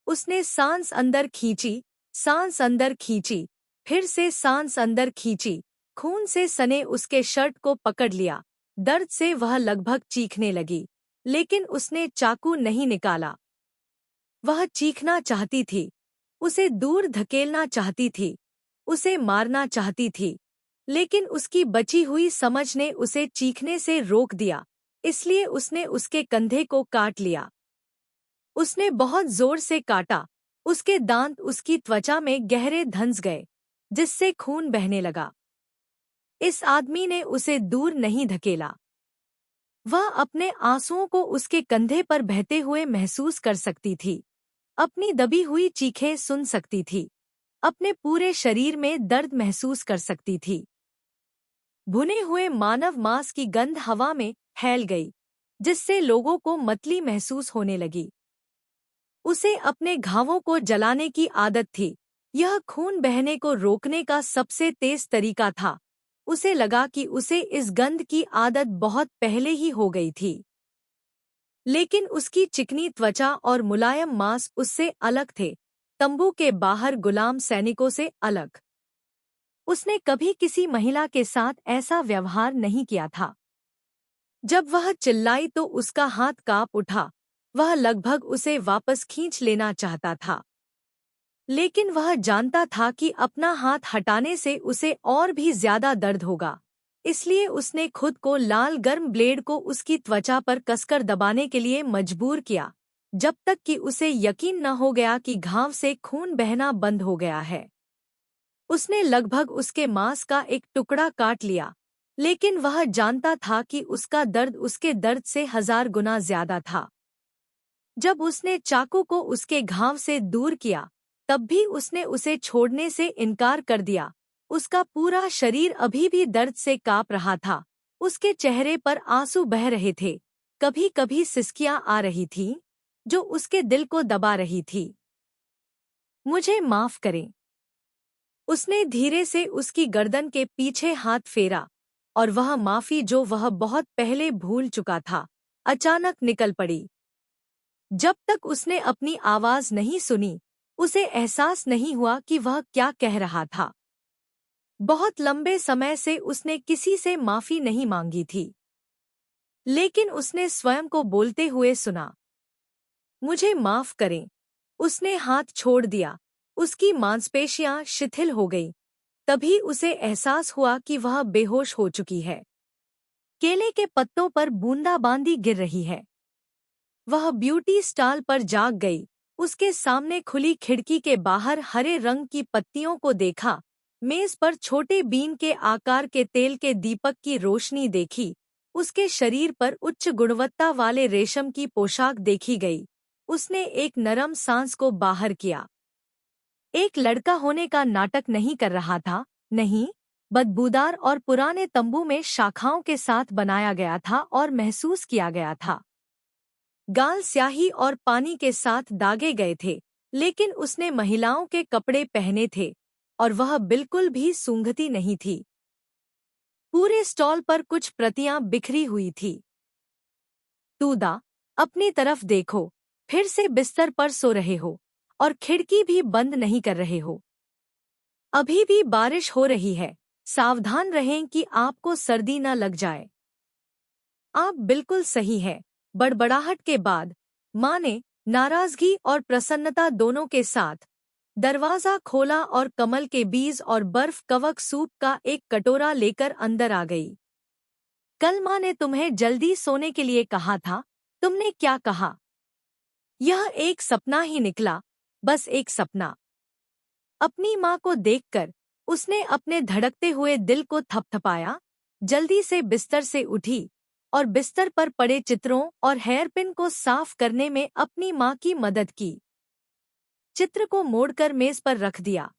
उसने सांस अंदर खींची, सांस अंदर खींची, फिर से सांस अंदर खींची। खून से सने उसके शर्ट को पकड़ लिया। दर्द से वह लगभग चीखने लगी, लेकिन उसने चाकू नहीं निकाला। वह चीखना चाहती थी, उसे दूर धकेलना चाहती थी, उसे मारना चाहती थी, लेकिन उसकी बची हुई समझ ने उसे चीखने से रोक दिया, इसलिए उसने उसके कंधे को काट लिया। उसने बहुत जोर से काटा। उसके दांत उसकी त्वचा में गहरे धंस गए, जिससे खून बहने लगा। इस आदमी ने उसे दूर नहीं धकेला। वह अपने आंसुओं को उसके कंधे पर बहते हुए महसूस कर सकती थी, अपनी दबी हुई चीखें सुन सकती थी, अपने पूरे शरीर में दर्द महसूस कर सकती थी। भुने हुए मानव मांस की गंध हवा में फैल गई, जिससे लोगों को मतली महसूस होने लगी। उसे अपने घावों को जलाने की आदत थी। यह खून बहने को रोकने का सबसे तेज तरीका था। उसे लगा कि उसे इस गंध की आदत बहुत पहले ही हो गई थी, लेकिन उसकी चिकनी त्वचा और मुलायम मांस उससे अलग थे, तंबू के बाहर गुलाम सैनिकों से अलग। उसने कभी किसी महिला के साथ ऐसा व्यवहार नहीं किया था। जब वह चिल्लाई तो उसका हाथ कांप उठा। वह लगभग उसे वापस खींच लेना चाहता था, लेकिन वह जानता था कि अपना हाथ हटाने से उसे और भी ज्यादा दर्द होगा। इसलिए उसने खुद को लाल गर्म ब्लेड को उसकी त्वचा पर कसकर दबाने के लिए मजबूर किया, जब तक कि उसे यकीन न हो गया कि घाव से खून बहना बंद हो गया है। उसने लगभग उसके मांस का एक टुकड़ा काट लिया, लेकिन वह जानता था कि उसका दर्द उसके दर्द से 1000 गुना ज्यादा था। जब उसने चाकू को उसके घाव से दूर किया, तब भी उसने उसे छोड़ने से इनकार कर दिया। उसका पूरा शरीर अभी भी दर्द से कांप रहा था। उसके चेहरे पर आंसू बह रहे थे, कभी-कभी सिसकियां आ रही थीं, जो उसके दिल को दबा रही थी। मुझे माफ करें। उसने धीरे से उसकी गर्दन के पीछे हाथ फेरा, और वह माफी जो वह बहुत पहले भूल चुका था, अचानक निकल पड़ी। जब तक उसने अपनी आवाज नहीं सुनी, उसे एहसास नहीं हुआ कि वह क्या कह रहा था। बहुत लंबे समय से उसने किसी से माफी नहीं मांगी थी, लेकिन उसने स्वयं को बोलते हुए सुना, मुझे माफ करें। उसने हाथ छोड़ दिया, उसकी मांसपेशियां शिथिल हो गईं। तभी उसे एहसास हुआ कि वह बेहोश हो चुकी है। केले के पत्तों पर बूंदाबांदी गिर रही है। वह ब्यूटी स्टॉल पर जाग गई। उसके सामने खुली खिड़की के बाहर हरे रंग की पत्तियों को देखा। मेज पर छोटे बीन के आकार के तेल के दीपक की रोशनी देखी। उसके शरीर पर उच्च गुणवत्ता वाले रेशम की पोशाक देखी गई। उसने एक नरम सांस को बाहर किया। एक लड़का होने का नाटक नहीं कर रहा था, नहीं, बदबूदार और पुराने तंबू में शाखाओं के साथ बनाया गया था और महसूस किया गया था। गाल स्याही और पानी के साथ दागे गए थे, लेकिन उसने महिलाओं के कपड़े पहने थे, और वह बिल्कुल भी सूंघती नहीं थी। पूरे स्टॉल पर कुछ प्रतियां बिखरी हुई थी। तूदा, अपनी तरफ देखो, फिर से बिस्तर पर सो रहे हो, और खिड़की भी बंद नहीं कर रहे हो। अभी भी बारिश हो रही है, सावधान रहें कि आपको सर्दी न लग जाए। आप बिल्कुल सही है। बड़बड़ाहट के बाद माँ ने नाराजगी और प्रसन्नता दोनों के साथ दरवाजा खोला और कमल के बीज और बर्फ कवक सूप का एक कटोरा लेकर अंदर आ गई। कल माँ ने तुम्हें जल्दी सोने के लिए कहा था, तुमने क्या कहा? यह एक सपना ही निकला, बस एक सपना। अपनी माँ को देखकर उसने अपने धड़कते हुए दिल को थपथपाया, जल्दी से बिस्तर से उठी और बिस्तर पर पड़े चित्रों और हेयरपिन को साफ करने में अपनी माँ की मदद की। चित्र को मोड़कर मेज पर रख दिया,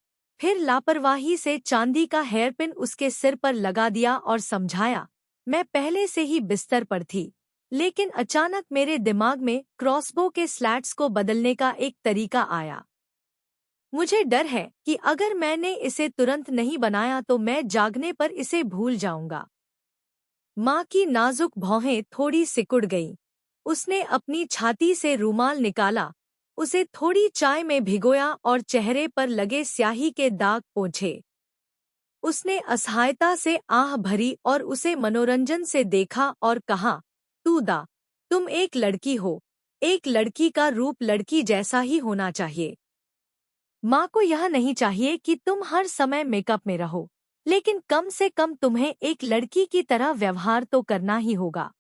फिर लापरवाही से चांदी का हेयरपिन उसके सिर पर लगा दिया और समझाया, मैं पहले से ही बिस्तर पर थी, लेकिन अचानक मेरे दिमाग में क्रॉसबो के स्लैट्स को बदलने का एक तरीका आया। मुझे डर है कि अगर मैंने इसे तुरंत नहीं बनाया तो मैं जागने पर इसे भूल जाऊंगा। माँ की नाजुक भौहें थोड़ी सिकुड़ गईं। उसने अपनी छाती से रूमाल निकाला, उसे थोड़ी चाय में भिगोया और चेहरे पर लगे स्याही के दाग पोंछे। उसने असहायता से आह भरी और उसे मनोरंजन से देखा और कहा, तूदा, तुम एक लड़की हो, एक लड़की का रूप लड़की जैसा ही होना चाहिए। माँ को यह नहीं चाहिए कि तुम हर समय मेकअप में रहो, लेकिन कम से कम तुम्हें एक लड़की की तरह व्यवहार तो करना ही होगा।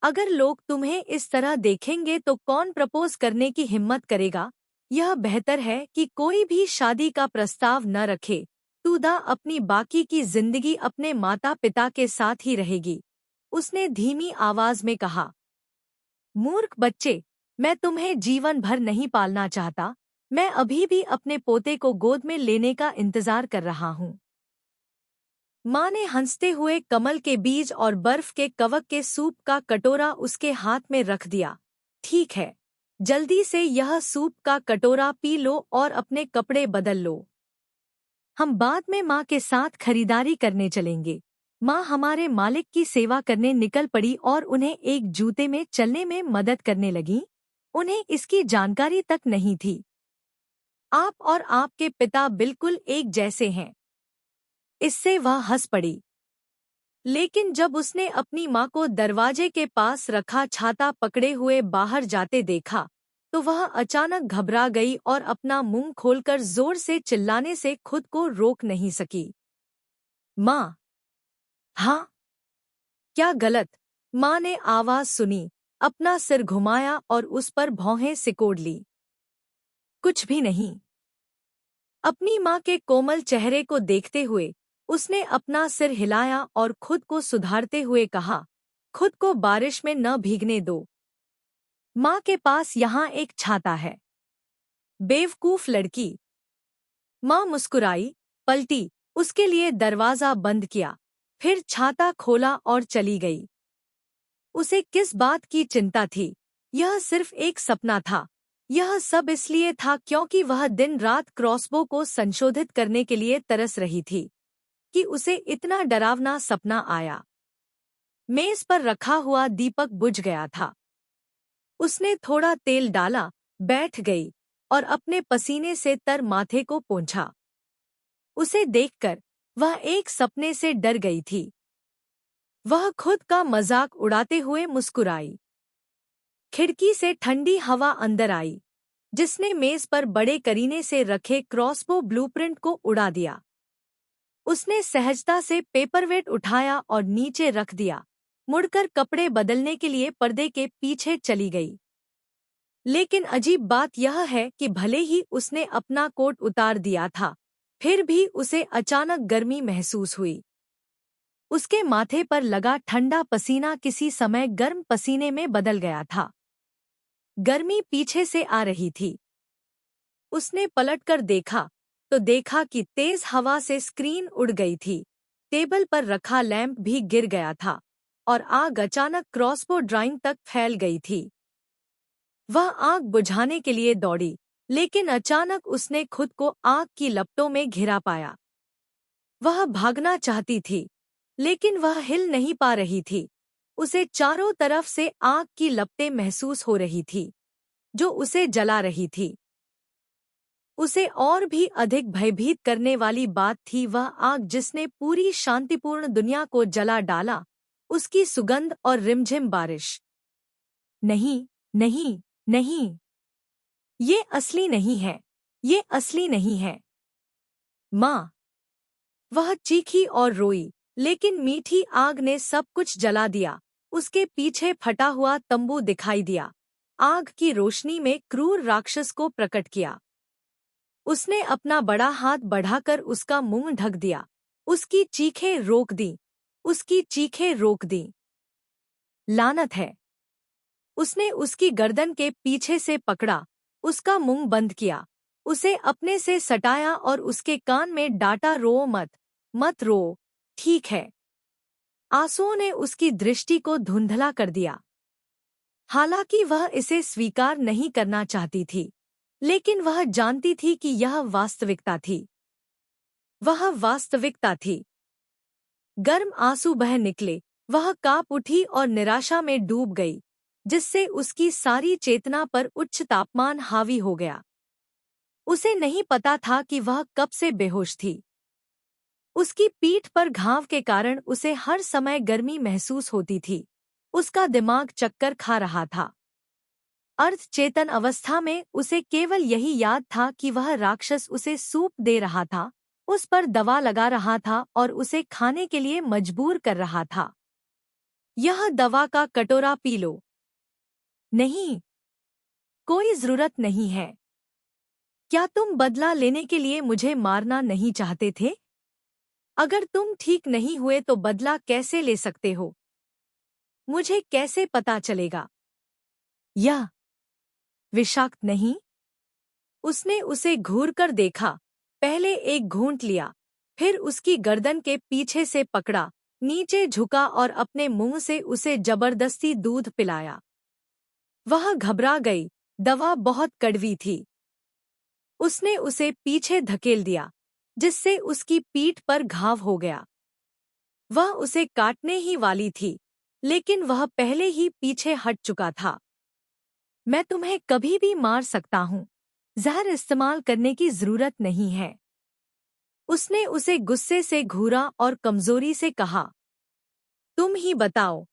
अगर लोग तुम्हें इस तरह देखेंगे तो कौन प्रपोज करने की हिम्मत करेगा? यह बेहतर है कि कोई भी शादी का प्रस्ताव न रखे। तूदा अपनी बाकी की जिंदगी अपने माता पिता के साथ ही रहेगी। उसने धीमी आवाज में कहा, मूर्ख बच्चे, मैं तुम्हें जीवन भर नहीं पालना चाहता। मैं अभी भी अपने पोते को गोद में लेने का इंतजार कर रहा हूँ। माँ ने हंसते हुए कमल के बीज और बर्फ के कवक के सूप का कटोरा उसके हाथ में रख दिया। ठीक है, जल्दी से यह सूप का कटोरा पी लो और अपने कपड़े बदल लो। हम बाद में माँ के साथ खरीदारी करने चलेंगे। माँ हमारे मालिक की सेवा करने निकल पड़ी और उन्हें एक जूते में चलने में मदद करने लगी। उन्हें इसकी जानकारी तक नहीं थी। आप और आपके पिता बिल्कुल एक जैसे हैं। इससे वह हंस पड़ी। लेकिन जब उसने अपनी माँ को दरवाजे के पास रखा छाता पकड़े हुए बाहर जाते देखा, तो वह अचानक घबरा गई और अपना मुंह खोलकर जोर से चिल्लाने से खुद को रोक नहीं सकी। माँ! हाँ? क्या गलत? माँ ने आवाज सुनी, अपना सिर घुमाया और उस पर भौहें सिकोड़ ली। कुछ भी नहीं। अपनी माँ के कोमल चेहरे को देखते हुए उसने अपना सिर हिलाया और खुद को सुधारते हुए कहा, खुद को बारिश में न भीगने दो। माँ के पास यहाँ एक छाता है। बेवकूफ लड़की। माँ मुस्कुराई, पलटी, उसके लिए दरवाजा बंद किया, फिर छाता खोला और चली गई। उसे किस बात की चिंता थी? यह सिर्फ एक सपना था। यह सब इसलिए था क्योंकि वह दिन रात क्रॉसबो को संशोधित करने के लिए तरस रही थी कि उसे इतना डरावना सपना आया। मेज पर रखा हुआ दीपक बुझ गया था। उसने थोड़ा तेल डाला, बैठ गई और अपने पसीने से तर माथे को पोंछा। उसे देखकर वह एक सपने से डर गई थी। वह खुद का मजाक उड़ाते हुए मुस्कुराई। खिड़की से ठंडी हवा अंदर आई, जिसने मेज पर बड़े करीने से रखे क्रॉसबो ब्लूप्रिंट को उड़ा दिया। उसने सहजता से पेपरवेट उठाया और नीचे रख दिया, मुड़कर कपड़े बदलने के लिए पर्दे के पीछे चली गई। लेकिन अजीब बात यह है कि भले ही उसने अपना कोट उतार दिया था, फिर भी उसे अचानक गर्मी महसूस हुई। उसके माथे पर लगा ठंडा पसीना किसी समय गर्म पसीने में बदल गया था। गर्मी पीछे से आ रही थी। उसने पलटकर देखा तो देखा कि तेज हवा से स्क्रीन उड़ गई थी। टेबल पर रखा लैंप भी गिर गया था और आग अचानक क्रॉसबो ड्राइंग तक फैल गई थी। वह आग बुझाने के लिए दौड़ी, लेकिन अचानक उसने खुद को आग की लपटों में घिरा पाया। वह भागना चाहती थी, लेकिन वह हिल नहीं पा रही थी। उसे चारों तरफ से आग की लपटें महसूस हो रही थी, जो उसे जला रही थी। उसे और भी अधिक भयभीत करने वाली बात थी वह आग जिसने पूरी शांतिपूर्ण दुनिया को जला डाला, उसकी सुगंध और रिमझिम बारिश। नहीं, नहीं, नहीं, ये असली नहीं है, ये असली नहीं है। माँ! वह चीखी और रोई, लेकिन मीठी आग ने सब कुछ जला दिया। उसके पीछे फटा हुआ तंबू दिखाई दिया, आग की रोशनी में क्रूर राक्षस को प्रकट किया। उसने अपना बड़ा हाथ बढ़ाकर उसका मुंह ढक दिया, उसकी चीखें रोक दी, उसकी चीखें रोक दी। लानत है! उसने उसकी गर्दन के पीछे से पकड़ा, उसका मुंह बंद किया, उसे अपने से सटाया और उसके कान में डांटा, रो मत, मत रो, ठीक है। आंसुओं ने उसकी दृष्टि को धुंधला कर दिया। हालांकि वह इसे स्वीकार नहीं करना चाहती थी, लेकिन वह जानती थी कि यह वास्तविकता थी। वह वास्तविकता थी। गर्म आंसू बह निकले, वह कांप उठी और निराशा में डूब गई, जिससे उसकी सारी चेतना पर उच्च तापमान हावी हो गया। उसे नहीं पता था कि वह कब से बेहोश थी। उसकी पीठ पर घाव के कारण उसे हर समय गर्मी महसूस होती थी। उसका दिमाग चक्कर खा रहा था। अर्धचेतन अवस्था में उसे केवल यही याद था कि वह राक्षस उसे सूप दे रहा था, उस पर दवा लगा रहा था और उसे खाने के लिए मजबूर कर रहा था। यह दवा का कटोरा पी लो। नहीं, कोई जरूरत नहीं है। क्या तुम बदला लेने के लिए मुझे मारना नहीं चाहते थे? अगर तुम ठीक नहीं हुए तो बदला कैसे ले सकते हो? मुझे कैसे पता चलेगा? यह विषाक्त नहीं? उसने उसे घूरकर देखा, पहले एक घूंट लिया, फिर उसकी गर्दन के पीछे से पकड़ा, नीचे झुका और अपने मुंह से उसे जबरदस्ती दूध पिलाया। वह घबरा गई, दवा बहुत कड़वी थी। उसने उसे पीछे धकेल दिया, जिससे उसकी पीठ पर घाव हो गया। वह उसे काटने ही वाली थी, लेकिन वह पहले ही पीछे हट चुका था। मैं तुम्हें कभी भी मार सकता हूँ, जहर इस्तेमाल करने की जरूरत नहीं है। उसने उसे गुस्से से घूरा और कमजोरी से कहा, तुम ही बताओ,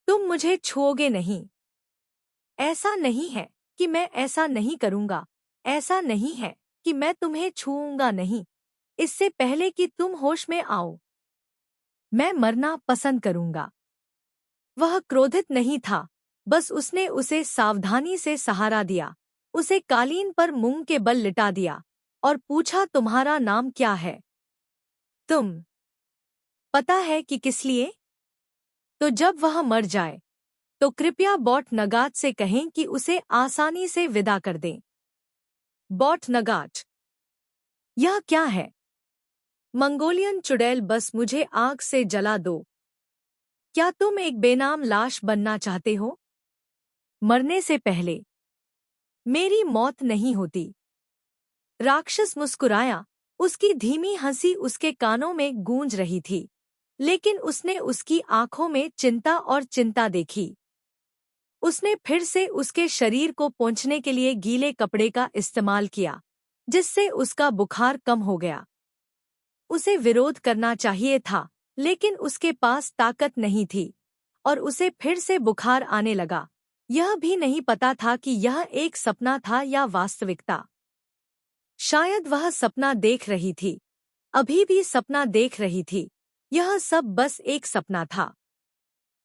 तुम मुझे छूओगे नहीं। ऐसा नहीं है कि मैं ऐसा नहीं करूँगा, ऐसा नहीं है कि मैं तुम्हें छूऊंगा नहीं, इससे पहले कि तुम होश में आओ। मैं मरना पसंद करूँगा। वह क्रोधित नहीं था, बस उसने उसे सावधानी से सहारा दिया, उसे कालीन पर मुंह के बल लिटा दिया और पूछा, तुम्हारा नाम क्या है? तुम पता है कि किस लिए? तो जब वह मर जाए तो कृपया बॉट नगाट से कहें कि उसे आसानी से विदा कर दें। बॉट नगाट, यह क्या है? मंगोलियन चुड़ैल, बस मुझे आग से जला दो। क्या तुम एक बेनाम लाश बनना चाहते हो? मरने से पहले मेरी मौत नहीं होती। राक्षस मुस्कुराया, उसकी धीमी हंसी उसके कानों में गूंज रही थी, लेकिन उसने उसकी आंखों में चिंता और चिंता देखी। उसने फिर से उसके शरीर को पोंछने के लिए गीले कपड़े का इस्तेमाल किया, जिससे उसका बुखार कम हो गया। उसे विरोध करना चाहिए था, लेकिन उसके पास ताकत नहीं थी, और उसे फिर से बुखार आने लगा। यह भी नहीं पता था कि यह एक सपना था या वास्तविकता। शायद वह सपना देख रही थी, अभी भी सपना देख रही थी। यह सब बस एक सपना था।